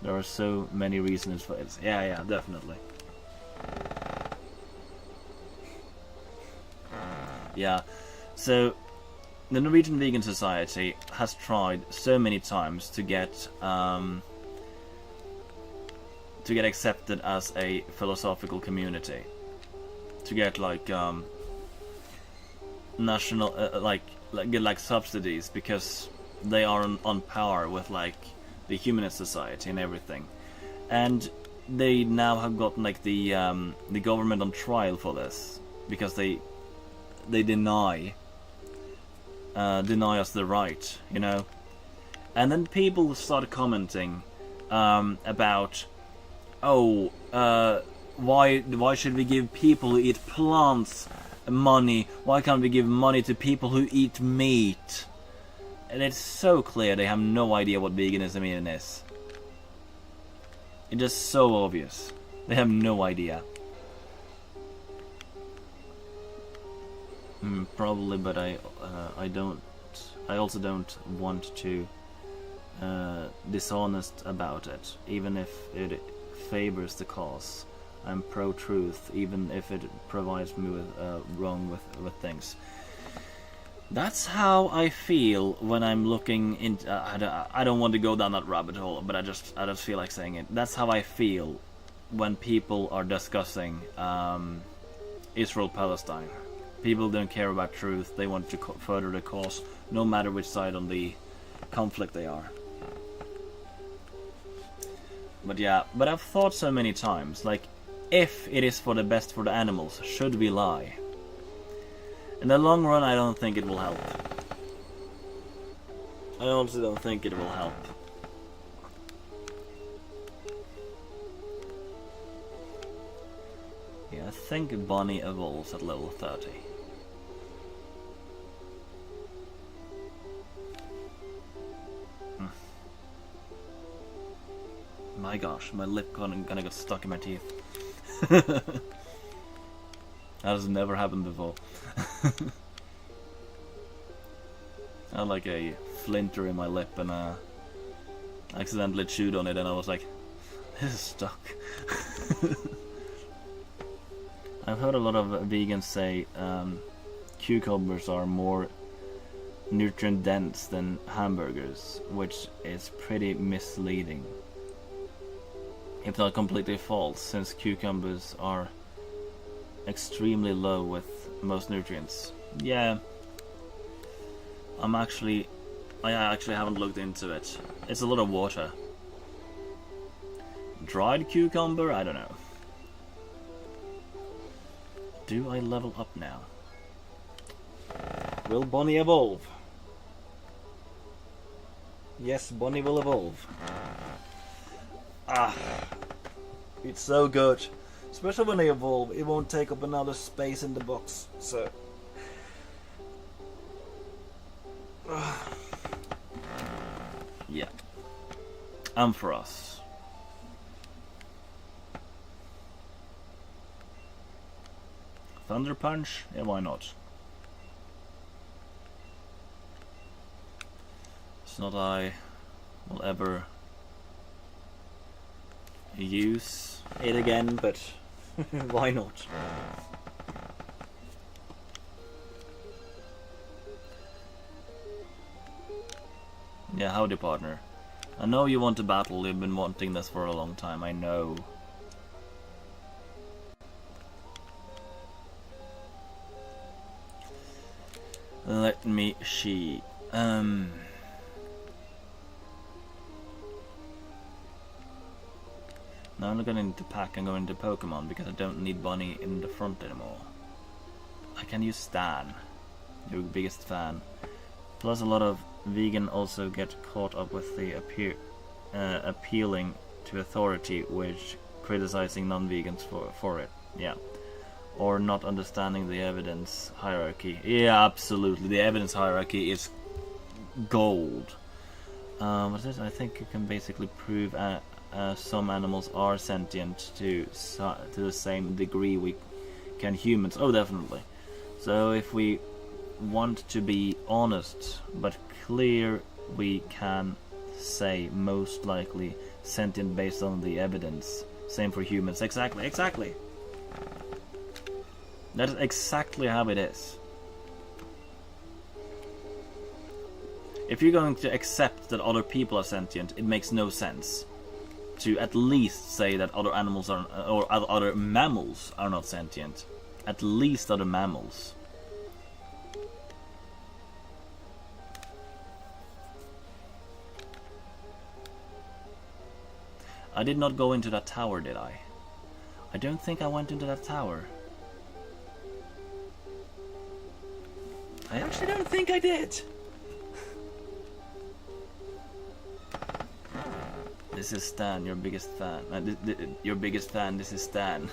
There are so many reasons for it. Yeah, definitely. Yeah, so the Norwegian Vegan Society has tried so many times to get accepted as a philosophical community, to get like national get subsidies, because they are on par with like the Humanist Society and everything, and they now have gotten like the government on trial for this, because they deny us the right, you know. And then people start commenting about, why should we give people who eat plants money? Why can't we give money to people who eat meat? And it's so clear they have no idea what veganism even is. It's just so obvious. They have no idea. Probably, but I don't. I also don't want to dishonest about it, even if it favors the cause. I'm pro-truth, even if it provides me with wrong with things. That's how I feel when I'm looking into. I don't want to go down that rabbit hole, but I just feel like saying it. That's how I feel when people are discussing Israel-Palestine. People don't care about truth. They want to further the cause, no matter which side on the conflict they are. But yeah, but I've thought so many times, like, if it is for the best for the animals, should we lie? In the long run, I don't think it will help. I honestly don't think it will help. Yeah, I think Bonnie evolves at level 30. My gosh, my lip gonna get stuck in my teeth. That has never happened before. I had like a flinter in my lip and I accidentally chewed on it and I was like, this is stuck. I've heard a lot of vegans say cucumbers are more nutrient dense than hamburgers, which is pretty misleading. If not completely false, since cucumbers are extremely low with most nutrients. Yeah, I actually haven't looked into it. It's a lot of water. Dried cucumber? I don't know. Do I level up now? Will Bonnie evolve? Yes, Bonnie will evolve. It's so good. Especially when they evolve, it won't take up another space in the box, so... yeah. For us. Thunder Punch? Yeah, why not? It's not I will ever use it again, but why not? Yeah, howdy partner. I know you want to battle, you've been wanting this for a long time, I know. Let me see. Now I'm not going into pack and going into Pokemon because I don't need Bonnie in the front anymore. I can use Stan, your biggest fan. Plus a lot of vegan also get caught up with the appealing to authority, which criticizing non-vegans for it. Yeah. Or not understanding the evidence hierarchy. Yeah, absolutely. The evidence hierarchy is gold. What is it? I think you can basically prove some animals are sentient to the same degree we can humans. Oh, definitely. So if we want to be honest but clear, we can say most likely sentient based on the evidence. Same for humans. Exactly, exactly. That is exactly how it is. If you're going to accept that other people are sentient, it makes no sense to at least say that other animals are, or other mammals are not sentient. At least other mammals. I did not go into that tower, did I? I don't think I went into that tower. I actually don't think I did. This is Stan, your biggest fan. Your biggest fan, this is Stan.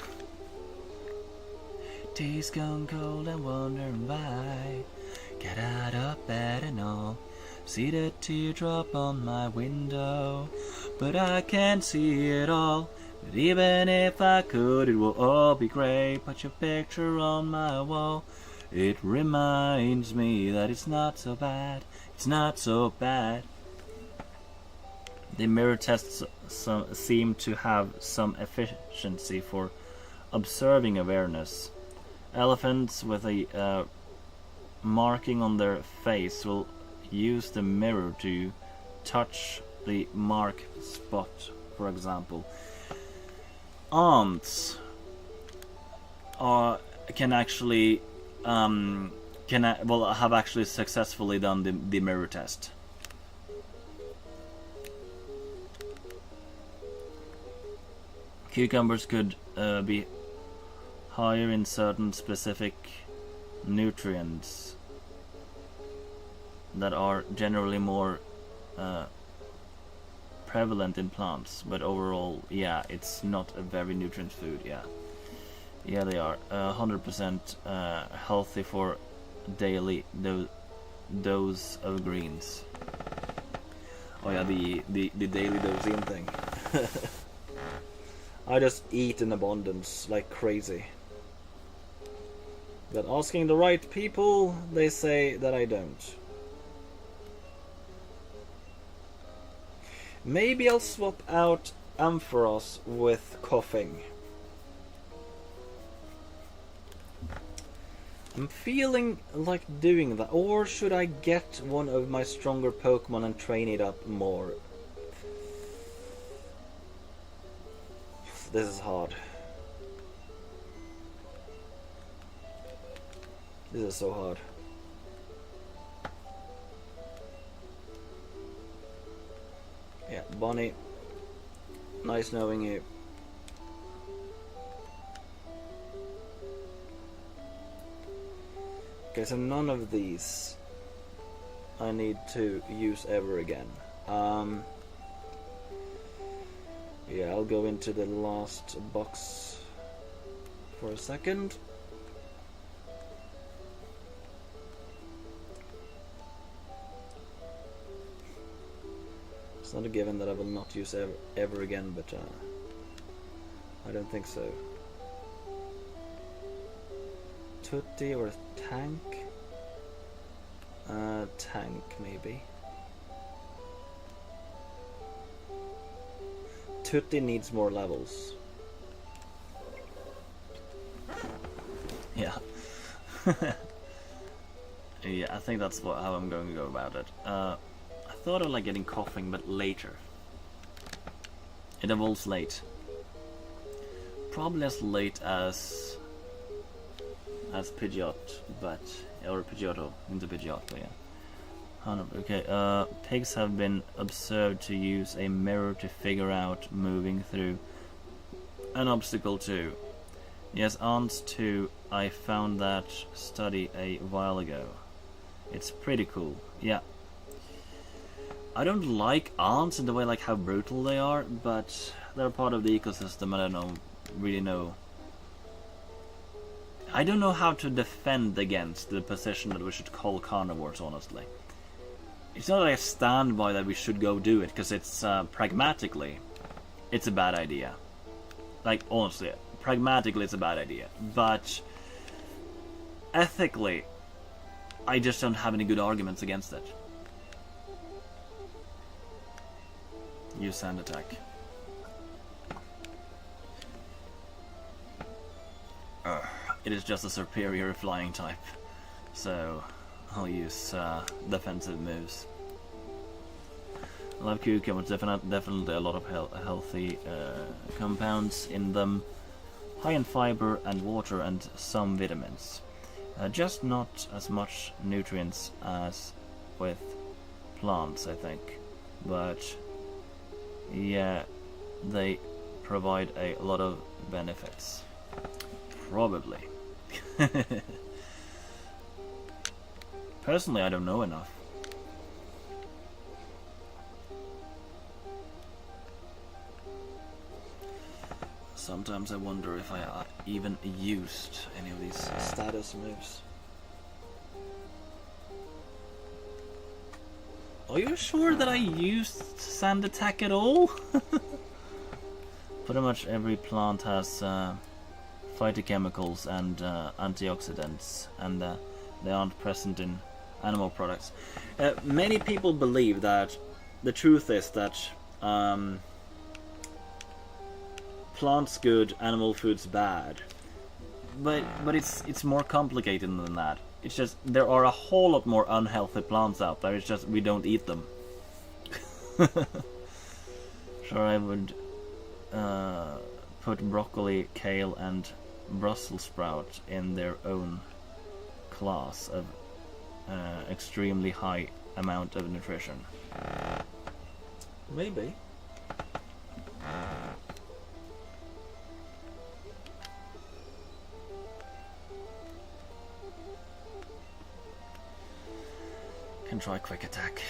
Days gone cold and wondering why. Get out of bed and all. See the teardrop on my window. But I can't see it all. But even if I could, it will all be great. Put your picture on my wall. It reminds me that it's not so bad. It's not so bad. The mirror tests seem to have some efficiency for observing awareness. Elephants with a marking on their face will use the mirror to touch the mark spot, for example. Ants can actually have actually successfully done the mirror test. Cucumbers could be higher in certain specific nutrients that are generally more prevalent in plants, but overall, yeah, it's not a very nutrient food. Yeah, they are 100% healthy for daily dose of greens. Oh yeah, the daily dosing thing. I just eat in abundance like crazy. But asking the right people, they say that I don't. Maybe I'll swap out Ampharos with Coughing. I'm feeling like doing that. Or should I get one of my stronger Pokemon and train it up more? This is hard. This is so hard. Yeah, Bonnie. Nice knowing you. Okay, so none of these I need to use ever again. Yeah, I'll go into the last box for a second. It's not a given that I will not use ever again, but I don't think so. Tutti or Tank? Tank, maybe. Tutti needs more levels. Yeah. Yeah, I think that's how I'm going to go about it. I thought of like getting Coughing, but later. It evolves late. Probably as late as Pidgeot, but or Pidgeotto into Pidgeot, but yeah. Okay, pigs have been observed to use a mirror to figure out moving through an obstacle too. Yes, ants too. I found that study a while ago. It's pretty cool. Yeah. I don't like ants in the way like how brutal they are, but they're part of the ecosystem. I don't really know. I don't know how to defend against the position that we should call carnivores, honestly. It's not that I stand by that we should go do it, because it's pragmatically, it's a bad idea. Like, honestly, pragmatically it's a bad idea. But ethically, I just don't have any good arguments against it. Use Sand Attack. It is just a superior flying type, so I'll use defensive moves. I love cucumbers, definitely a lot of healthy compounds in them, high in fiber and water and some vitamins. Just not as much nutrients as with plants, I think, but yeah, they provide a lot of benefits. Probably. Personally, I don't know enough. Sometimes I wonder if I even used any of these Status moves. Are you sure that I used Sand Attack at all? Pretty much every plant has phytochemicals and antioxidants, and they aren't present in animal products. Many people believe that the truth is that plants good, animal food's bad. But it's more complicated than that. It's just there are a whole lot more unhealthy plants out there. It's just we don't eat them. Sure, I would put broccoli, kale, and Brussels sprout in their own class of extremely high amount of nutrition. Maybe. Can try quick attack.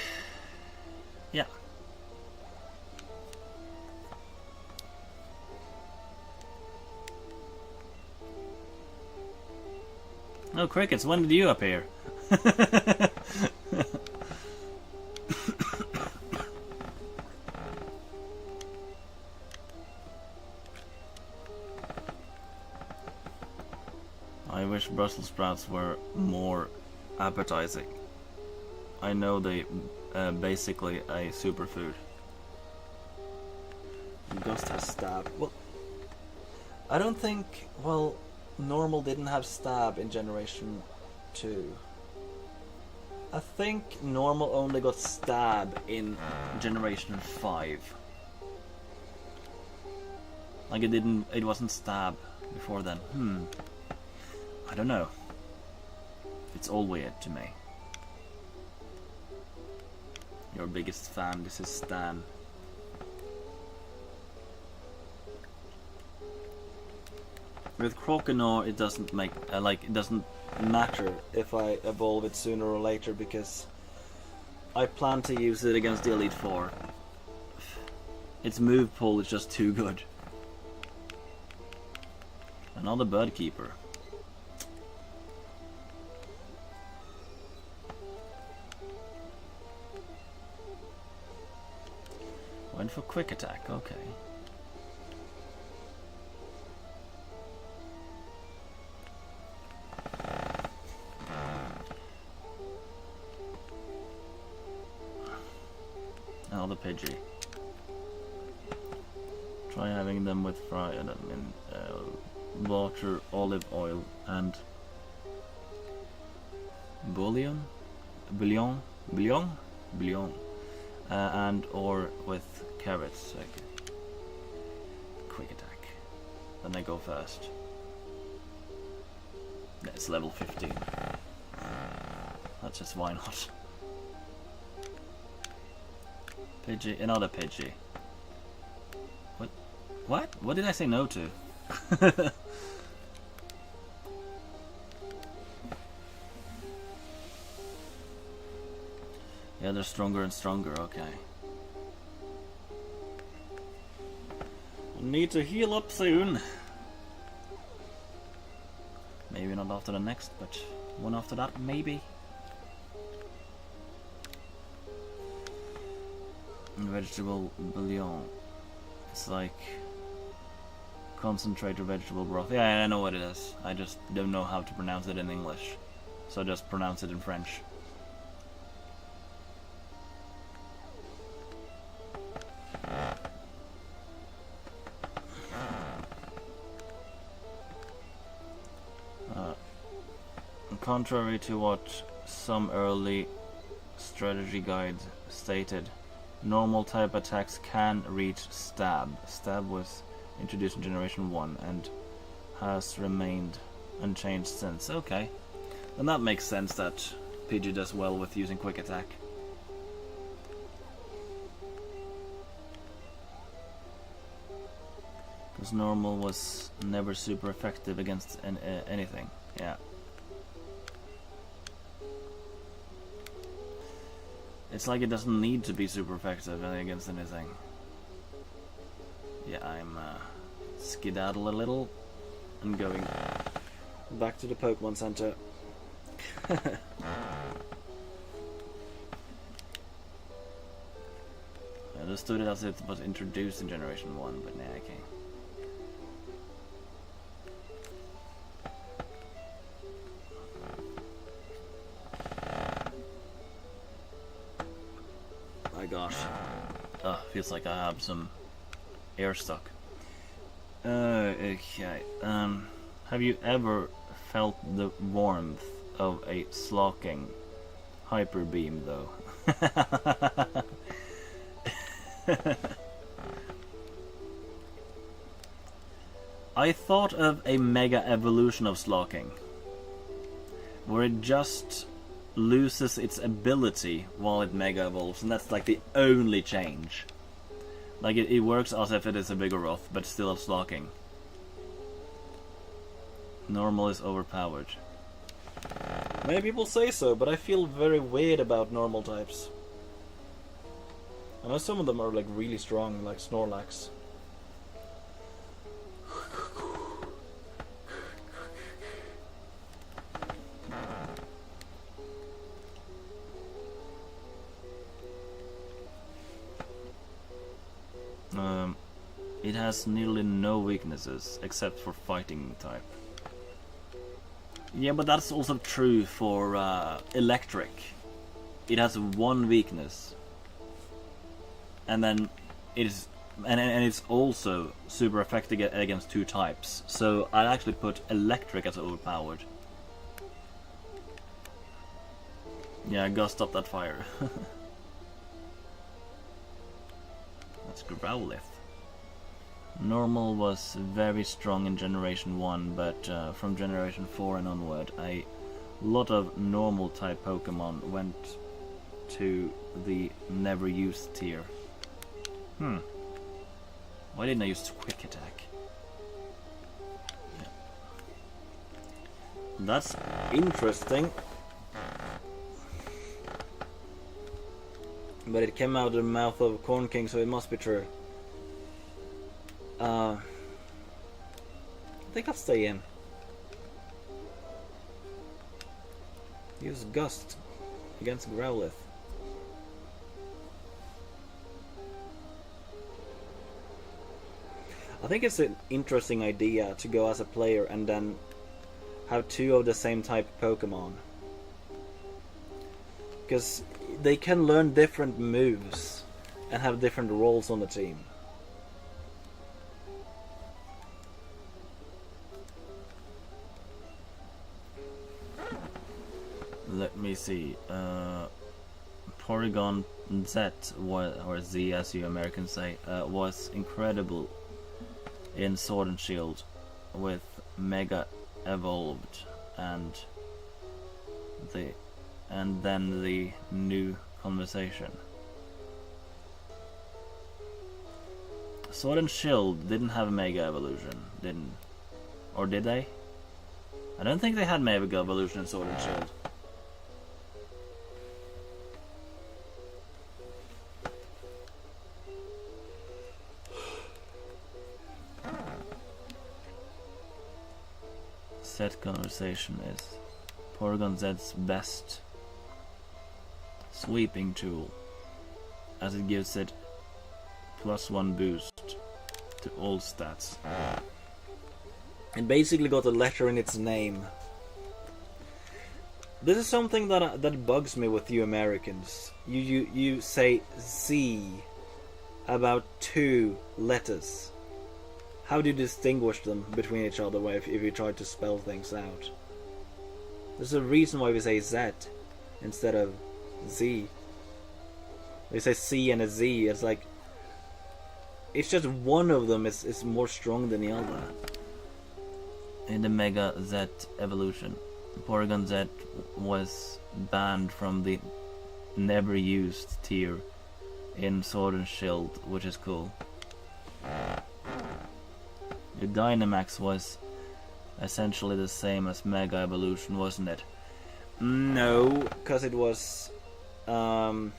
Yeah. No crickets, when did you appear? I wish Brussels sprouts were more appetizing. I know they basically a superfood. Ghost has stab. Well, I don't think. Well, normal didn't have stab in Generation 2. I think normal only got stab in Generation 5. Like it wasn't stab before then. I don't know. It's all weird to me. Your biggest fan, this is Stan. With Croconaw, it doesn't make it doesn't matter if I evolve it sooner or later because I plan to use it against the Elite Four. Its move pool is just too good. Another bird keeper. Went for quick attack, okay. Another Pidgey. Try having them with water, olive oil, and bouillon, and or with carrots. Okay. Quick attack. Then I go first. It's level 15. That's just why not. Pidgey, another Pidgey. What? What did I say no to? Yeah, they're stronger and stronger, okay. Need to heal up soon. Maybe not after the next, but one after that, maybe. Vegetable bouillon. It's like concentrated vegetable broth. Yeah, I know what it is. I just don't know how to pronounce it in English. So I just pronounce it in French. Contrary to what some early strategy guides stated, normal type attacks can reach stab. Stab was introduced in Generation 1 and has remained unchanged since. Okay, then that makes sense that Pidgey does well with using quick attack. Because normal was never super effective against anything. Yeah. It's like it doesn't need to be super effective against anything. Yeah, I'm skedaddle a little and going back to the Pokemon Center. I understood it as it was introduced in Generation 1, but nah, okay. my gosh. Feels like I have some air stuck. Okay. Have you ever felt the warmth of a slocking hyper beam, though? I thought of a mega evolution of slocking, where it just loses its ability while it mega evolves, and that's like the only change. Like it works as if it is a Vigoroth, but still slocking. Normal is overpowered. Many people say so, but I feel very weird about normal types. I know some of them are like really strong, like Snorlax. It has nearly no weaknesses except for fighting type. Yeah, but that's also true for electric. It has one weakness, and then it's also super effective against two types. So I'd actually put electric as overpowered. Yeah, go stop that fire. That's Growlithe. Normal was very strong in Generation 1, but from Generation 4 and onward, a lot of normal type Pokemon went to the never used tier. Why didn't I use Quick Attack? Yeah. That's interesting. But it came out of the mouth of Corn King, so it must be true. I think I'll stay in. Use Gust against Growlithe. I think it's an interesting idea to go as a player and then have two of the same type Pokemon. Because they can learn different moves and have different roles on the team. Let me see. Porygon Z, or Z as you Americans say, was incredible in Sword and Shield with Mega Evolved and then the new conversation. Sword and Shield didn't have a Mega Evolution, or did they? I don't think they had Mega Evolution in Sword and Shield. Set conversation is Porygon Z's best sweeping tool, as it gives it +1 boost to all stats. It basically got a letter in its name. This is something that bugs me with you Americans. You say Z about 2 letters. How do you distinguish them between each other if you try to spell things out? There's a reason why we say Z instead of Z. We say C and a Z. It's like, it's just one of them is more strong than the other. In the Mega Z evolution, Porygon Z was banned from the never used tier in Sword and Shield, which is cool. The Dynamax was essentially the same as Mega Evolution, wasn't it? No, because it was only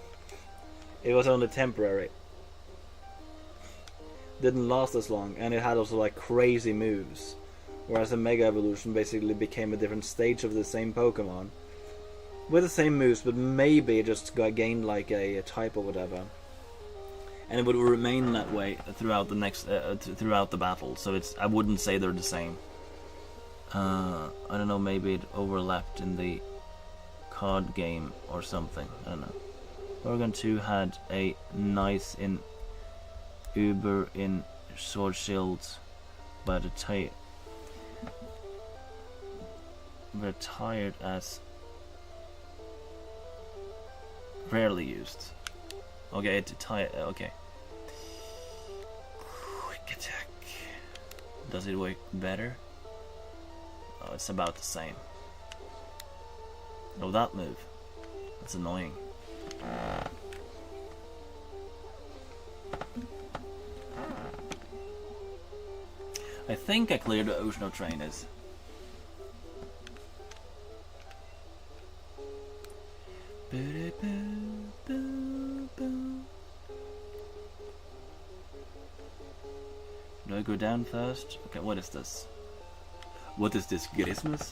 temporary. Didn't last as long, and it had also like crazy moves. Whereas the Mega Evolution basically became a different stage of the same Pokemon with the same moves, but maybe it just gained like a type or whatever. And it would remain that way throughout the next throughout the battle. So I wouldn't say they're the same. I don't know. Maybe it overlapped in the card game or something. I don't know. Organ 2 had a nice in Uber in Sword Shields, but retired as rarely used. Okay, okay. Quick attack. Does it work better? Oh, it's about the same. Oh, that move. That's annoying. I think I cleared the Ocean of Trainers. Do I go down first? Okay, what is this? What is this, Christmas?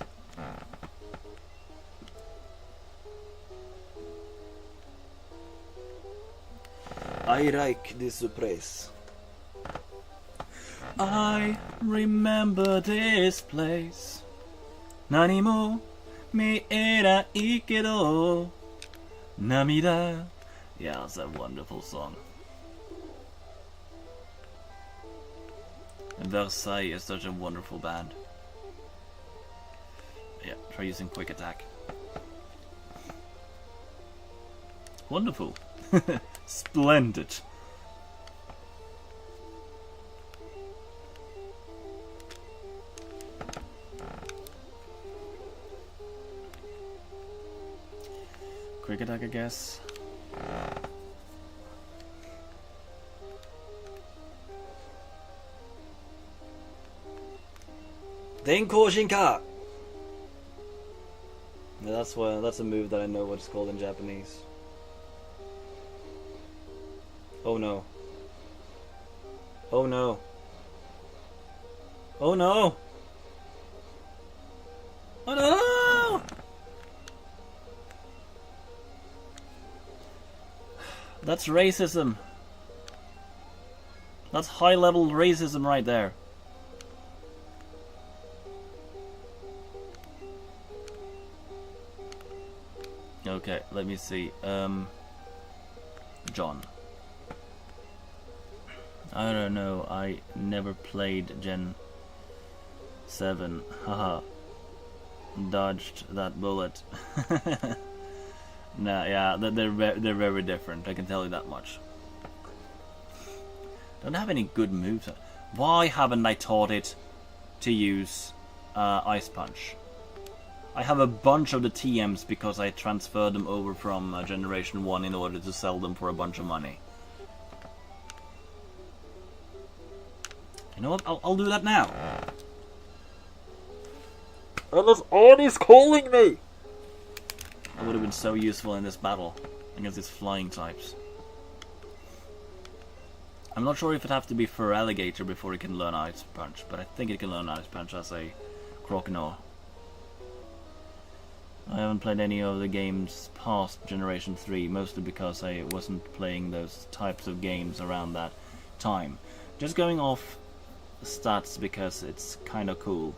I like this surprise. I remember this place. Nani mo mierai kedo namida. Yeah, it's a wonderful song. And Versailles is such a wonderful band. Yeah, try using quick attack. Wonderful. Splendid. Quick attack, I guess. Denkoshinka! Yeah, that's a move that I know what it's called in Japanese. Oh no. Oh no. Oh no! Oh no! That's racism. That's high level racism right there. Okay, let me see. John. I don't know, I never played Gen 7. Haha. Dodged that bullet. Nah, yeah, they're very different, I can tell you that much. Don't have any good moves. Why haven't I taught it to use Ice Punch? I have a bunch of the TMs because I transferred them over from Generation 1 in order to sell them for a bunch of money. You know what? I'll do that now. Unless Arnie's calling me! That would have been so useful in this battle against these flying types. I'm not sure if it have to be for Alligator before it can learn Ice Punch, but I think it can learn Ice Punch as a Croconaw. I haven't played any of the games past Generation 3, mostly because I wasn't playing those types of games around that time. Just going off stats because it's kinda cool.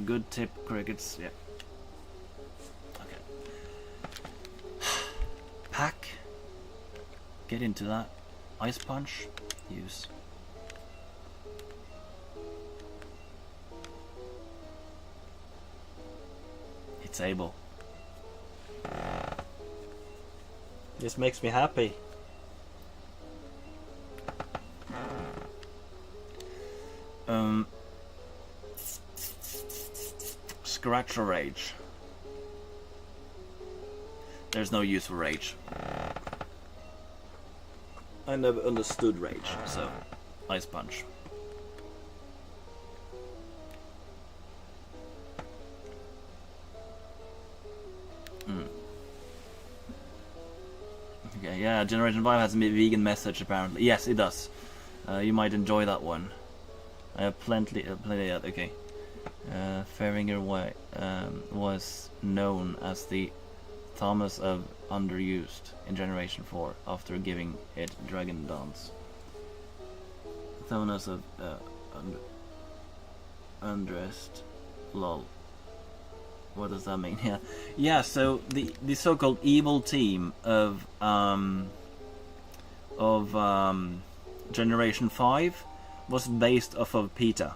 Good tip, crickets, yeah. Okay. Pack. Get into that. Ice Punch. Use. It's able. This makes me happy. Scratch or Rage? There's no use for Rage. I never understood Rage. So, Ice Punch. Okay, yeah, Generation 5 has a vegan message apparently. Yes, it does. You might enjoy that one. I have plenty yeah, okay. Faringer was known as the Thomas of Underused in Generation 4 after giving it Dragon Dance. Thomas of Undressed. Lol. What does that mean? Yeah, yeah. So the so-called evil team of Generation 5 was based off of PETA.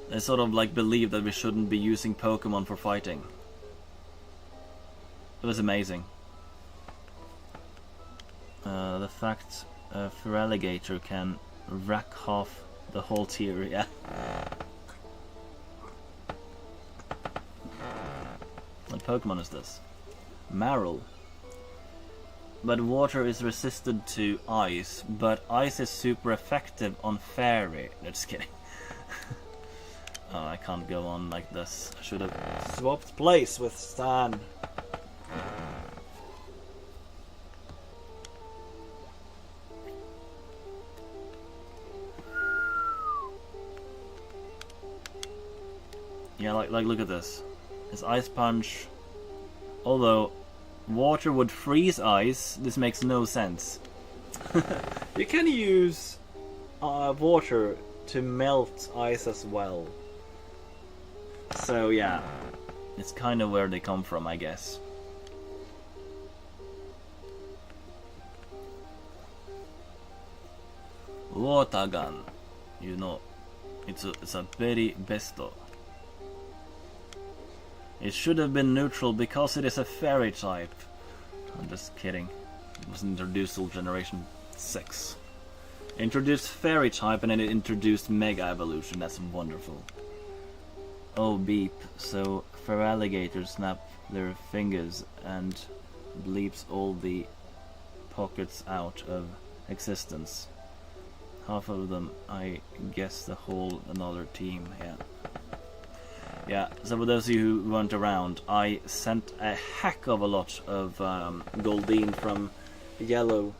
They sort of like believed that we shouldn't be using Pokemon for fighting. It was amazing. The fact a Feraligatr can rack half the whole tier, yeah. What Pokemon is this? Marill. But water is resistant to ice, but ice is super effective on fairy. No, just kidding. Oh, I can't go on like this. I should have Swapped place with Stan. Yeah, like look at this. It's Ice Punch. Although water would freeze ice, this makes no sense. You can use water to melt ice as well. So yeah, it's kind of where they come from, I guess. Water gun, you know, it's a very besto. It should have been neutral because it is a fairy type. I'm just kidding. It was introduced till Generation 6. Introduced fairy type and then it introduced Mega Evolution. That's wonderful. Oh beep. So Feraligatr snap their fingers and bleeps all the pockets out of existence. Half of them, I guess the whole another team, yeah. Yeah, so for those of you who weren't around, I sent a heck of a lot of Goldeen from Yellow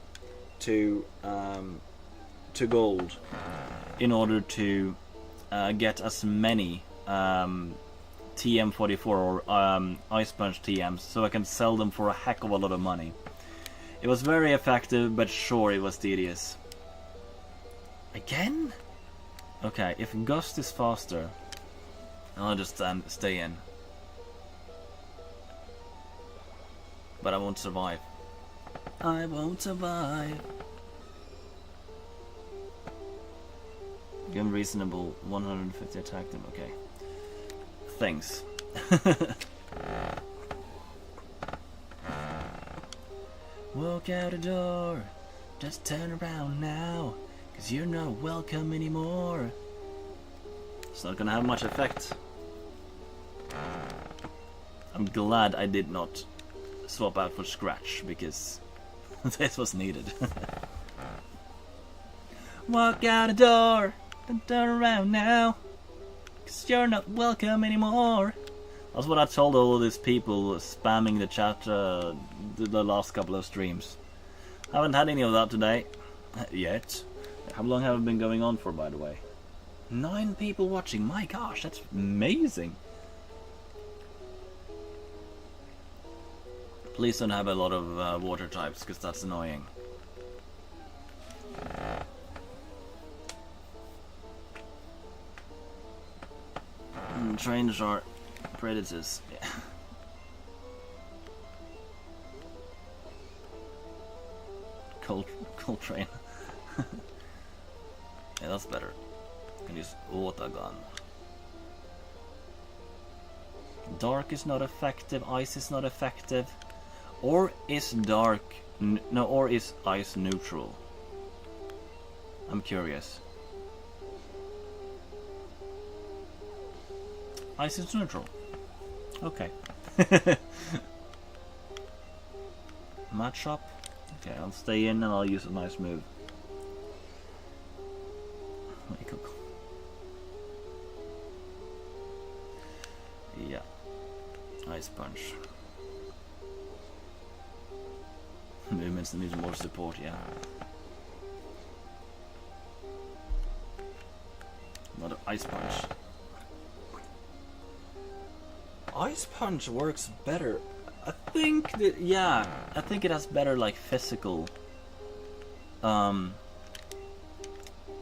to Gold in order to get as many TM44 or Ice Punch TMs so I can sell them for a heck of a lot of money. It was very effective, but sure, it was tedious. Again? Okay, if Gust is faster, I'll just stay in. But I won't survive. I won't survive. Give him reasonable 150 attack them, okay. Thanks. Walk out a door, just turn around now, 'cause you're not welcome anymore. It's not gonna have much effect. I'm glad I did not swap out for Scratch, because this was needed. Walk out a door, don't turn around now, 'cause you're not welcome anymore. That's what I told all of these people spamming the chat the last couple of streams. Haven't had any of that today. Yet. How long have I been going on for, by the way? 9 people watching. My gosh, that's amazing. Please don't have a lot of water types, because that's annoying. Trainers are predators. Yeah. Cold train. Yeah, that's better. You can use water gun. Dark is not effective. Ice is not effective. Or is dark? No, or is ice neutral? I'm curious. Ice is neutral. Okay. Match up. Okay, I'll stay in and I'll use a nice move. Yeah. Ice Punch. Movements that need more support, yeah. Another Ice Punch. Ice Punch works better. I think that, yeah, I think it has better like physical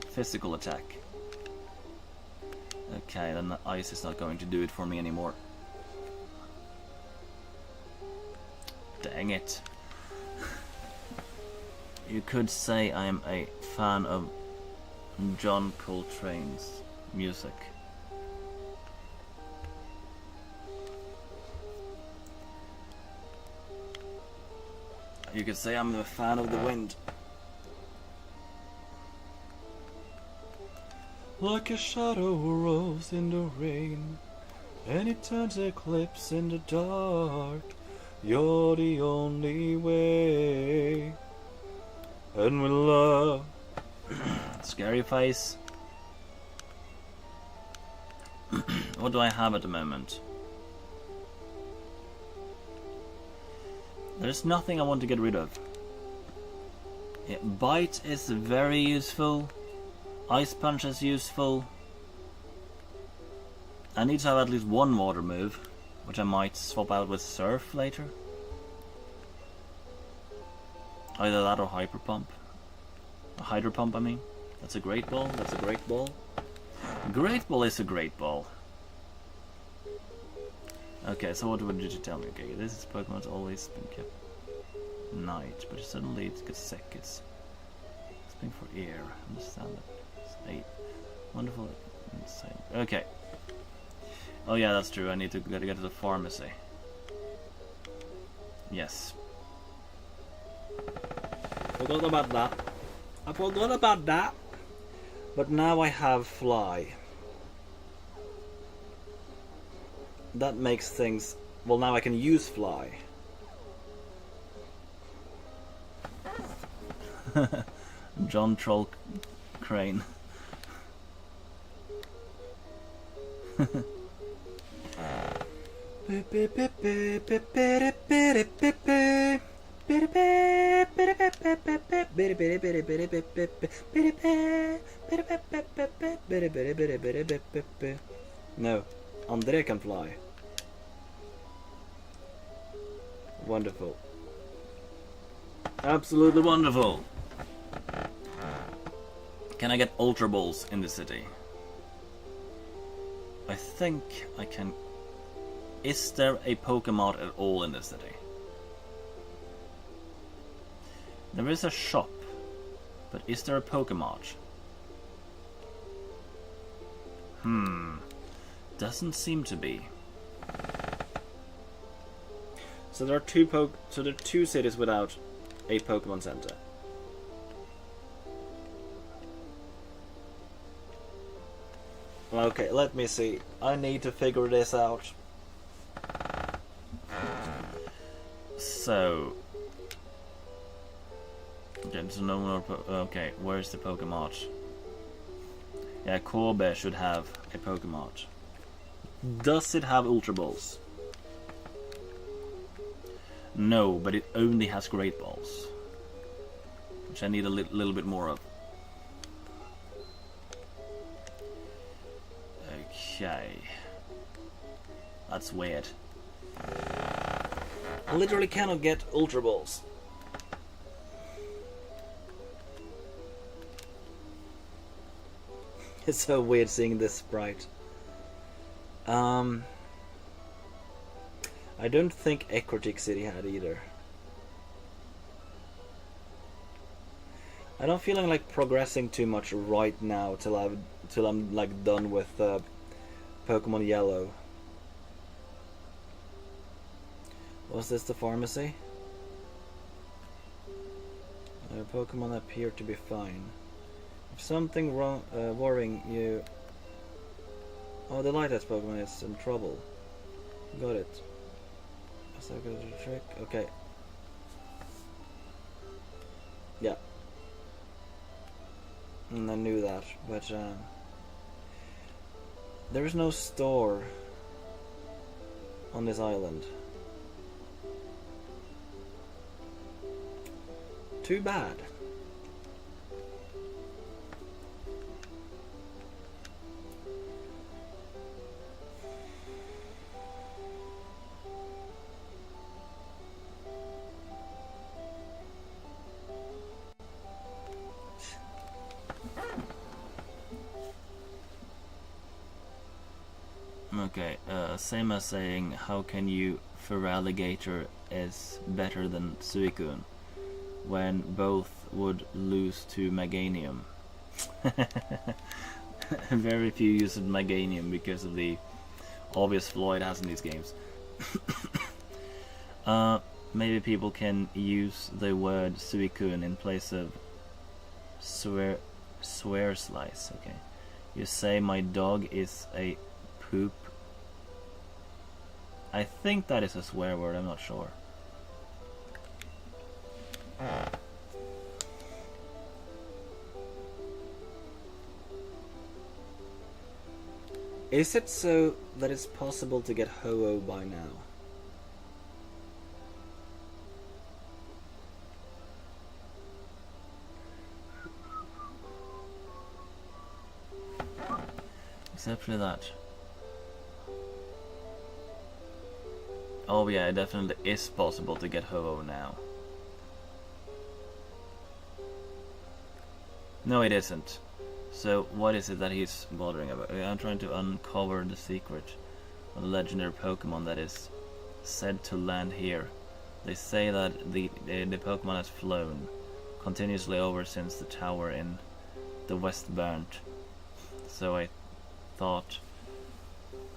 physical attack. Okay, then the ice is not going to do it for me anymore. Dang it. You could say I'm a fan of John Coltrane's music. You could say I'm a fan of the wind. Like a shadow rolls in the rain, and it turns eclipse in the dark. You're the only way. And with love. Scary face. What do I have at the moment? There's nothing I want to get rid of. Yeah, Bite is very useful. Ice Punch is useful. I need to have at least one water move, which I might swap out with Surf later. Either that or Hyper Pump. Hydro Pump, I mean. That's a great ball. That's a great ball. Great ball is a great ball. Okay, so what did you tell me? Okay, this is Pokemon's always been kept night, but suddenly it gets sick. It's been for air. Understand that. It's 8. Wonderful. Insane. Okay. Oh yeah, that's true. I need to get to the pharmacy. Yes. Forgot about that. I forgot about that. But now I have Fly. That makes things... Well, now I can use Fly. John Troll Crane. No, André can fly. Wonderful. Absolutely wonderful. Can I get Ultra Balls in the city? I think I can. Is there a Pokemon at all in the city? There is a shop, but is there a Pokemon? Doesn't seem to be. So there are two cities without a Pokemon Center. Okay, let me see. I need to figure this out. So, okay, so no more. Okay, where's the Pokemon? Yeah, Cubone should have a Pokemon. Does it have Ultra Balls? No, but it only has Great Balls, which I need a little bit more of. Okay, that's weird. I literally cannot get Ultra Balls. It's so weird seeing this sprite. I don't think Ecruteak City had either. I don't feel like progressing too much right now till I'm like done with Pokémon Yellow. Was this the pharmacy? Pokemon appear to be fine. If something wrong, worrying you... Oh, the Lighthouse Pokemon is in trouble. Got it. Is that good a trick? Okay. Yeah. And I knew that, but there is no store on this island. Too bad. Okay, same as saying, how can you Feraligatr is better than Suicune, when both would lose to Meganium. Very few use of Meganium because of the obvious flaw it has in these games. Maybe people can use the word Suicune in place of swear slice. Okay, you say my dog is a poop. I think that is a swear word, I'm not sure. Is it so that it's possible to get Ho-Oh by now? Except for that. Oh yeah, it definitely is possible to get Ho-Oh now. No, it isn't. So what is it that he's bothering about? I'm trying to uncover the secret of the legendary Pokemon that is said to land here. They say that the Pokemon has flown continuously over since the tower in the West burnt. So I thought...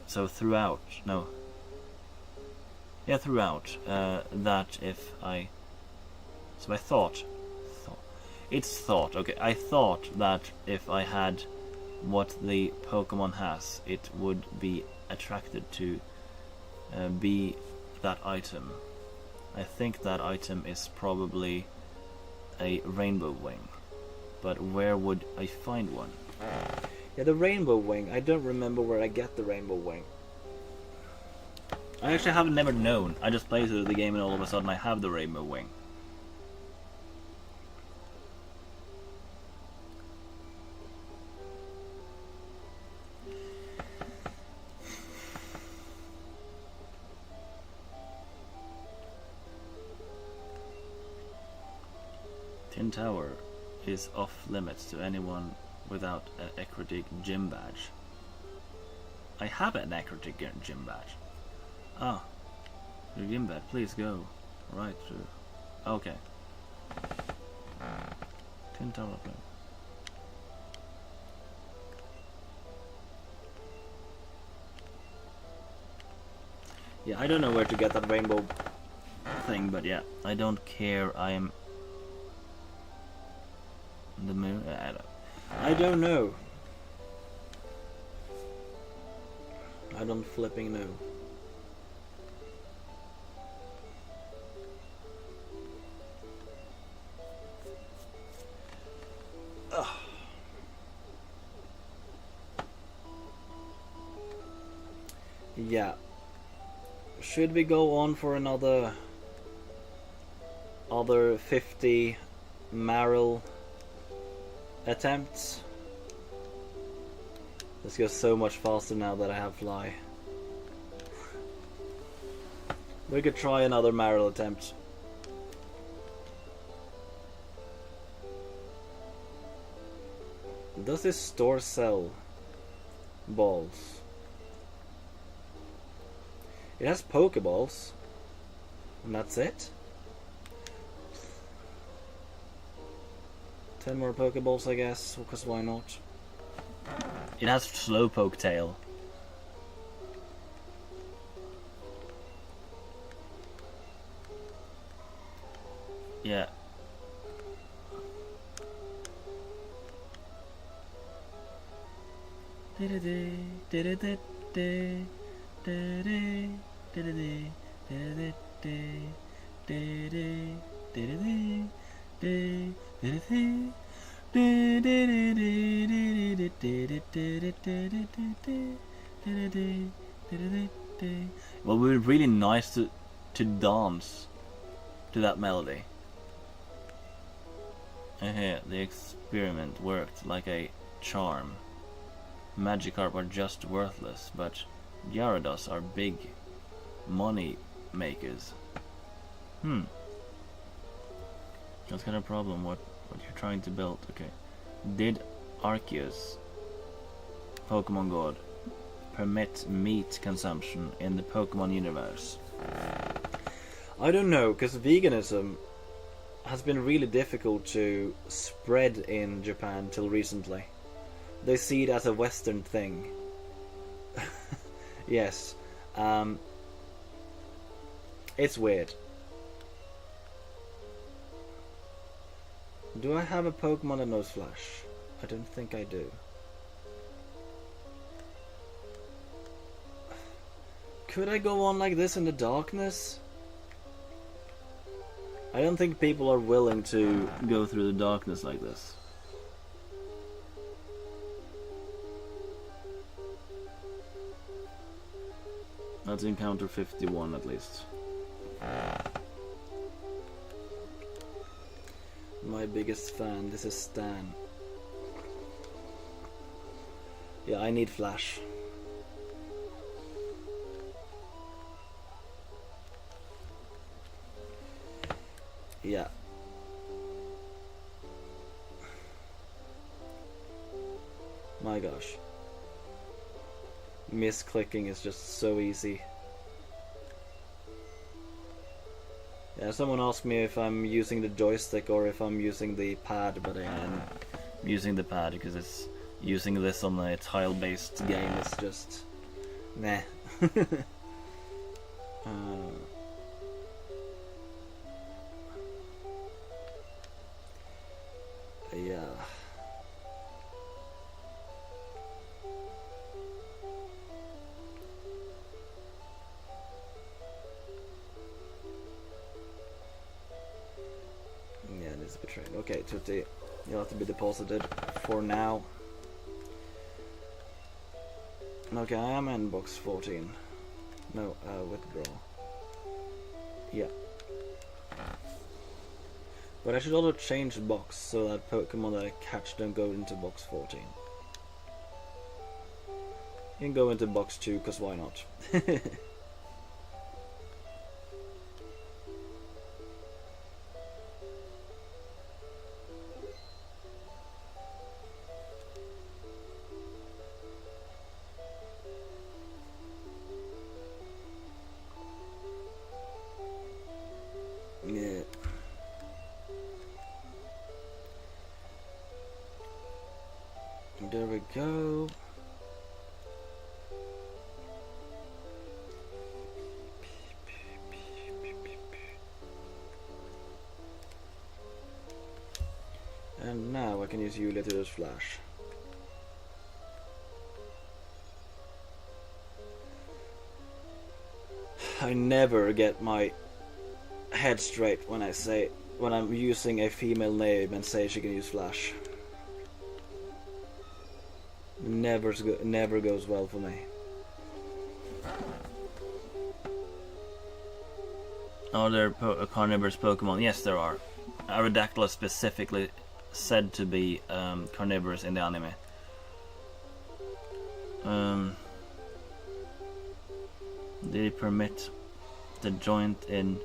So throughout... No. Yeah, throughout. That if I... So I thought... It's thought. Okay, I thought that if I had what the Pokemon has, it would be attracted to be that item. I think that item is probably a Rainbow Wing. But where would I find one? Yeah, the Rainbow Wing. I don't remember where I get the Rainbow Wing. I actually have never known. I just played through the game and all of a sudden I have the Rainbow Wing. Tin Tower is off limits to anyone without an Ecruteak gym badge. I have an Ecruteak gym badge. Ah, your gym badge, please go. Right through. Okay. Tin Tower off limits. Yeah, I don't know where to get that rainbow Thing, but yeah, I don't care. I am the moon. I don't know. I don't flipping know. Ugh. Yeah. Should we go on for another 50 Marill attempts? This goes so much faster now that I have Fly. We could try another Marill attempt. Does this store sell balls? It has Pokeballs. And that's it? 10 more Pokeballs, I guess, because why not? It has Slowpoke tail. Yeah. Well, it would be really nice to dance to that melody. The experiment worked like a charm. Magikarp are just worthless, but Gyarados are big money makers. That's kind of a problem. What you're trying to build? Okay. Did Arceus, Pokemon God, permit meat consumption in the Pokemon universe? I don't know, because veganism has been really difficult to spread in Japan till recently. They see it as a Western thing. Yes. It's weird. Do I have a Pokemon that knows Flash? I don't think I do. Could I go on like this in the darkness? I don't think people are willing to Go through the darkness like this. Let's encounter 51 at least. My biggest fan, this is Stan. Yeah, I need Flash. Yeah. My gosh. Misclicking is just so easy. Yeah, someone asked me if I'm using the joystick or if I'm using the pad, but I'm using the pad because it's using this on a tile-based game. It's just nah. Yeah. Yeah, it is betrayed. Okay, Tutti, you'll have to be deposited for now. Okay, I am in box 14. No, withdraw. Yeah. But I should also change the box so that Pokemon that I catch don't go into box 14. You can go into box 2, cause why not? Yeah. There we go. And now I can use Yulia to use Flash. I never get my head straight when I'm using a female name and say she can use Flash. Never goes well for me. Are there carnivorous Pokemon? Yes, there are. Aerodactyl is specifically said to be carnivorous in the anime. They permit the joint in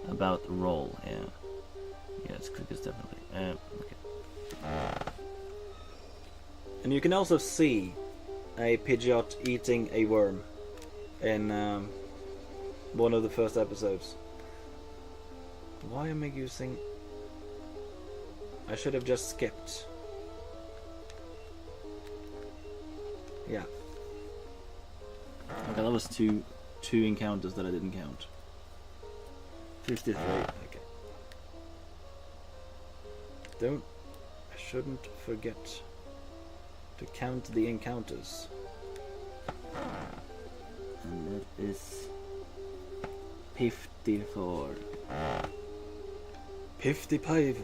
about roll. Yeah, it's definitely. Okay. And you can also see a Pidgeot eating a worm in one of the first episodes. Why am I using... I should have just skipped. Yeah. Okay, that was two encounters that I didn't count. 53, okay. I shouldn't forget to count the encounters. And that is 54. 55.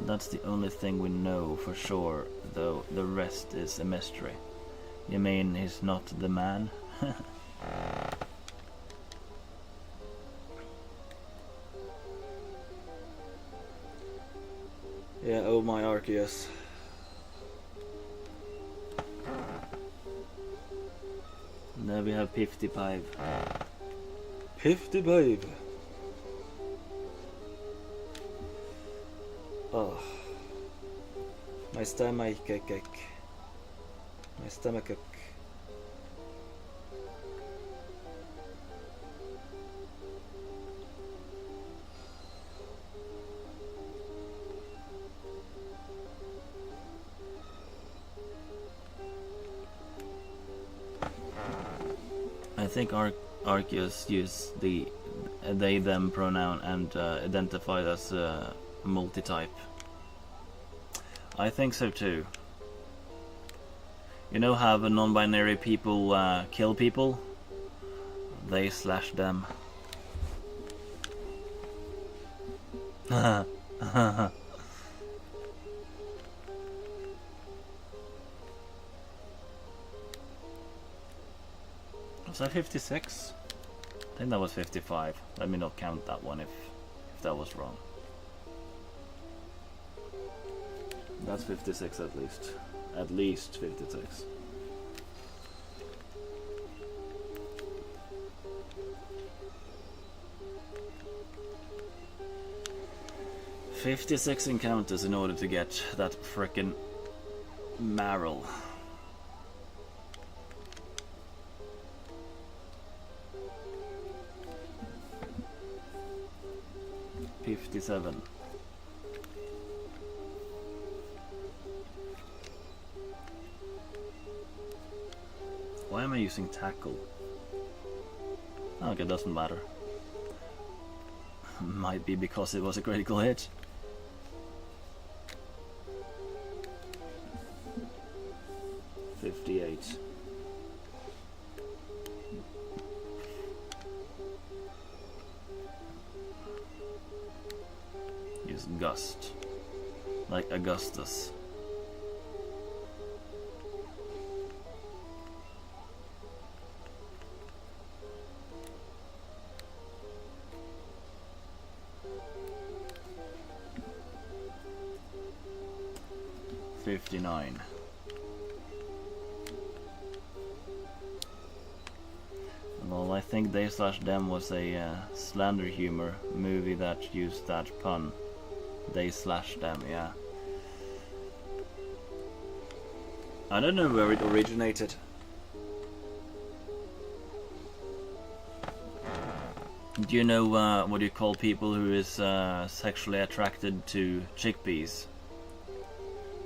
That's the only thing we know for sure, though the rest is a mystery. You mean he's not the man? Yeah, oh my Arceus. Now we have 55. 55. Oh. My stomach ache. My stomach ache. I think Arceus used the they them pronoun and identified as multi-type. I think so too. You know how the non-binary people kill people? They slash them. Was that 56? I think that was 55. Let me not count that one if that was wrong. That's 56 at least. At least 56. "56 encounters in order to get that frickin' Marl." "57. Why am I using tackle? Okay, doesn't matter. Might be because it was a critical hit. "58. Use gust. Like Augustus. "59. Well, I think They Slash Them was a slander humor movie that used that pun. They Slash Them, yeah. I don't know where it originated. Do you know what you call people who is sexually attracted to chickpeas?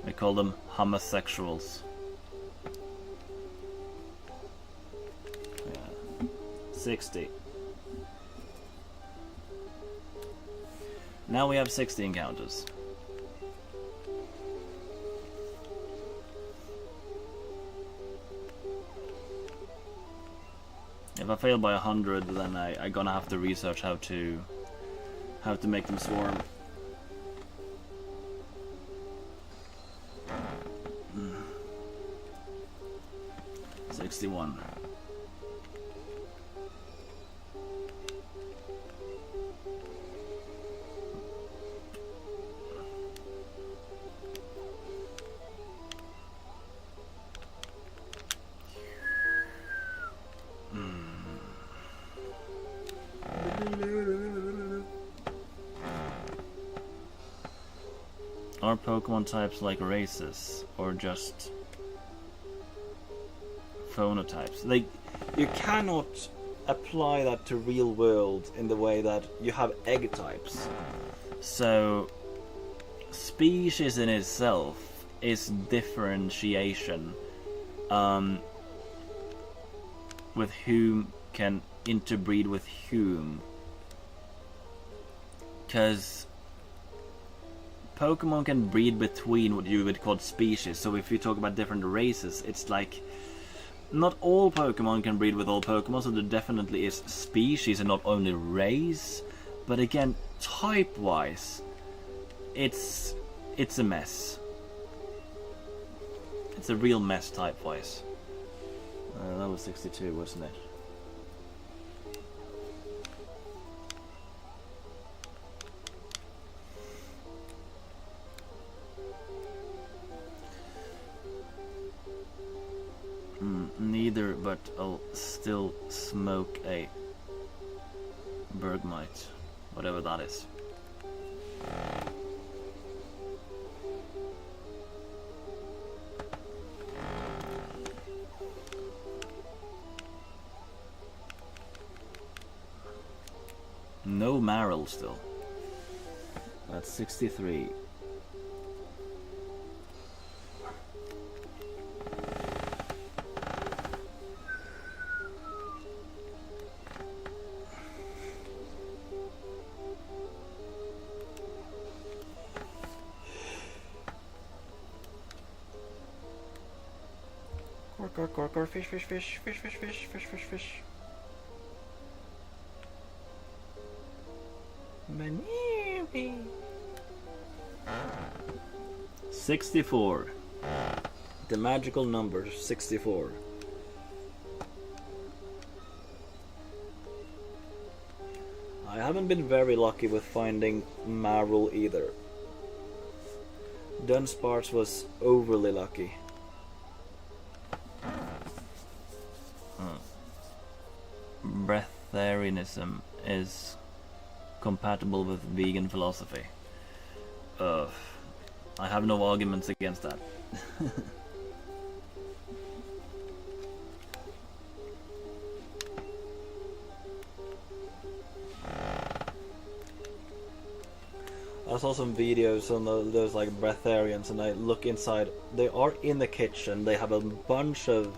We call them homosexuals. Yeah. 60. Now we have 60 encounters. If I fail by 100, then I gonna have to research how to make them swarm. 61. Are Pokemon types like races, or just phenotypes? Like, you cannot apply that to real world in the way that you have egg types. So, species in itself is differentiation with whom can interbreed with whom. Because Pokemon can breed between what you would call species. So if you talk about different races, it's like not all Pokemon can breed with all Pokemon, so there definitely is species and not only race. But again, type-wise, it's a mess. It's a real mess type-wise. That was 62, wasn't it? Neither, but I'll still smoke a Bergmite, whatever that is. Marill still. That's 63. Fish, fish, fish, fish, fish, fish, fish, fish, fish. Manini. 64. The magical number 64. I haven't been very lucky with finding Marill either. Dunsparce was overly lucky. Breatharianism is compatible with vegan philosophy. I have no arguments against that. I saw some videos on those like breatharians, and I look inside. They are in the kitchen. They have a bunch of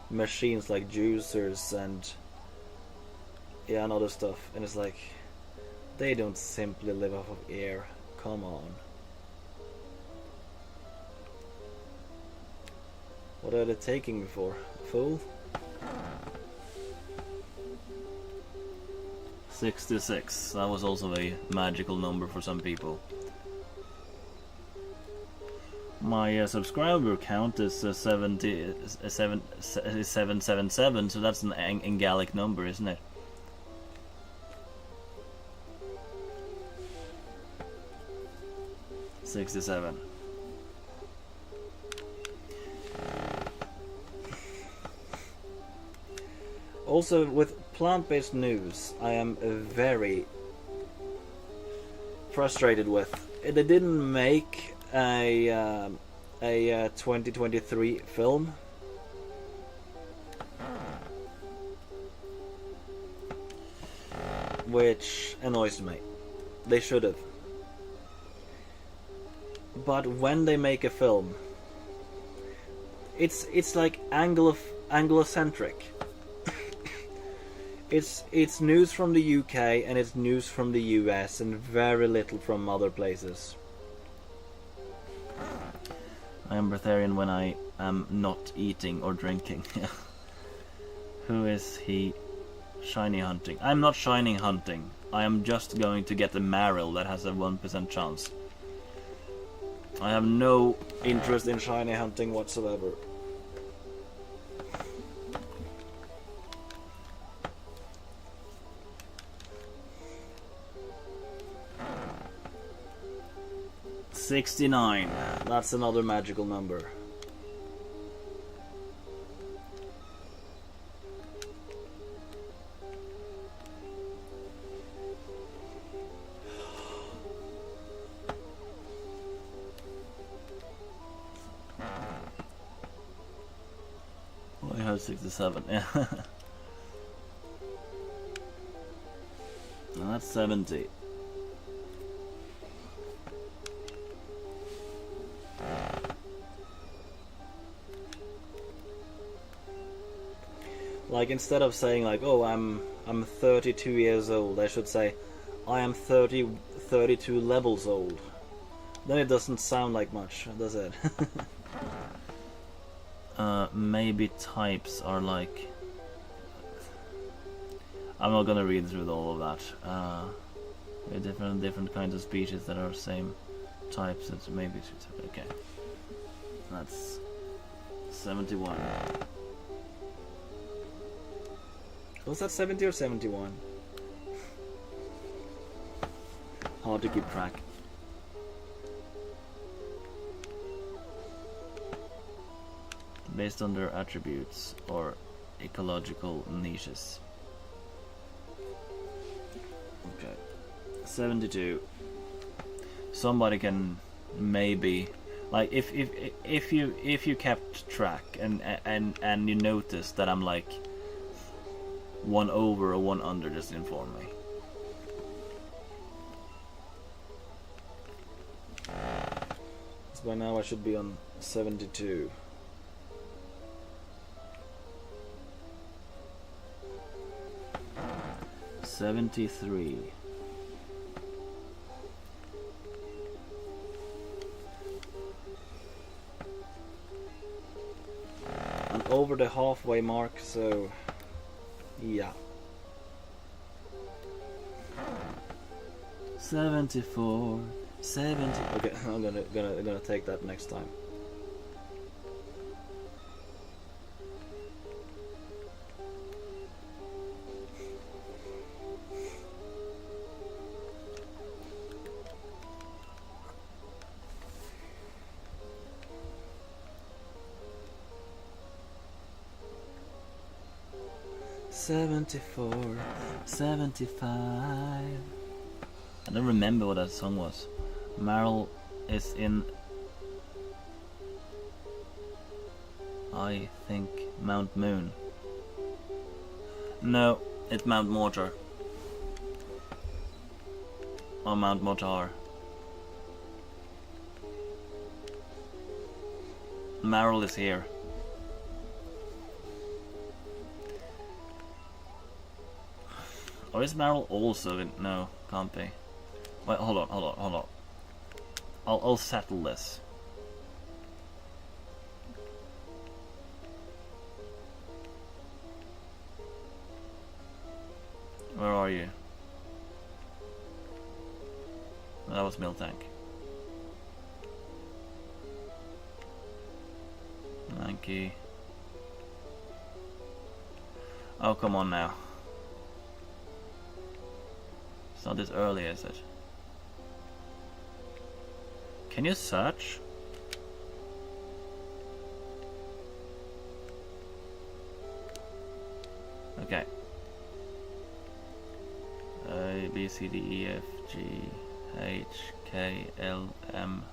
machines like juicers and and other stuff, and it's like they don't simply live off of air. Come on. What are they taking me for? Fool? 66. That was also a magical number for some people. My subscriber count is 777, so that's an angelic number, isn't it? $67. Also, with plant-based news, I am very frustrated with. They didn't make a 2023 film. Which annoys me. They should have. But when they make a film, it's like Anglocentric. It's news from the UK and it's news from the US and very little from other places. I am breatharian when I am not eating or drinking. Who is he? Shiny hunting. I'm not shiny hunting. I am just going to get a Marill that has a 1% chance. I have no interest in shiny hunting whatsoever. $69. That's another magical number. I have 67. Yeah. Now that's 70. Like, instead of saying like, oh, I'm 32 years old, I should say I am 32 levels old. Then it doesn't sound like much, does it? Maybe types are like... I'm not gonna read through all of that. Different kinds of species that are same types. It's maybe okay. That's 71. Was that 70 or 71? Hard to keep track. Based on their attributes or ecological niches. Okay. 72. Somebody can maybe, like, if you kept track and you noticed that I'm like 1 over or 1 under, just inform me. So by now I should be on 72. $73. I'm over the halfway mark, so yeah. 74, 70. Okay, I'm gonna take that next time. $74, $75. I don't remember what that song was. Meryl is in, I think, Mount Moon. No, it's Mount Mortar. Or Mount Mortar. Meryl is here. Or is Meryl also in? No, can't be. Wait, hold on. I'll settle this. Where are you? That was Miltank. Lanky. Oh, come on now. It's not this early, is it? Can you search? Okay. A, B, C, D, E, F, G, H, K, L, M,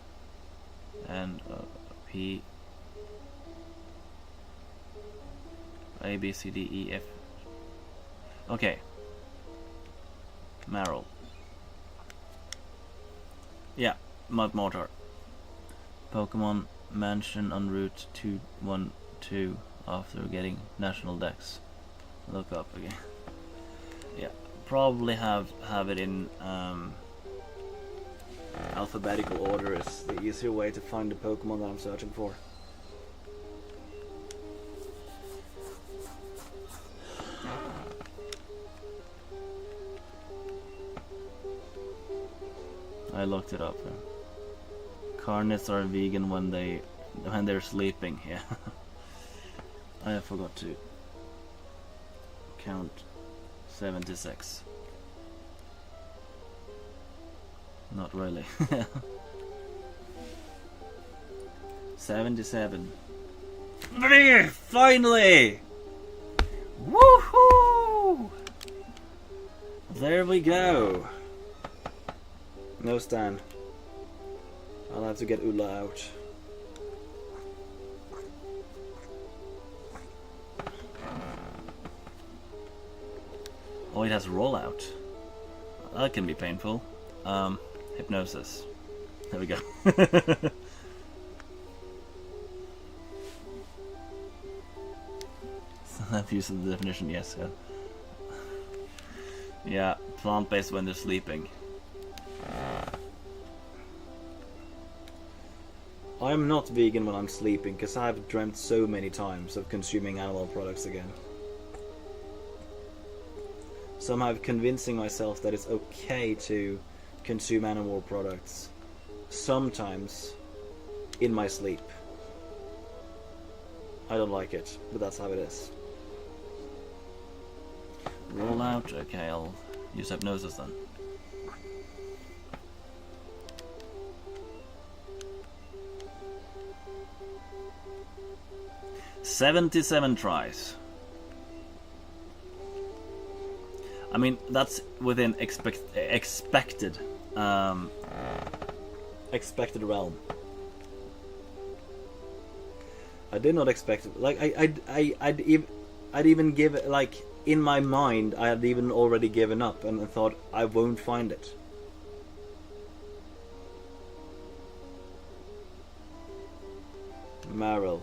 N, O, P. A, B, C, D, E, F. Okay. Meryl. Yeah, Mud Mortar. Pokemon Mansion en route 212 after getting National Dex. Look up again. Yeah, probably have it in Alphabetical order is the easier way to find the Pokemon that I'm searching for. I looked it up. Carnets are vegan when they're sleeping. Yeah, I forgot to count 76. Not really. 77. Finally! Woohoo! There we go. No Stan. I'll have to get Ulla out. Oh, it has rollout. That can be painful. Hypnosis. There we go. I've used the definition, yes. Yeah, plant-based when they're sleeping. I'm not vegan when I'm sleeping because I've dreamt so many times of consuming animal products again. Somehow convincing myself that it's okay to consume animal products sometimes in my sleep. I don't like it, but that's how it is. Rollout? Okay, I'll use hypnosis then. $77 tries. I mean, that's within expected realm. I did not expect it. Like I'd even give it, like, in my mind I had even already given up and thought I won't find it. Meryl.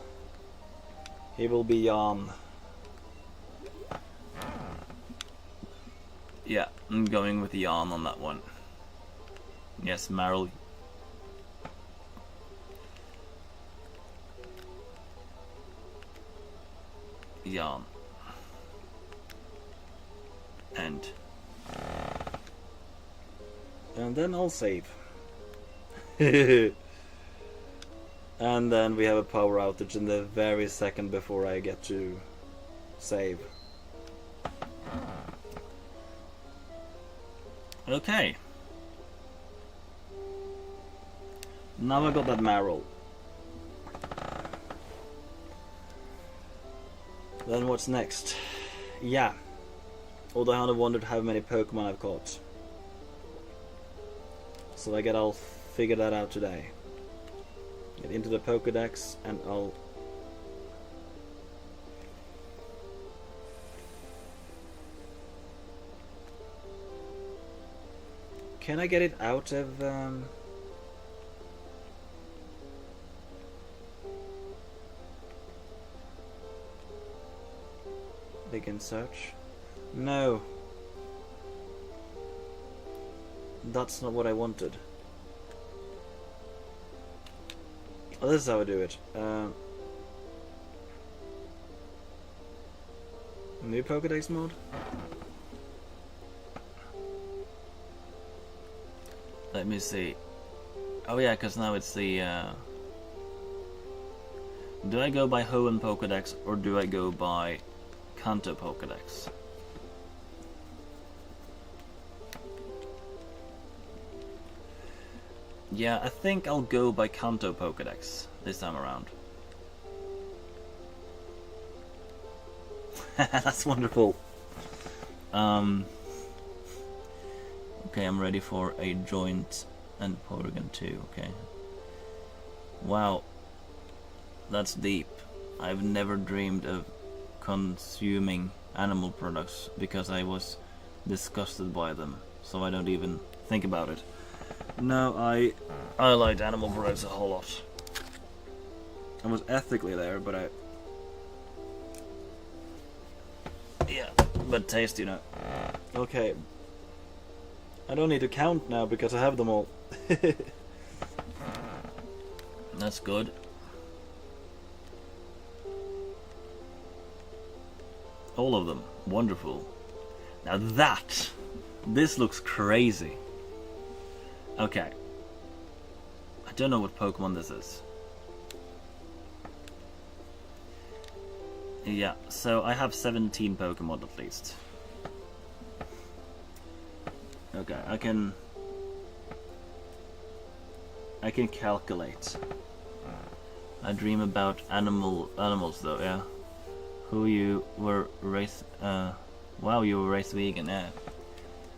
He will be Jan. Yeah, I'm going with Jan on that one. Yes, Meryl. Jan. And then I'll save. And then we have a power outage in the very second before I get to save. okay. Now I got that Meryl. Then what's next? Yeah. Although I kind of wondered how many Pokemon I've caught. So I guess I'll figure that out today. Get into the Pokédex and I'll... Can I get it out of... Begin search? No. That's not what I wanted. Oh, this is how I do it. New Pokédex mode? Let me see. Oh yeah, because now it's the... Do I go by Hoenn Pokédex or do I go by Kanto Pokédex? Yeah, I think I'll go by Kanto Pokédex this time around. That's wonderful. Okay, I'm ready for a joint and Porygon 2, okay. Wow. That's deep. I've never dreamed of consuming animal products because I was disgusted by them, so I don't even think about it. No, I liked animal products a whole lot. I was ethically there, but I... Yeah, but taste, you know. Okay. I don't need to count now because I have them all. That's good. All of them. Wonderful. Now this looks crazy. Okay. I don't know what Pokemon this is. Yeah, so I have 17 Pokemon at least. Okay, I can calculate. I dream about animals though, yeah. Who you were raised wow, you were raised vegan, yeah.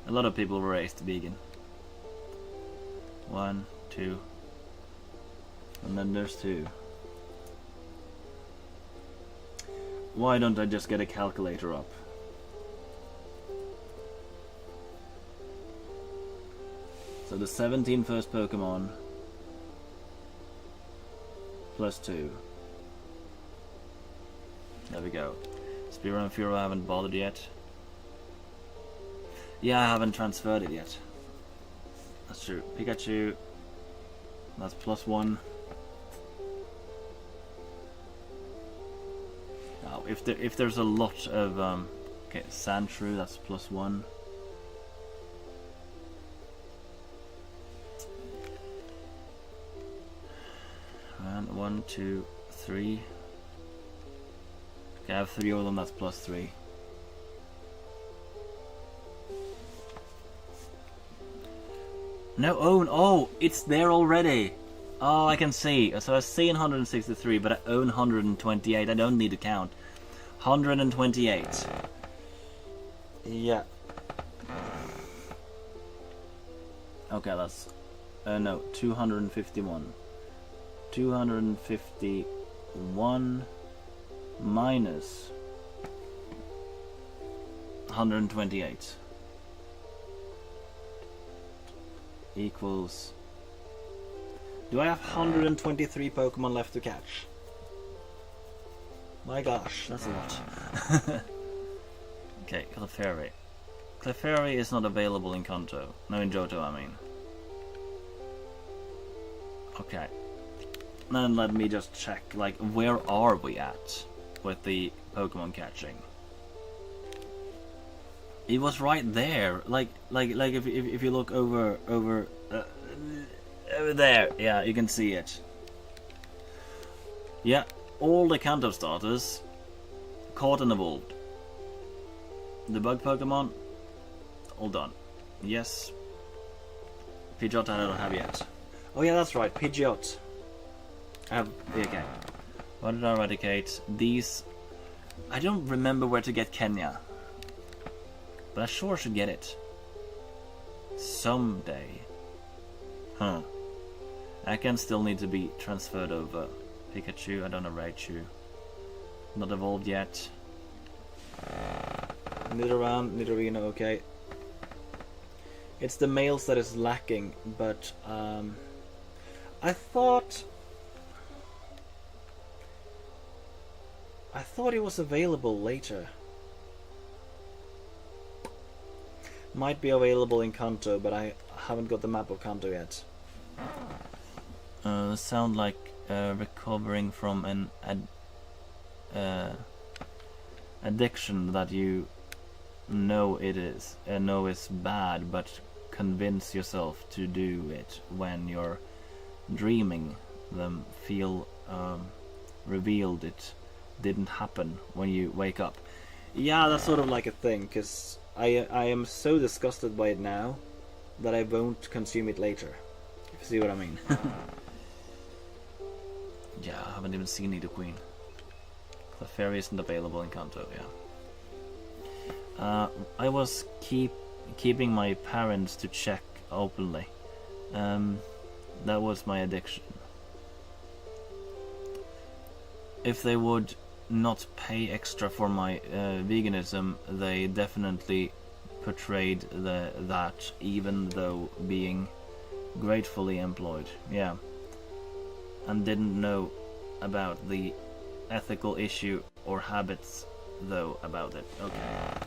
A lot of people were raised vegan. 1, 2, and then there's 2. Why don't I just get a calculator up? So the 17 first Pokemon plus 2. There we go. Spearow and Furo I haven't bothered yet. Yeah, I haven't transferred it yet. That's true. Pikachu, that's plus 1. Now, if there's a lot of okay, Sandshrew, that's plus 1. And 1, 2, 3. Okay, I have 3 of them. That's plus 3. No, oh, it's there already. Oh, I can see. So I see 163, but I own 128. I don't need to count. 128. Yeah. Okay, that's... no, 251. 251 minus 128 equals... Do I have 123 Pokemon left to catch? My gosh, that's a lot. Okay, Clefairy. Clefairy is not available in Kanto. No, in Johto, I mean. Okay. Then let me just check, like, where are we at with the Pokemon catching? It was right there, like if you look over there, yeah, you can see it. Yeah, all the Kanto starters caught and evolved. The bug Pokemon, all done. Yes. Pidgeot I don't have yet. Oh yeah, that's right, Pidgeot. I have, okay. What did I eradicate? These, I don't remember where to get Kenya. But I sure should get it. Someday. Huh. I can still need to be transferred over. Pikachu, I don't know Raichu. Not evolved yet. Nidoran, Nidorino, okay. It's the males that is lacking, but I thought it was available later. Might be available in Kanto, but I haven't got the map of Kanto yet. Sound like recovering from an addiction that you know is bad, but convince yourself to do it when you're dreaming them. Feel revealed it didn't happen when you wake up. Yeah, that's sort of like a thing, because I am so disgusted by it now that I won't consume it later. If you see what I mean. Yeah, I haven't even seen Nidoqueen. Clefairy isn't available in Kanto, yeah. I was keeping my parents to check openly. That was my addiction. If they would not pay extra for my veganism, they definitely portrayed that, even though being gratefully employed. Yeah. And didn't know about the ethical issue or habits though about it. Okay.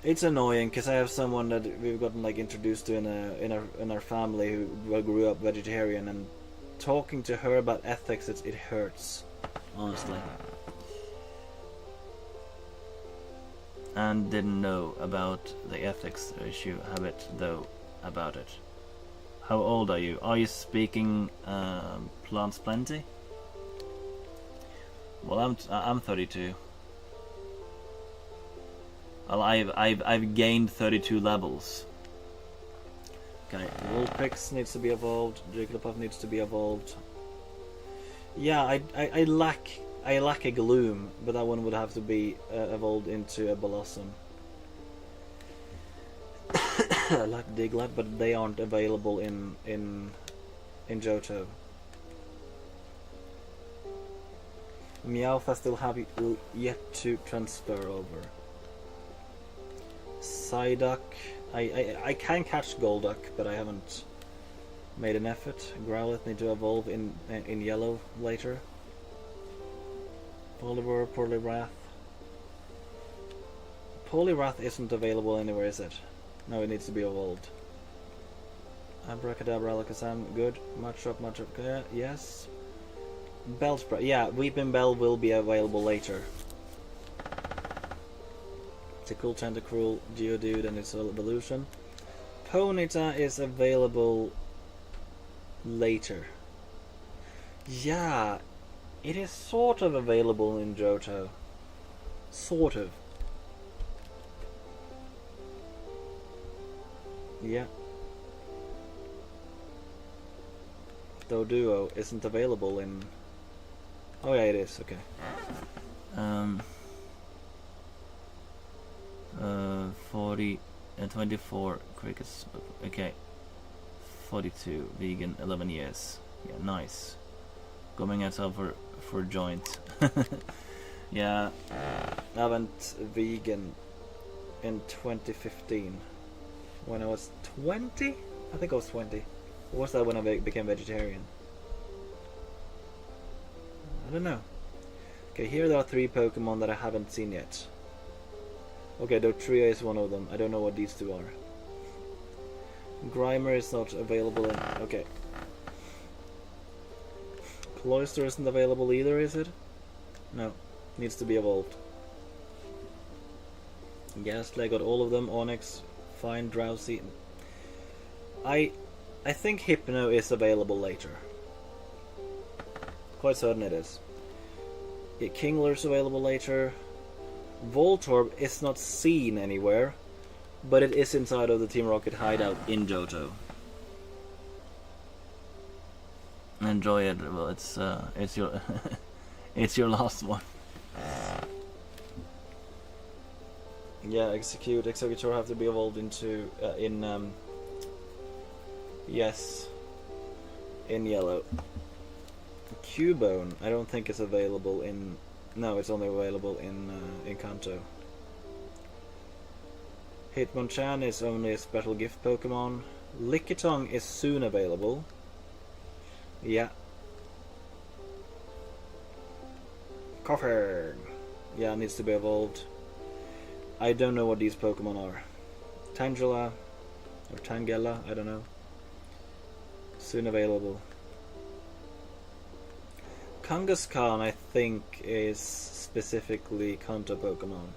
It's annoying because I have someone that we've gotten like introduced to in our family who grew up vegetarian, and talking to her about ethics, it hurts, honestly. And didn't know about the ethics issue habit though about it. How old are you? Are you speaking Plants Plenty? Well, I'm 32. Well, I've gained 32 levels. Okay, Vulpix needs to be evolved. Jigglypuff needs to be evolved. Yeah, I lack a Gloom, but that one would have to be evolved into a Blossom. I like Diglett, but they aren't available in Johto. Meowth I still have yet to transfer over. Psyduck, I can catch Golduck, but I haven't made an effort. Growlithe need to evolve in Yellow later. Poliwhirl, Poliwrath. Poliwrath isn't available anywhere, is it? No, it needs to be evolved. Abracadabra, Alakazam, good. Machop, yes. Bellsprout, yeah, Weeping Bell will be available later. It's a cool Tentacruel, Geodude, and its evolution. Ponyta is available later. Yeah, it is sort of available in Johto. Sort of. Yeah. Doduo isn't available in... Oh yeah, it is, okay. 40 and 24 crickets. Okay. 42 vegan, 11 years. Yeah, nice. Coming out for joint. Yeah. I went vegan in 2015 when I was 20. I think I was 20. Or was that when I became vegetarian? I don't know. Okay, here there are 3 Pokemon that I haven't seen yet. Okay, Dotria is one of them. I don't know what these 2 are. Grimer is not available in... Okay. Cloyster isn't available either, is it? No. Needs to be evolved. Gastly, I got all of them. Onyx, fine, Drowsy. I think Hypno is available later. Quite certain it is. Yeah, Kingler's available later. Voltorb is not seen anywhere, but it is inside of the Team Rocket hideout in Johto. Enjoy it. Well, it's your it's your last one. Yeah, Executor have to be evolved into yes, in Yellow. Cubone, I don't think it's available in... No, it's only available in Kanto. Hitmonchan is only a special gift Pokemon. Lickitung is soon available. Yeah. Coffin! Yeah, needs to be evolved. I don't know what these Pokemon are. Tangela, or Tangela, I don't know. Soon available. Kangaskhan, I think, is specifically Kanto Pokemon.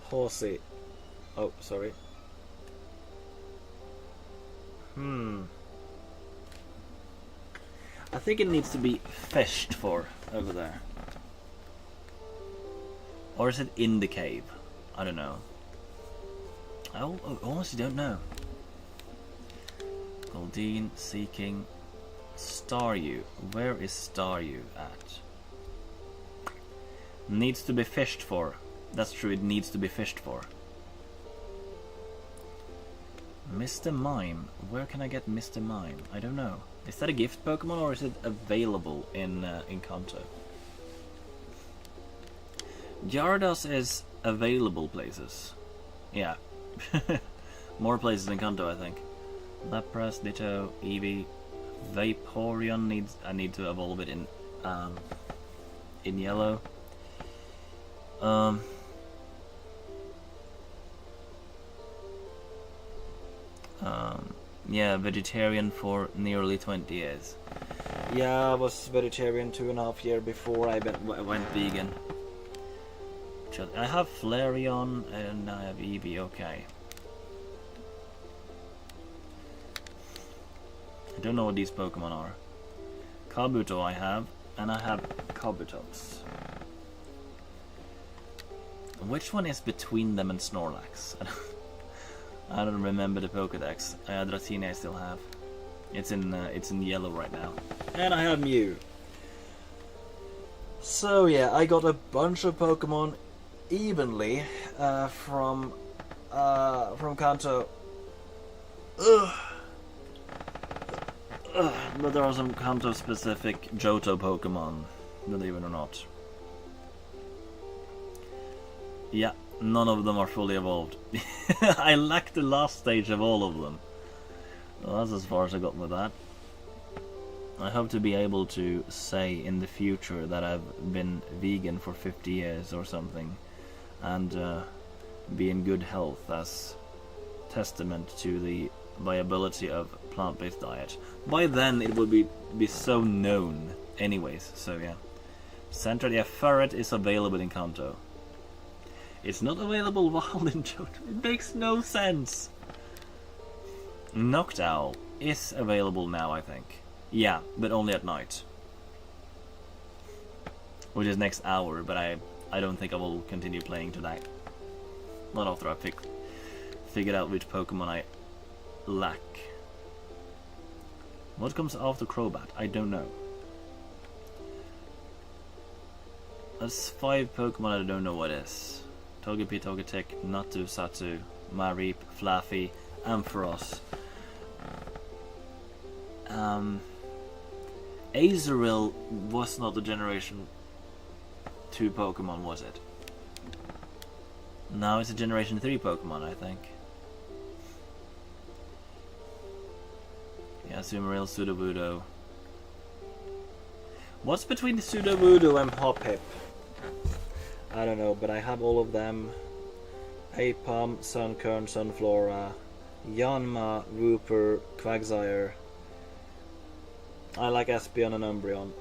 Horsey. Oh, sorry. I think it needs to be fished for over there. Or is it in the cave? I don't know. I honestly don't know. Goldeen, Seeking, Staryu. Where is Staryu at? Needs to be fished for. That's true, it needs to be fished for. Mr. Mime. Where can I get Mr. Mime? I don't know. Is that a gift Pokemon or is it available in Kanto? Gyarados is available places. Yeah. More places in Kanto, I think. Lapras, Ditto, Eevee, Vaporeon needs... I need to evolve it in Yellow. Yeah, vegetarian for nearly 20 years. Yeah, I was vegetarian 2.5 years before I went vegan. I have Flareon and I have Eevee, okay. I don't know what these Pokemon are. Kabuto I have, and I have Kabutops. Which one is between them and Snorlax? I don't remember the Pokédex. Dratini I still have. It's in Yellow right now. And I have Mew. So yeah, I got a bunch of Pokemon evenly from Kanto. But there are some Kanto-specific Johto Pokemon, believe it or not. Yeah, none of them are fully evolved. I lacked the last stage of all of them. Well, that's as far as I got with that. I hope to be able to say in the future that I've been vegan for 50 years or something, and be in good health as testament to the viability of plant-based diet. By then it will be so known anyways, so yeah. Centered, yeah, Ferret is available in Kanto. It's not available wild in Johto. It makes no sense. Noctowl is available now, I think. Yeah, but only at night. Which is next hour, but I don't think I will continue playing tonight. Not after I figured out which Pokemon I lack. What comes after Crobat? I don't know. That's 5 Pokemon I don't know what is. Togepi, Togetic, Natu, Satu, Mareep, Flaffy, Ampharos. Azurill was not the Generation 2 Pokemon, was it? Now it's a Generation 3 Pokemon, I think. Yeah, Azumarill, Sudowoodo. What's between Sudowoodo and Hoppip? I don't know, but I have all of them. Apom, Sunkern, Sunflora, Yanma, Wooper, Quagsire. I like Espeon and Umbreon.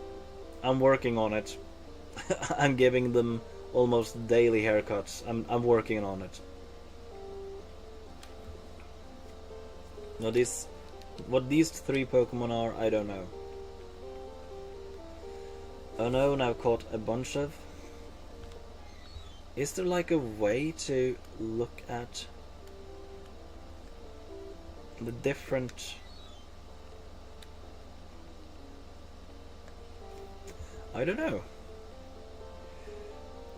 I'm working on it. I'm giving them almost daily haircuts. I'm working on it. Now what these 3 Pokemon are, I don't know. Oh no, I've caught a bunch of. Is there like a way to look at the different... I don't know.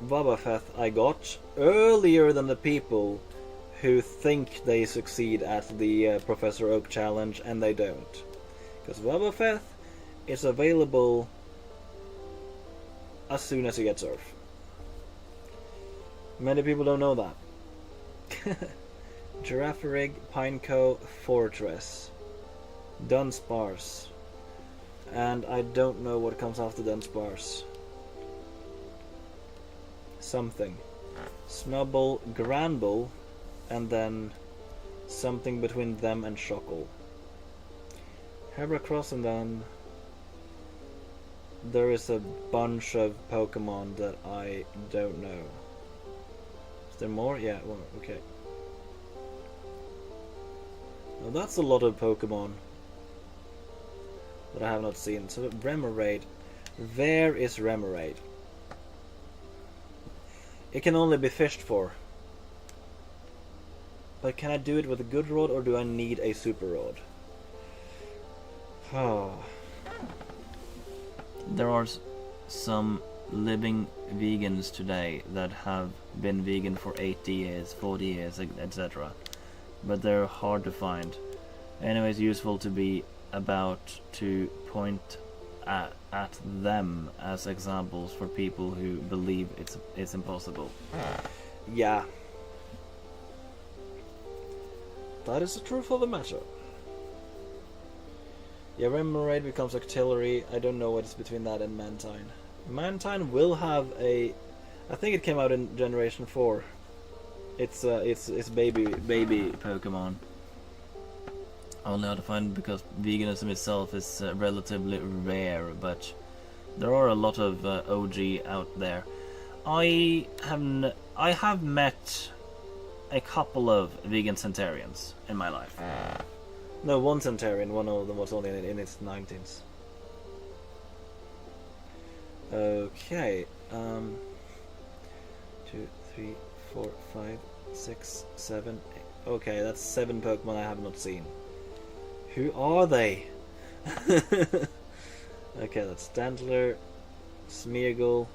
Wobbuffet I got earlier than the people who think they succeed at the Professor Oak challenge, and they don't. Because Wobbuffet is available as soon as you get Surf. Many people don't know that. Girafarig, Pineco, Fortress, Dunsparce, and I don't know what comes after Dunsparce. Something. Snubbull, Granbull, and then something between them and Shockle. Heracross, and then there is a bunch of Pokemon that I don't know. Is there more? Yeah, well, okay. Now that's a lot of Pokemon that I have not seen. So Remoraid. Where is Remoraid? It can only be fished for. But can I do it with a good rod, or do I need a super rod? Oh. There are some living vegans today that have been vegan for 80 years, 40 years, etc. But they're hard to find. Anyways, useful to be about to point at them as examples for people who believe it's impossible. Yeah. That is the truth of the matter. Yeah, Remoraid becomes Octillery. I don't know what's between that and Mantine. Mantine will have a... I think it came out in Generation 4. It's baby Pokemon. Only hard to find because veganism itself is relatively rare, but there are a lot of OG out there. I have met a couple of vegan Centurions in my life. No, one Centurion. One of them was only in its 19s. Okay. 2, 3, 4, 5, 6, 7, 8. Okay, that's 7 Pokemon I have not seen. Who are they? Okay, that's Stantler, Smeargle,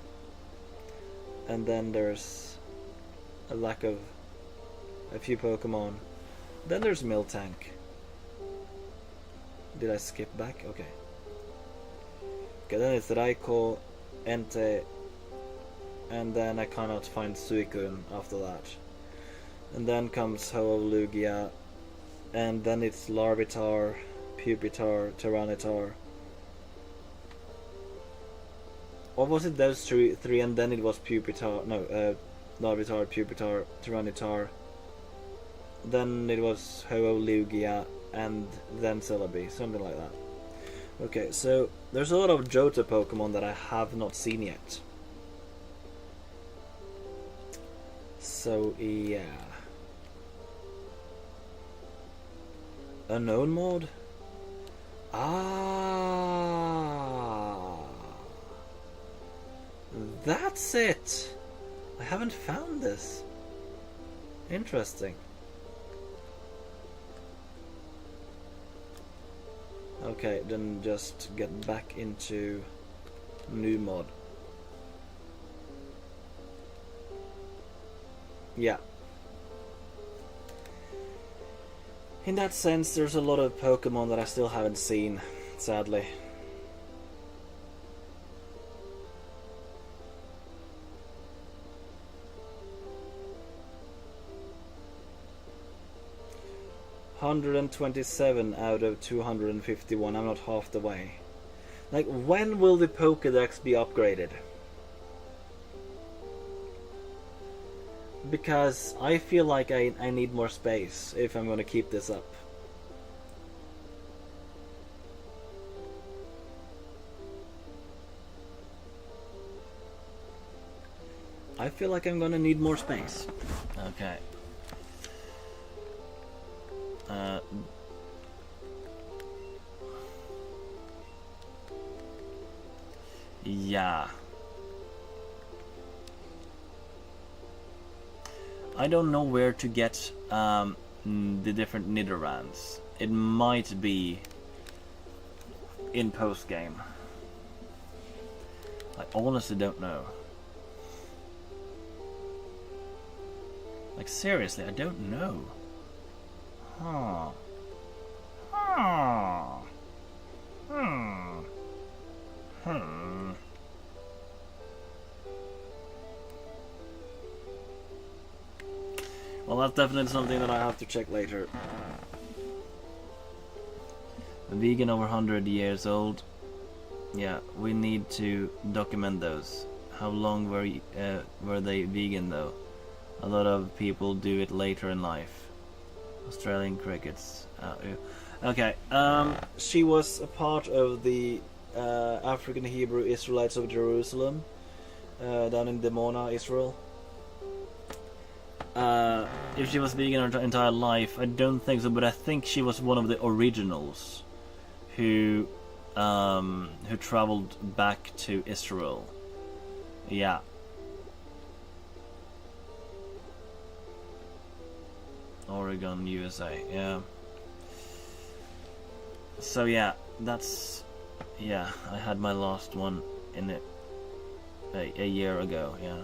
and then there's a lack of a few Pokemon. Then there's Miltank. Did I skip back? Okay. Okay, then it's Raikou, Entei, and then I cannot find Suicune after that. And then comes Ho-Oh-Lugia, and then it's Larvitar, Pupitar, Tyranitar. Or was it those three and then it was Pupitar? No, Larvitar, Pupitar, Tyranitar. Then it was Ho-Oh-Lugia, and then Celebi, something like that. Okay, so there's a lot of Johto Pokemon that I have not seen yet. So yeah. Unknown mode? Ah, that's it. I haven't found this. Interesting. Okay, then just get back into new mod. Yeah. In that sense, there's a lot of Pokemon that I still haven't seen, sadly. ...127 out of 251, I'm not half the way. Like, when will the Pokédex be upgraded? Because I feel like I need more space if I'm gonna keep this up. I feel like I'm gonna need more space. Okay. Yeah. I don't know where to get the different Nidorans. It might be in post game. I honestly don't know. Like, seriously, I don't know. Huh. Huh. Hmm. Hmm. Well, that's definitely something that I have to check later. A vegan over 100 years old. Yeah, we need to document those. How long were they vegan though? A lot of people do it later in life. Australian crickets. Okay. She was a part of the African Hebrew Israelites of Jerusalem, down in Dimona, Israel. If she was vegan her entire life, I don't think so. But I think she was one of the originals who traveled back to Israel. Yeah. Oregon, USA. Yeah. So yeah, that's I had my last one in it a year ago. Yeah.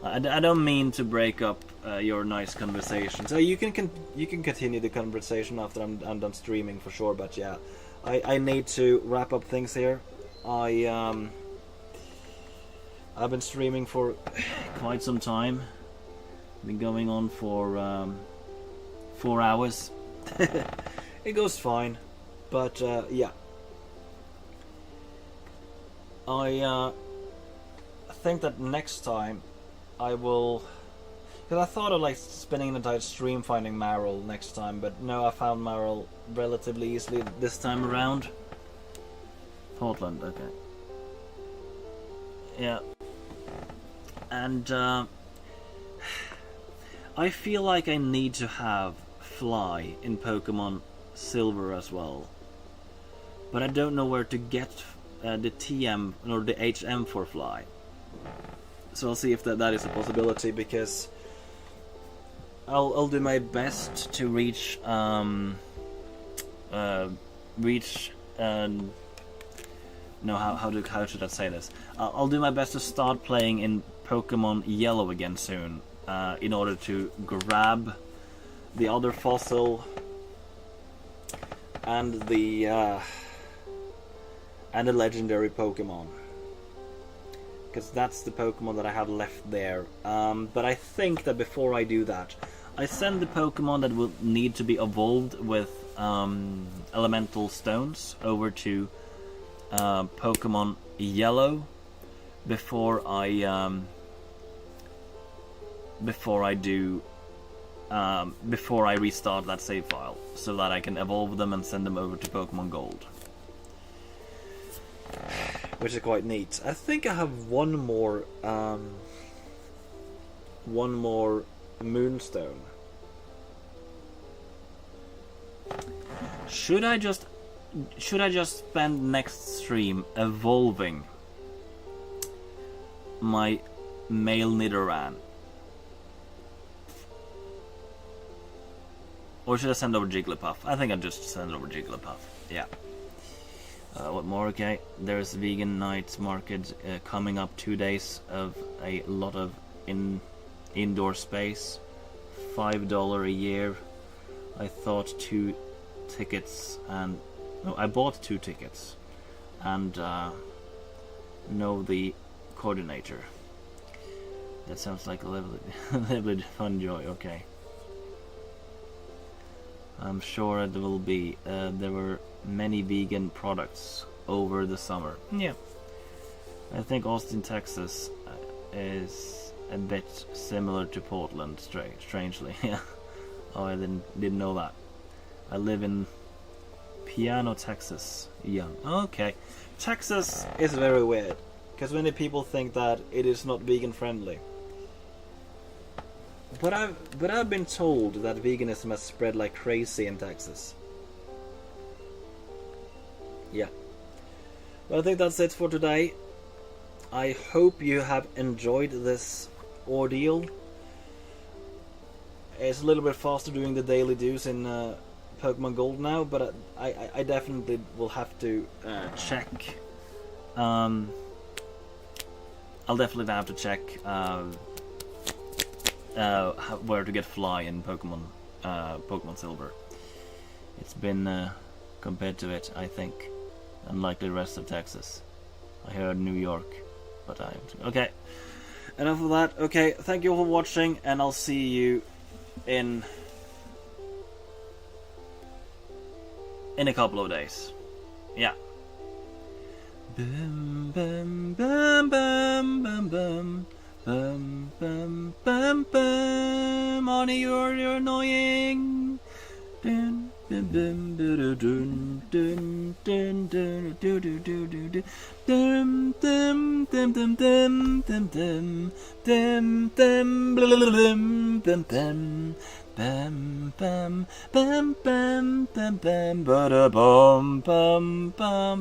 I don't mean to break up your nice conversation. So you can continue the conversation after I'm done streaming for sure. But yeah, I need to wrap up things here. I've been streaming for quite some time. Been going on for 4 hours. It goes fine, but yeah. I think that next time I will, because I thought of like spending an entire stream finding Maril next time, but no, I found Maril relatively easily this time around. Portland, okay. Yeah. And I feel like I need to have Fly in Pokemon Silver as well, but I don't know where to get the TM or the HM for Fly. So I'll see if that is a possibility, because I'll do my best to reach no, how should I say this? I'll do my best to start playing in Pokemon Yellow again soon, in order to grab the other fossil and the legendary Pokemon, because that's the Pokemon that I have left there. But I think that before I do that, I send the Pokemon that will need to be evolved with elemental stones over to Pokemon Yellow before I restart that save file, so that I can evolve them and send them over to Pokemon Gold, which is quite neat. I think I have one more Moonstone. Should I just spend next stream evolving my male Nidoran? Or should I send over Jigglypuff? I think I'll just send over Jigglypuff. Yeah. What more? Okay. There's Vegan Night Market coming up, 2 days of a lot of indoor space. $5 a year. I thought 2 tickets and... No, I bought 2 tickets. And know the coordinator. That sounds like a little bit fun joy. Okay. I'm sure it will be. There were many vegan products over the summer. Yeah. I think Austin, Texas is a bit similar to Portland, strangely. Yeah. Oh, I didn't know that. I live in Piano, Texas. Yeah. Okay. Texas is very weird, because many people think that it is not vegan friendly. But I've been told that veganism has spread like crazy in Texas. Yeah. But I think that's it for today. I hope you have enjoyed this ordeal. It's a little bit faster doing the daily dues in Pokemon Gold now, but I definitely will have to check. I'll definitely have to check where to get Fly in Pokemon Silver. It's been compared to it, I think, unlike the rest of Texas. I heard New York, but okay. Enough of that. Okay, thank you all for watching, and I'll see you in a couple of days. Yeah. Bum bum bum bum bum bum bum bum bum bum. Arnie, you're annoying. Dun dun dun dun dun dun dun dun dun dun dum dum dum dum dum dum dum dum dum dum dum dum. Bam bam bam bam bam bam ba da bum bum bum.